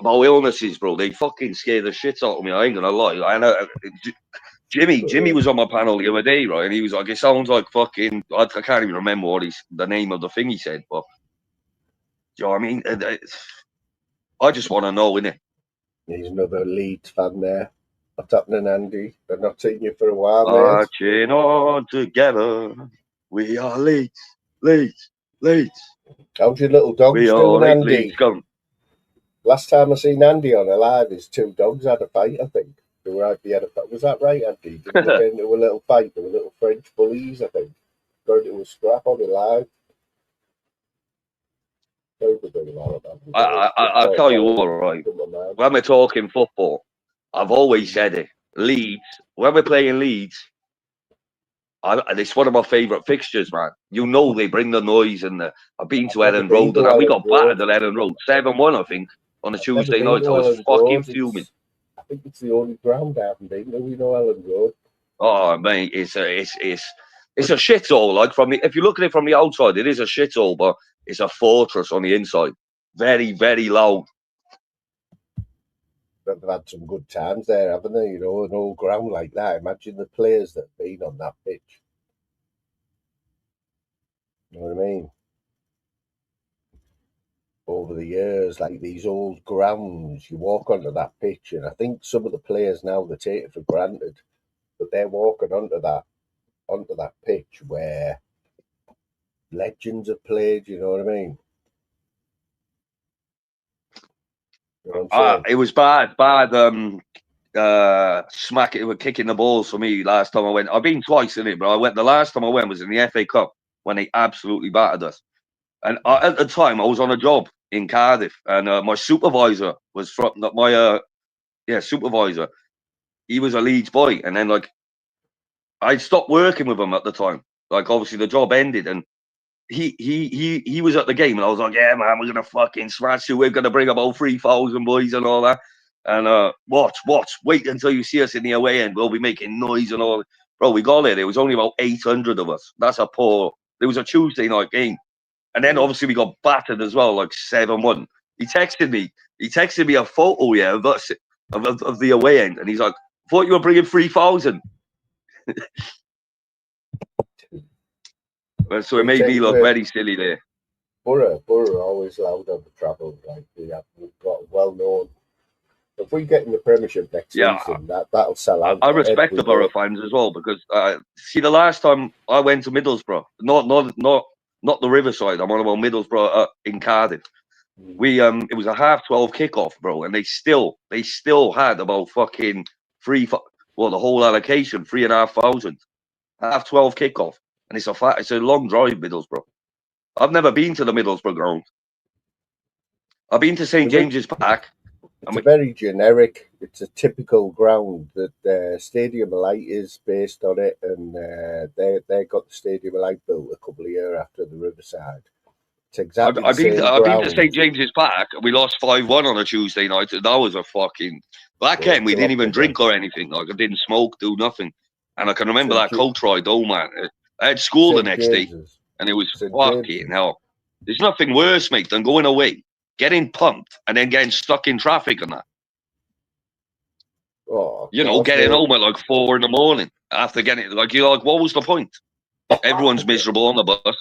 illnesses, bro. They fucking scare the shit out of me. I ain't gonna lie. I know. Jimmy was on my panel the other day, right? And he was like, "It sounds like fucking." I can't even remember what the name of the thing he said, but do you know what I mean? I just want to know, innit? There's another Leeds fan there. What's happening, Andy? I've not seen you for a while, mate. Marching on together, we are Leeds. How's your little dogs doing, Andy? Last time I seen Andy on alive, his two dogs had a fight, I think. They were out there. Was that right, Andy? Did they get into a little fight? They were little French bullies, I think. Got into a scrap on alive. I'll tell you what, right? When we're talking football, I've always said it. Leeds, when we're playing Leeds, It's one of my favourite fixtures, man. You know they bring the noise and I've been to I've never Ellen been Road to and that. We Ellen got Road. battered at Ellen Road, 7-1, I think, on a I've never Tuesday been night. to I was Ellen fucking Road. fuming. I think it's the only ground I haven't been to. We know Ellen Road. Oh man, it's a shithole. Like if you look at it from the outside, it is a shithole, but it's a fortress on the inside. Very, very loud. They've had some good times there, haven't they? You know, an old ground like that. Imagine the players that have been on that pitch. You know what I mean? Over the years, like these old grounds, you walk onto that pitch, and I think some of the players now they take it for granted, but they're walking onto that pitch where legends have played. You know what I mean? You know what I'm saying? It was bad. Smack it with kicking the balls for me last time I went. I've been twice in it, but the last time I went was in the FA Cup when they absolutely battered us. And at the time I was on a job in Cardiff, and my supervisor was from supervisor. He was a Leeds boy, and then like I stopped working with him at the time. Like obviously the job ended, and he was at the game, and I was like, yeah, man, we're gonna fucking smash you. We're gonna bring about 3,000 boys and all that. And watch, wait until you see us in the away end. We'll be making noise and all. Bro, we got there was only about 800 of us. That's a poor. It was a Tuesday night game, and then obviously we got battered as well, like 7-1. He texted me a photo, yeah, of us of the away end, and he's like, "Thought you were bringing 3,000." So it made me look very silly there. Borough are always loud on the travel. Like we've got well known. If we get in the Premiership next season, that'll sell out. I respect the Borough fans as well, because see, the last time I went to Middlesbrough, not the Riverside, I'm on about Middlesbrough in Cardiff. It was a 12:30 kickoff, bro, and they still had about fucking the whole allocation, 3,500. 12:30 kickoff, and it's a long drive, Middlesbrough. I've never been to the Middlesbrough ground. I've been to St James's Park. It's a very generic. It's a typical ground that Stadium of Light is based on it, and they got the Stadium of Light built a couple of years after the Riverside. It's exactly the same ground. I've been to St James's Park. We lost 5-1 on a Tuesday night. That was a fucking. Back then, we didn't even drink or anything. Like I didn't smoke, do nothing. And I can remember that coach ride. Oh man, I had school the next day, and it was fucking hell. There's nothing worse, mate, than going away, getting pumped, and then getting stuck in traffic and that. Oh, getting home at like 4 a.m. after getting like you're like, what was the point? Everyone's miserable on the bus.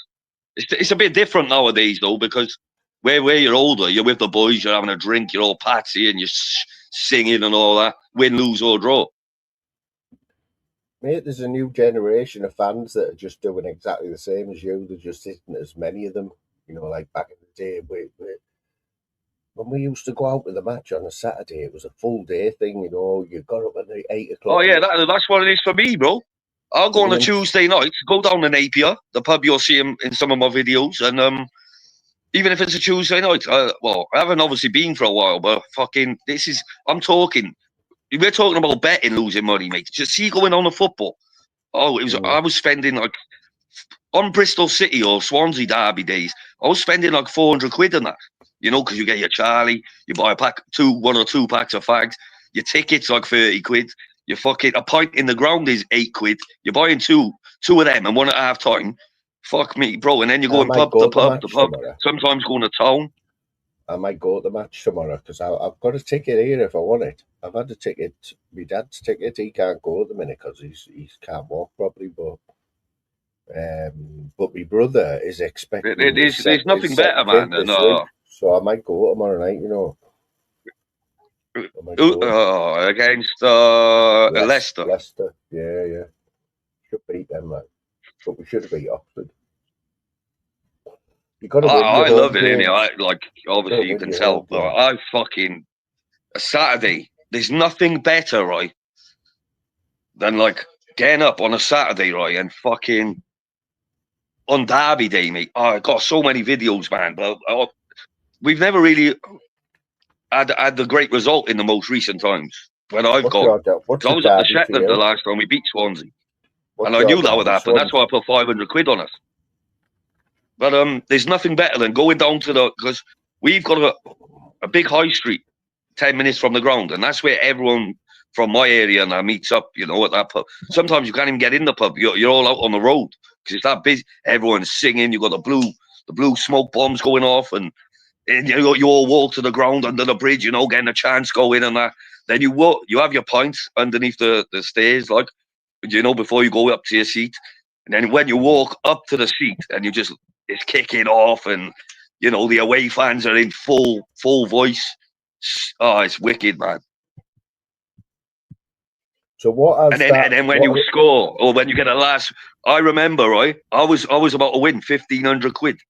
It's a bit different nowadays though, because where you're older, you're with the boys, you're having a drink, you're all patsy and you're singing and all that, win, lose or draw. Mate, there's a new generation of fans that are just doing exactly the same as you. There just isn't as many of them. You know, like back in the day, when we used to go out with the match on a Saturday, it was a full day thing. You know, you got up at 8 o'clock. Oh yeah, that's what it is for me, bro. I'll go on a Tuesday night, go down to Napier, the pub you'll see him in some of my videos, and even if it's a Tuesday night, I haven't obviously been for a while, but fucking we're talking about betting, losing money, mate. Just see going on the football. Oh, I was spending like on Bristol City or Swansea derby days, I was spending like 400 quid on that. You know, because you get your Charlie, you buy one or two packs of fags, your ticket's like 30 quid. You fucking a pint in the ground is 8 quid. You're buying two of them and one at half time. Fuck me, bro. And then you're going pub to pub to pub. Sometimes going to town. I might go to the match tomorrow because I've got a ticket here if I want it. I've had a ticket, my dad's ticket. He can't go at the minute because he can't walk properly. But my brother is expecting. There's nothing better, man. So I might go tomorrow night. You know. Against Leicester. Leicester, yeah. Should beat them, man. But we should have beat Oxford. You got to. I love it, innit? Like obviously you can tell. But a Saturday. There's nothing better, right, than like getting up on a Saturday, right, and fucking on Derby Day, mate. I got so many videos, man. But we've never really had the great result in the most recent times. When I've got, I was at the Shetland the last time we beat Swansea. And I knew that would happen. That's why I put 500 quid on it. But there's nothing better than going down to because we've got a big high street 10 minutes from the ground, and that's where everyone from my area now meets up, you know, at that pub. Sometimes you can't even get in the pub. You're all out on the road because it's that busy. Everyone's singing. You've got the blue smoke bombs going off, and you all walk to the ground under the bridge, you know, getting a chance going and that. Then you have your pints underneath the stairs, like, you know, before you go up to your seat. And then when you walk up to the seat and it's kicking off, and, you know, the away fans are in full voice. Oh, it's wicked, man. So what? And then when you score, or when you get a last, I remember, right? I was about to win 1,500 quid.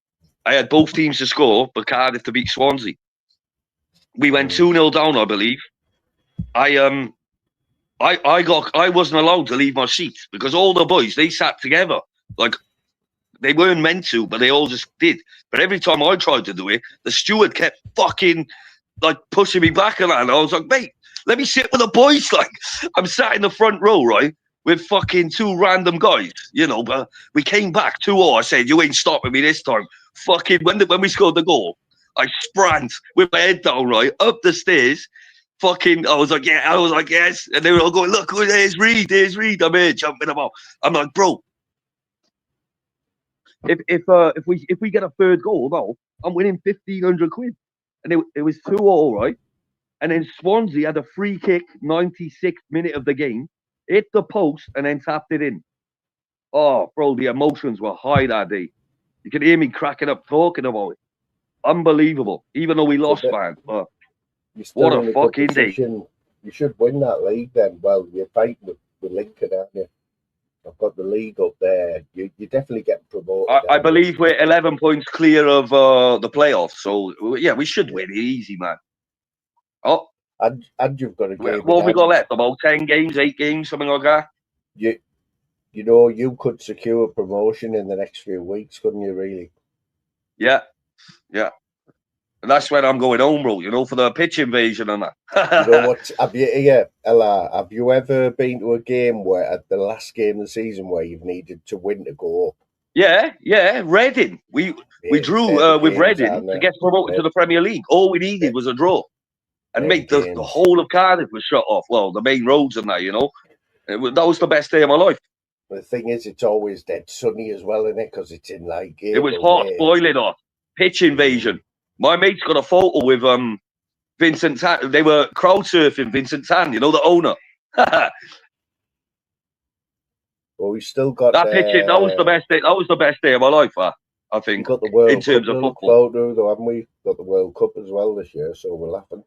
I had both teams to score, but Cardiff to beat Swansea. We went 2-0 down, I believe. I wasn't allowed to leave my seat because all the boys, they sat together. Like, they weren't meant to, but they all just did. But every time I tried to do it, the steward kept fucking like pushing me back and that. And I was like, mate, let me sit with the boys. Like, I'm sat in the front row, right, with fucking two random guys, you know. But we came back 2-0. I said, you ain't stopping me this time. Fucking when we scored the goal, I sprint with my head down, right, up the stairs. Fucking, I was like, yes. And they were all going, look, there's Reed. I'm here jumping about. I'm like, bro, if we get a third goal, no, I'm winning 1,500 quid. And it was 2-0, right? And then Swansea had a free kick, 96th minute of the game, hit the post and then tapped it in. Oh, bro, the emotions were high that day. You could hear me cracking up talking about it. Unbelievable. Even though we lost, man. But what a fucking day. You should win that league then. Well, you're fighting with Lincoln, aren't you? I've got the league up there. You definitely get promoted. I believe we're 11 points clear of the playoffs. So, yeah, we should win it easy, man. Oh. And you've got a game. What have we got left? About 10 games, 8 games, something like that? You know, you could secure promotion in the next few weeks, couldn't you, really? Yeah. And that's when I'm going home, bro, you know, for the pitch invasion and that. You know what? Have you ever been to a game where, at the last game of the season, where you've needed to win to go up? Yeah, Reading. We drew with Reading to get promoted to the Premier League. All we needed was a draw. And make the whole of Cardiff was shut off. Well, the main roads and that, you know. That was the best day of my life. The thing is, it's always dead sunny as well, isn't it? Because it's in like it was hot, boiling hot. Pitch invasion. My mate's got a photo with Vincent Tan. They were crowd surfing Vincent Tan, you know, the owner. Well, we still got that pitch. That was the best day. That was the best day of my life, I think. Got the World in terms Cup of football, photo, though, haven't we? Got the World Cup as well this year, so we're laughing.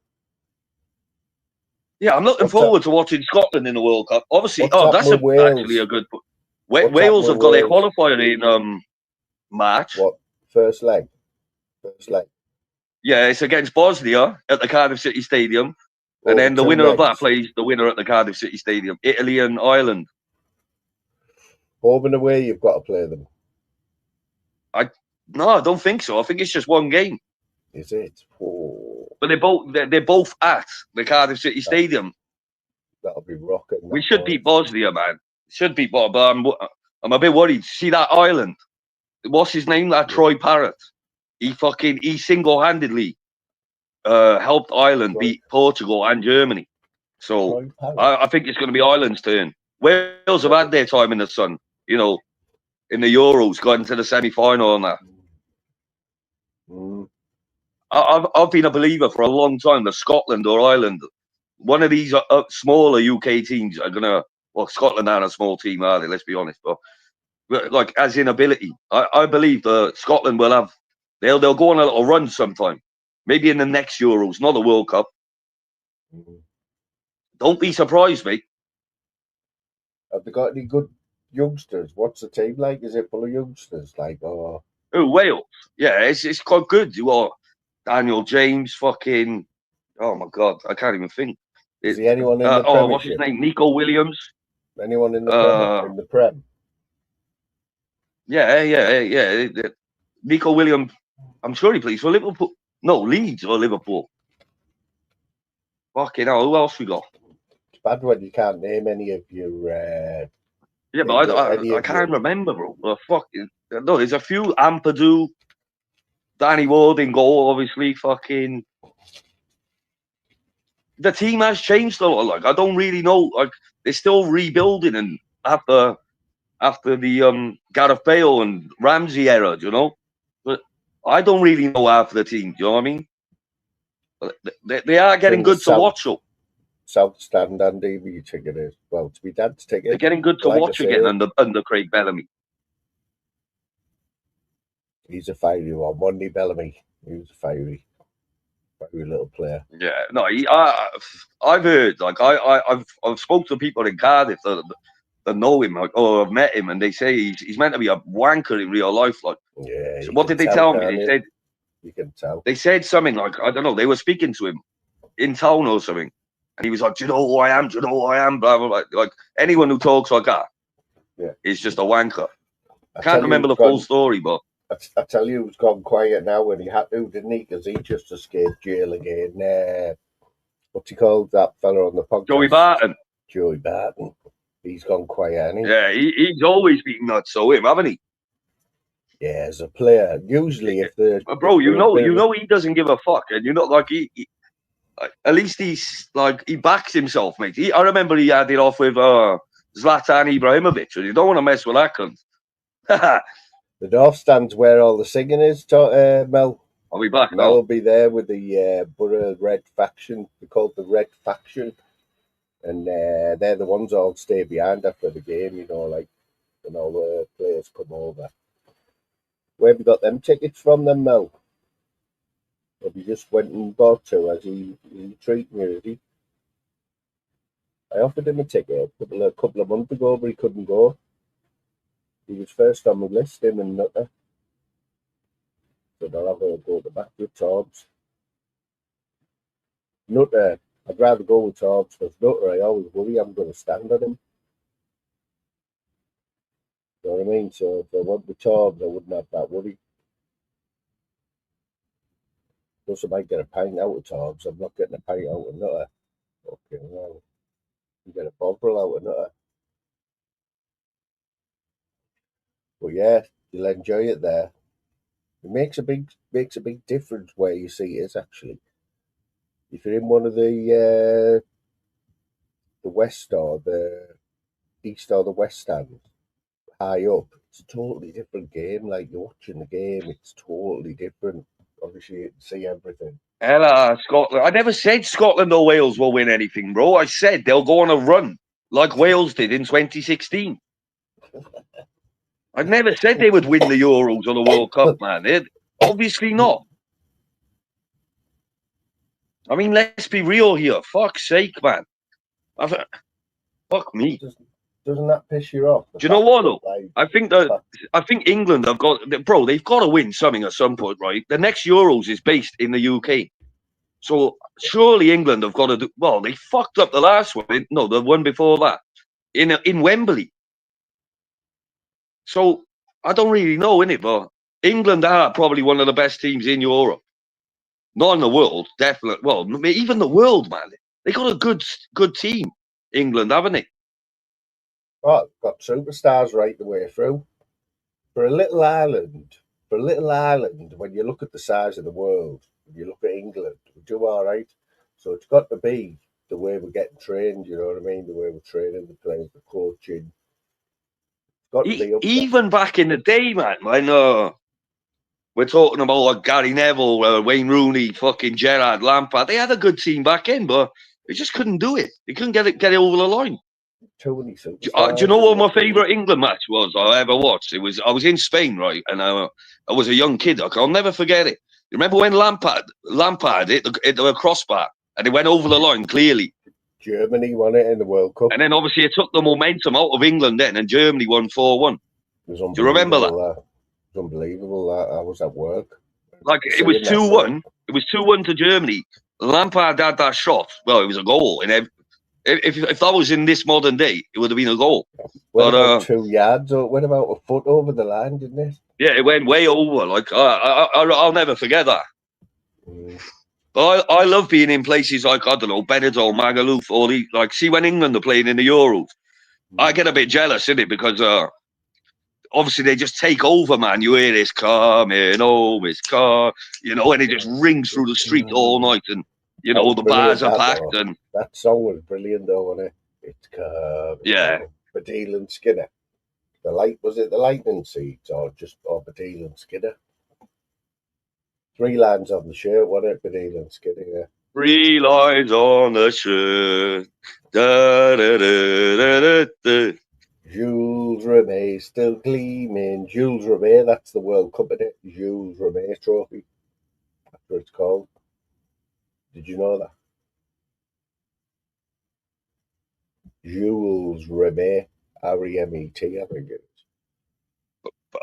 Yeah, I'm looking forward to watching Scotland in the World Cup. Obviously, that's actually a good. Wales have got their qualifier in March. What, first leg? Yeah, it's against Bosnia at the Cardiff City Stadium, and then the winner of that plays the winner at the Cardiff City Stadium. Italy and Ireland. Home and away, you've got to play them. No, I don't think so. I think it's just one game. Is it? Oh. But they're both at the Cardiff City Stadium. That'll be rocking. We should beat Bosnia, man. Should beat Bosnia, but I'm a bit worried. See that Ireland? What's his name? That Troy Parrott. He single-handedly helped Ireland beat Portugal and Germany. So I think it's going to be Ireland's turn. Wales have had their time in the sun, you know, in the Euros, got into the semi-final and that. I've been a believer for a long time that Scotland or Ireland, one of these smaller UK teams are going to, well, Scotland aren't a small team, are they? Let's be honest. But like, as in ability, I believe that Scotland will have, they'll go on a little run sometime. Maybe in the next Euros, not the World Cup. Don't be surprised, mate. Have they got any good youngsters? What's the team like? Is it full of youngsters? Like, oh, Wales. Yeah, it's quite good. You are Daniel James, fucking. Oh my God, I can't even think. Is he anyone in the Premiership? What's his name? Nico Williams. Anyone in the Prem? Yeah. Nico Williams. I'm sure he plays for Liverpool. No, Leeds or Liverpool. Fucking hell, who else we got? It's bad when you can't name any of your Yeah, but I can't remember, bro. Well, fuck. No, there's a few. Ampadu, Danny Ward in goal, obviously. Fucking. The team has changed a lot. Like, I don't really know. Like, they're still rebuilding, and after the Gareth Bale and Ramsey era, you know. But I don't really know half the team. Do you know what I mean? They are getting good to watch, though. South Stand, Andy, what you think it is? Well, to be dad's ticket. They're getting good to watch again under Craig Bellamy. He's a fiery one. Monday Bellamy. He was a fiery little player. Yeah, no, I've heard, like, I've spoke to people in Cardiff that know him, like, or have met him, and they say he's meant to be a wanker in real life. Like, yeah. So what did they tell me? They said you can tell. They said something like, I don't know. They were speaking to him in town or something, and he was like, "Do you know who I am? Do you know who I am?" Blah blah blah. Like anyone who talks like that, is just a wanker. I can't remember the full story, but. I tell you, he's gone quiet now when he had to, didn't he? Because he just escaped jail again. What's he called? That fella on the podcast? Joey Barton. Joey Barton. He's gone quiet, hasn't he? Yeah, he's always been nuts, so him, haven't he? Yeah, as a player, usually if the bro, you know he doesn't give a fuck, and you know, like he at least he's like he backs himself, mate. I remember he had it off with Zlatan Ibrahimovic, and you don't want to mess with that cunt. The North Stand's where all the singing is, Mel. Are we back now? Mel will be there with the Borough Red Faction. They're called the Red Faction. And they're the ones all stay behind after the game, you know, like when all the players come over. Where have you got them tickets from then, Mel? Have you just went and bought two? Has he treating you, is he? I offered him a ticket a couple of months ago, but he couldn't go. He was first on the list, him and Nutter. So I'll have a go at the back with Torbs. Nutter, I'd rather go with Torbs because Nutter, I always worry I'm going to stand on him. You know what I mean? So if I went with Torbs, I wouldn't have that worry. Plus, I might get a pint out of Torbs. I'm not getting a pint out of Nutter. Okay, well, you get a bottle out of Nutter. But yeah, you'll enjoy it there. It makes a big difference where your seat is actually. If you're in one of the west or the east or the west stands, high up, it's a totally different game. Like you're watching the game, it's totally different. Obviously, you can see everything. Hella Scotland. I never said Scotland or Wales will win anything, bro. I said they'll go on a run like Wales did in 2016. I never said they would win the Euros or the World Cup, man. Obviously not. I mean, let's be real here. Fuck's sake, man. Fuck me. Doesn't that piss you off? Do you know what, though? I think England have got... Bro, they've got to win something at some point, right? The next Euros is based in the UK. So surely England have got to do... Well, they fucked up the last one. No, the one before that. In Wembley. So, I don't really know, innit, but England are probably one of the best teams in Europe. Not in the world, definitely. Well, even the world, man. They got a good team, England, haven't they? Oh, got superstars right the way through. For a little island, when you look at the size of the world, when you look at England, we do all right. So it's got to be the way we're getting trained, you know what I mean? The way we're training, the players, the coaching. Even back in the day, man, when we're talking about like Gary Neville, Wayne Rooney, fucking Gerrard, Lampard, they had a good team back in, but they just couldn't do it. They couldn't get it over the line. Do you know what my favourite England match was I ever watched? I was in Spain, right, and I was a young kid. I'll never forget it. You remember when Lampard hit the crossbar and it went over the line clearly? Germany won it in the World Cup. And then obviously it took the momentum out of England then, and Germany won 4-1. Do you remember that? It was unbelievable. I was at work. Like, it was 2-1. It was 2-1 to Germany. Lampard had that shot. Well, it was a goal. And if that was in this modern day, it would have been a goal. Went about 2 yards, or went about a foot over the line, didn't it? Yeah, it went way over. Like, I'll never forget that. Mm. But I love being in places like, I don't know, Benidorm, Magaluf, see when England are playing in the Euros. I get a bit jealous, innit? Because obviously they just take over, man. You hear this coming home, it's car, you know, and it just rings through the street all night, and you That know was the brilliant, bars are that, packed, though. and That song was brilliant, though, wasn't it? It's coming yeah. home. Badil and Skinner. Was it the Lightning Seeds or Badil and Skinner? 3 lines on the shirt, wasn't it? Badil and Skinner, yeah. 3 lines on the shirt. Da, da, da, da, da, da. Jules Rimet still gleaming. Jules Rimet, that's the World Cup, isn't it? Jules Rimet Trophy. That's what it's called. Did you know that? Jules Rimet, R-E-M-E-T, I think it is.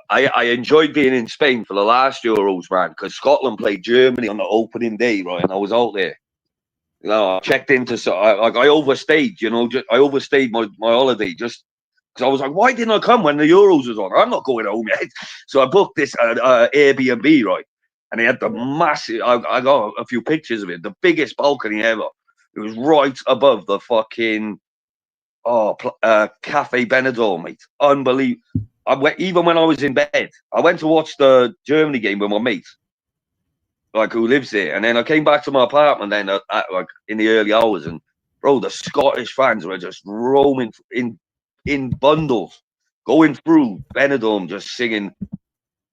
I enjoyed being in Spain for the last Euros, man, because Scotland played Germany on the opening day, right? And I was out there. You know, I checked into, I overstayed, you know, I overstayed my holiday just because I was like, why didn't I come when the Euros was on? I'm not going home yet. So I booked this Airbnb, right? And they had the massive, I got a few pictures of it, the biggest balcony ever. It was right above the fucking, Cafe Benidorm, mate. Unbelievable. Even when I was in bed, I went to watch the Germany game with my mate, like who lives there, and then I came back to my apartment then like in the early hours, and bro, the Scottish fans were just roaming in bundles, going through Benidorm, just singing,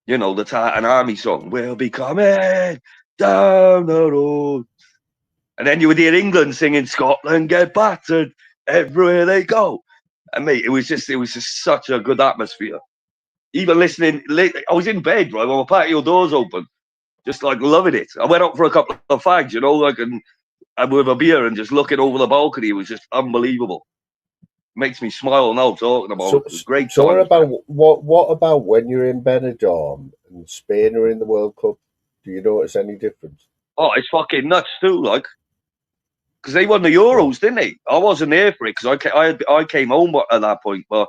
you know, the Tartan Army song, "We'll be coming down the road," and then you would hear England singing, "Scotland get battered everywhere they go," and mate, it was just such a good atmosphere. Even listening, I was in bed, right, when my patio doors open, just like loving it. I went out for a couple of fags, you know, like and with a beer and just looking over the balcony. It was just unbelievable. Makes me smile now talking about it. It was great. So what about when you're in Benidorm and Spain are in the World Cup? Do you notice any difference? Oh, it's fucking nuts too, like, because they won the Euros, didn't they? I wasn't there for it because I came home at that point, but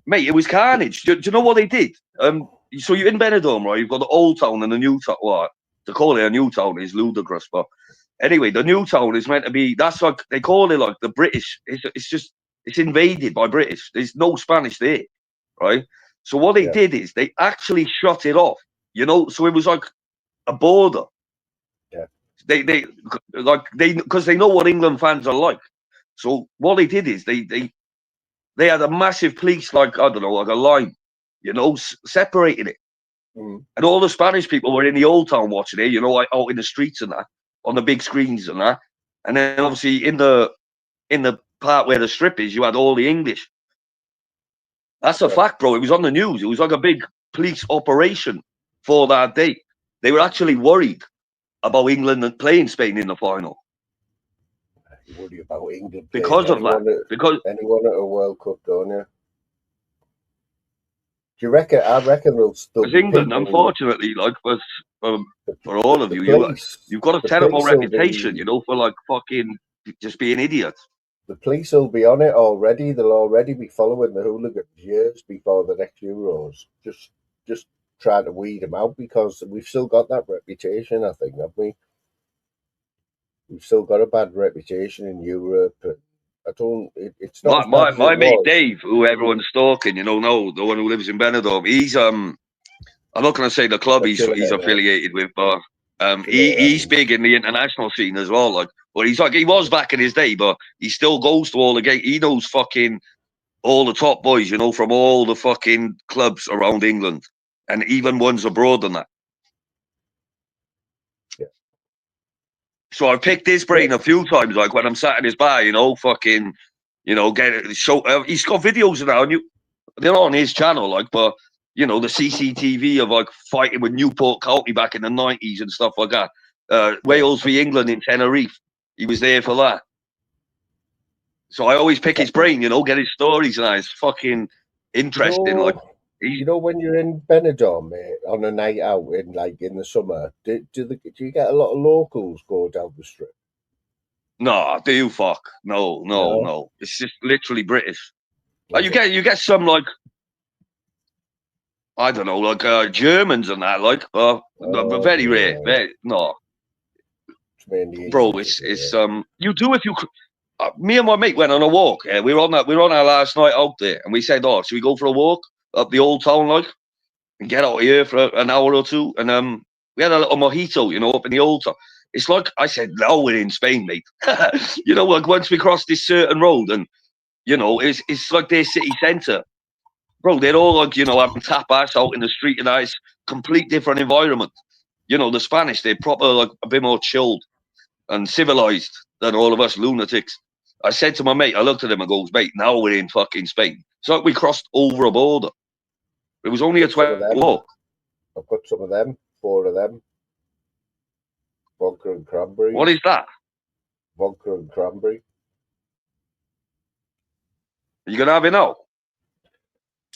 mate, it was carnage. Do you know what they did? So you're in Benidorm, right? You've got the old town and the new town. Well, to call it a new town is ludicrous, but anyway, the new town is meant to be. That's like they call it like the British. It's invaded by British. There's no Spanish there, right? So what they did is they actually shut it off. You know, so it was like a border. Yeah. They because they know what England fans are like. So what they did is they had a massive police, like, I don't know, like a line, you know, separating it. Mm. And all the Spanish people were in the old town watching it, you know, like out in the streets and that, on the big screens and that. And then obviously in the part where the strip is, you had all the English. That's a fact, bro. It was on the news. It was like a big police operation for that day. They were actually worried about England playing Spain in the final. You worry about England because of that. Because anyone at a World Cup, don't you? Do you reckon? I reckon they'll still. Because England, unfortunately, like for all of you, you've got a terrible reputation, you know, for like fucking just being idiots. The police will be on it already. They'll already be following the hooligans years before the next Euros. Just trying to weed them out because we've still got that reputation. I think, haven't we? We've still got a bad reputation in Europe. I don't. It's not my mate Dave, who everyone's stalking. You know, the one who lives in Benidorm. He's I'm not going to say the club he's affiliated with, but he's big in the international scene as well. Like, but he's like he was back in his day, but he still goes to all the games. He knows fucking all the top boys, you know, from all the fucking clubs around England, and even ones abroad than that. Yeah. So I've picked his brain a few times, like when I'm sat in his bar, you know, fucking, you know, he's got videos of that on you. They're not on his channel, like, but you know, the CCTV of like fighting with Newport County back in the 90s and stuff like that. Wales v England in Tenerife. He was there for that. So I always pick his brain, you know, get his stories, and it's fucking interesting. Like, you know, when you're in Benidorm, mate, on a night out in the summer, do you get a lot of locals go down the strip? No, do you fuck? No. It's just literally British. You get some like, I don't know, like Germans and that, like, but very rare. No, it's bro, it's you do if you. Me and my mate went on a walk. Yeah, we were on our last night out there, and we said, "Oh, should we go for a walk up the old town, like, and get out of here for an hour or two?" And we had a little mojito, you know, up in the old town. It's like I said, now we're in Spain, mate. You know, like once we cross this certain road, and you know, it's like their city centre, bro. They're all like, you know, having tapas out in the street, and that is complete different environment. You know, the Spanish, they're proper like a bit more chilled and civilized than all of us lunatics. I said to my mate, I looked at him and goes, mate, now we're in fucking Spain. It's like we crossed over a border. It was only a 20 walk. I've got some of them, 4 of them. Vodka and cranberry. What is that? Vodka and cranberry. Are you going to have it now?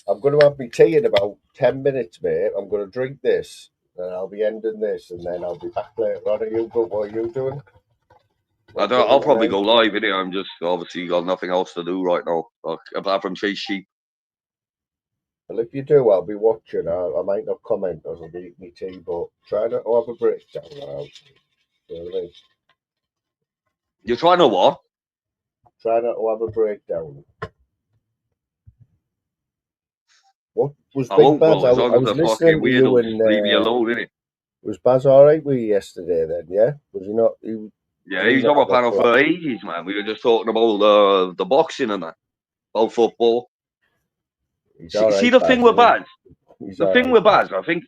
I'm going to have my tea in about 10 minutes, mate. I'm going to drink this, and I'll be ending this, and then I'll be back later on. What are you doing? I'll probably go live in here. I'm just obviously got nothing else to do right now, like, apart from chase sheep. Well, if you do, I'll be watching. I might not comment as I'll be eating my tea, but try not to have a breakdown now. You know what I mean? You're trying to what? Try not to have a breakdown. What was Big Baz? I was listening to you and leave me alone, innit? Was Baz all right with you yesterday then? Yeah, was he not? Yeah, he's on my panel for ages, man. We were just talking about the boxing and that, about football. See the thing with Baz. The thing with Baz, I think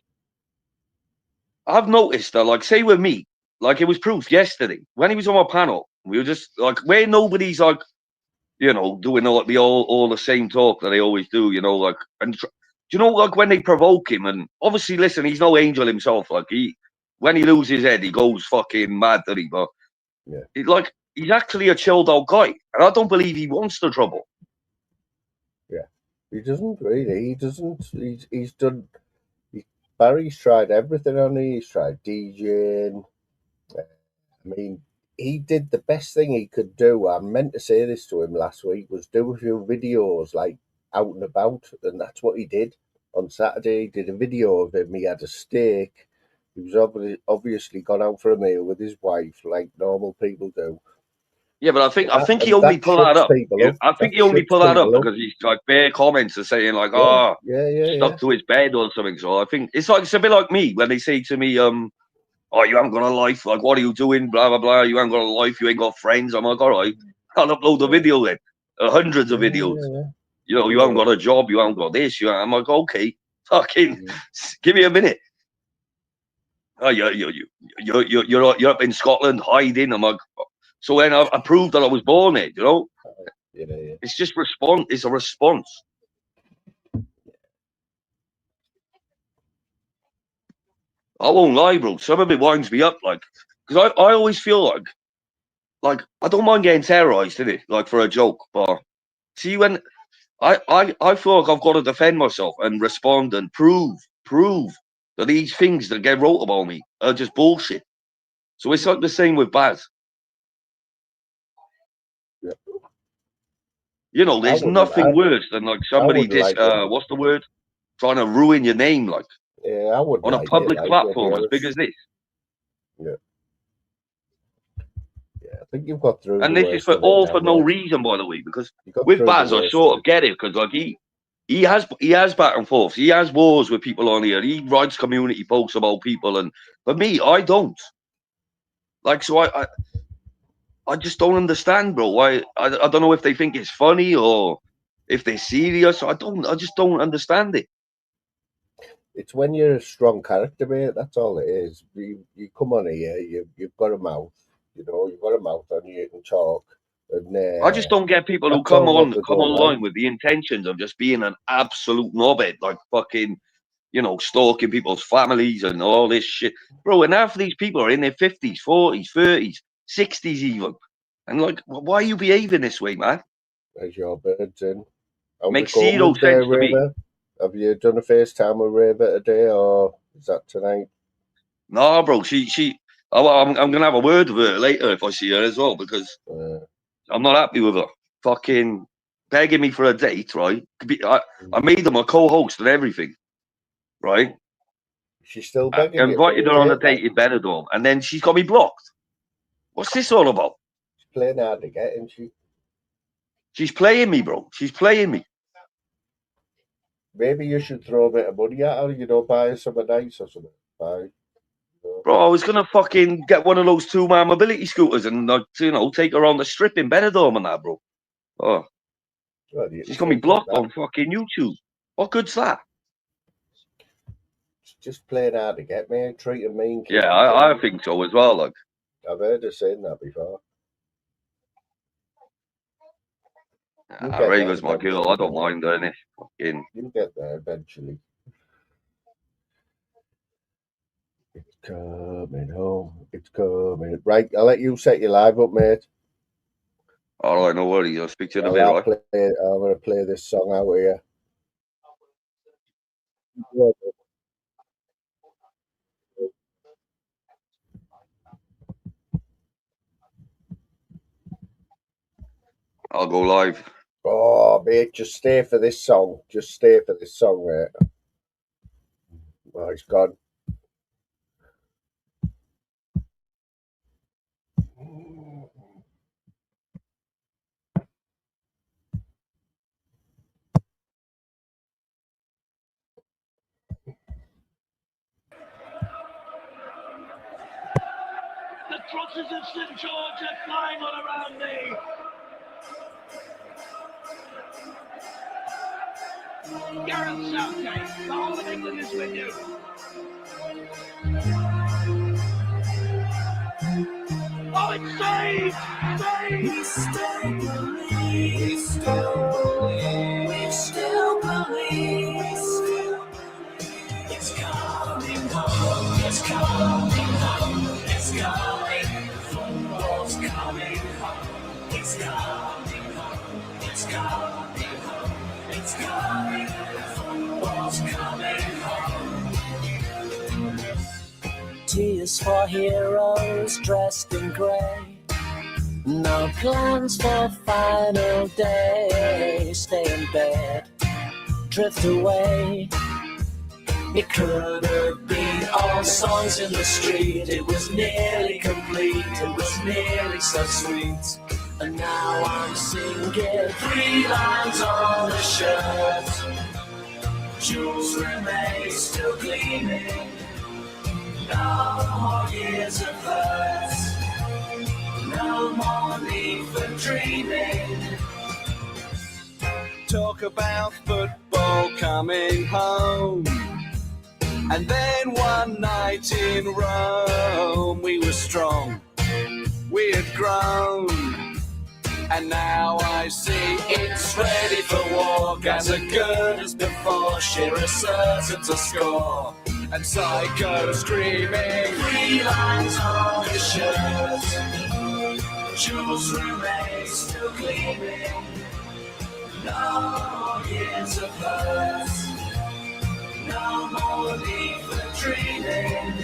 I've noticed that, like, say with me, like it was proof yesterday when he was on my panel. We were just like, where nobody's like, you know, doing all the same talk that they always do, you know, like, and you know, like when they provoke him, and obviously, listen, he's no angel himself. Like when he loses his head, he goes fucking mad, doesn't he? But yeah, he's actually a chilled out guy, and I don't believe he wants the trouble. Yeah, he doesn't really. He doesn't. He's done. Barry's tried everything on it. He's tried DJing. I mean, he did the best thing he could do. I meant to say this to him last week, was do a few videos like out and about, and that's what he did on Saturday. He did a video of him. He had a steak. He was obviously gone out for a meal with his wife, like normal people do. Yeah, but I think he only pulled that up. I think he only pulled that up because he's like bare comments are saying like, stuck to his bed or something. So I think it's a bit like me when they say to me, oh, you haven't got a life. Like, what are you doing? Blah blah blah. You haven't got a life. You ain't got friends. I'm like, all right, I'll upload the video then. Hundreds of videos. You know, you haven't got a job. You haven't got this. I'm like, okay, fucking, give me a minute. Oh, you're up in Scotland hiding. I'm like. So when I proved that I was born here, you know, it's just response. It's a response. I won't lie, bro. Some of it winds me up, like, because I always feel like I don't mind getting terrorized, innit? Like for a joke, but see when I feel like I've got to defend myself and respond and prove that these things that get wrote about me are just bullshit. So it's like the same with Baz. Yeah. You know, there's nothing worse than like somebody what's the word? Trying to ruin your name, like. Yeah, I would on a public platform as big as this. Yeah. Yeah, I think you've got through. And this is for no reason, by the way, because with Baz, I sort of get it because like he has back and forth. He has wars with people on here. He writes community posts about people, and for me, I don't. Like, so I just don't understand, bro. Why I don't know if they think it's funny or if they're serious. I just don't understand it. It's when you're a strong character, mate. That's all it is. You come on here, you've got a mouth. You know, you've got a mouth on you can talk. And I just don't get people who come online with the intentions of just being an absolute knobhead, like fucking, you know, stalking people's families and all this shit, bro. And half of these people are in their 50s, 40s, 30s, 60s even. And like, why are you behaving this way, man? As your birds in. Makes zero sense to me. Have you done a FaceTime with Reba today, or is that tonight? No, bro. I'm gonna have a word with her later if I see her as well, because I'm not happy with her. Fucking begging me for a date, right? I made her my co-host and everything, right? She's still begging. I invited her on a date in Benidorm, and then she's got me blocked. What's this all about? She's playing hard to get, isn't she? She's playing me, bro. She's playing me. Maybe you should throw a bit of money at her, you know, buy her something nice or something. Buy, Bro, I was gonna fucking get one of those 2-man mobility scooters and you know, take her on the strip in Benidorm and that, bro. Oh, well, she's got me blocked on fucking YouTube. What good's that? Just playing hard to get, me, treating mean. Yeah, I think so as well. Like, I've heard her saying that before. Rega's my girl. I don't mind doing it. Fucking. You'll get there eventually. It's coming home. It's coming. Right, I'll let you set your live up, mate. All right, no worries. I'll speak to you in a bit, right? I'm going to play this song out here. I'll go live. Oh, mate, just stay for this song. Just stay for this song, mate. Oh, it's gone. The crosses of St. George are flying all around me. Gareth Southgate, the whole of England is with you. Oh, it's saved! Saved! We still believe. We still believe. We still believe. We still believe. It's coming home. It's coming home. It's coming. Football's coming home. It's coming home. It's coming home. It's coming. Football's coming home. Tears for heroes dressed in grey. No plans for final day. Stay in bed, drift away. It could have been all songs in the street. It was nearly complete. It was nearly so sweet. And now I'm singing 3 lines on the shirt. Jewels remain still gleaming. No more years of hurt. No more need for dreaming. Talk about football coming home. And then one night in Rome, we were strong, we had grown. And now I see it's ready for war. Guys are good as before, Shearer certain to score. And Psycho screaming 3 lines on his shirt. Jewels remain still gleaming. No more years of hurt. No more need for dreaming.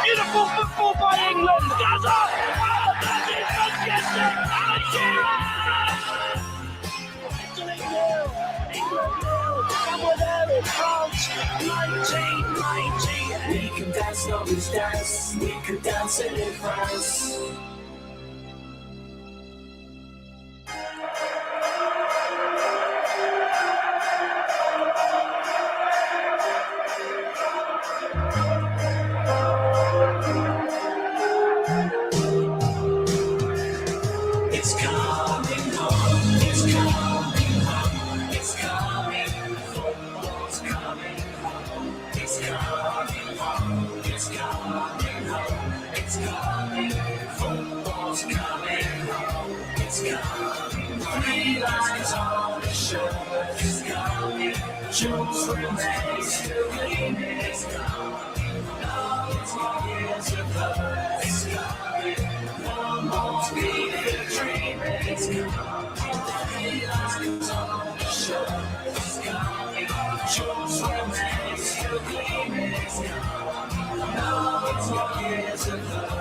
Beautiful football by England. Gaza! Oh, that is fantastic! Alan Shearer! Italy nil, England nil, and we're there in France, 1990. We can dance, nobody's dance. We could dance it in France. It's coming home. It's coming home. It's coming. Football's coming home. It's coming home. It's coming home. It's coming. Football's coming home. It's coming. 3 lines on the shirt. It's coming. Jewels remain still gleaming. It's coming. No more years of hurt. It's coming. No more need for dreaming. It's coming. 3 lines on the shirt. It's coming. Jewels remain still gleaming. It's coming. No more years of hurt.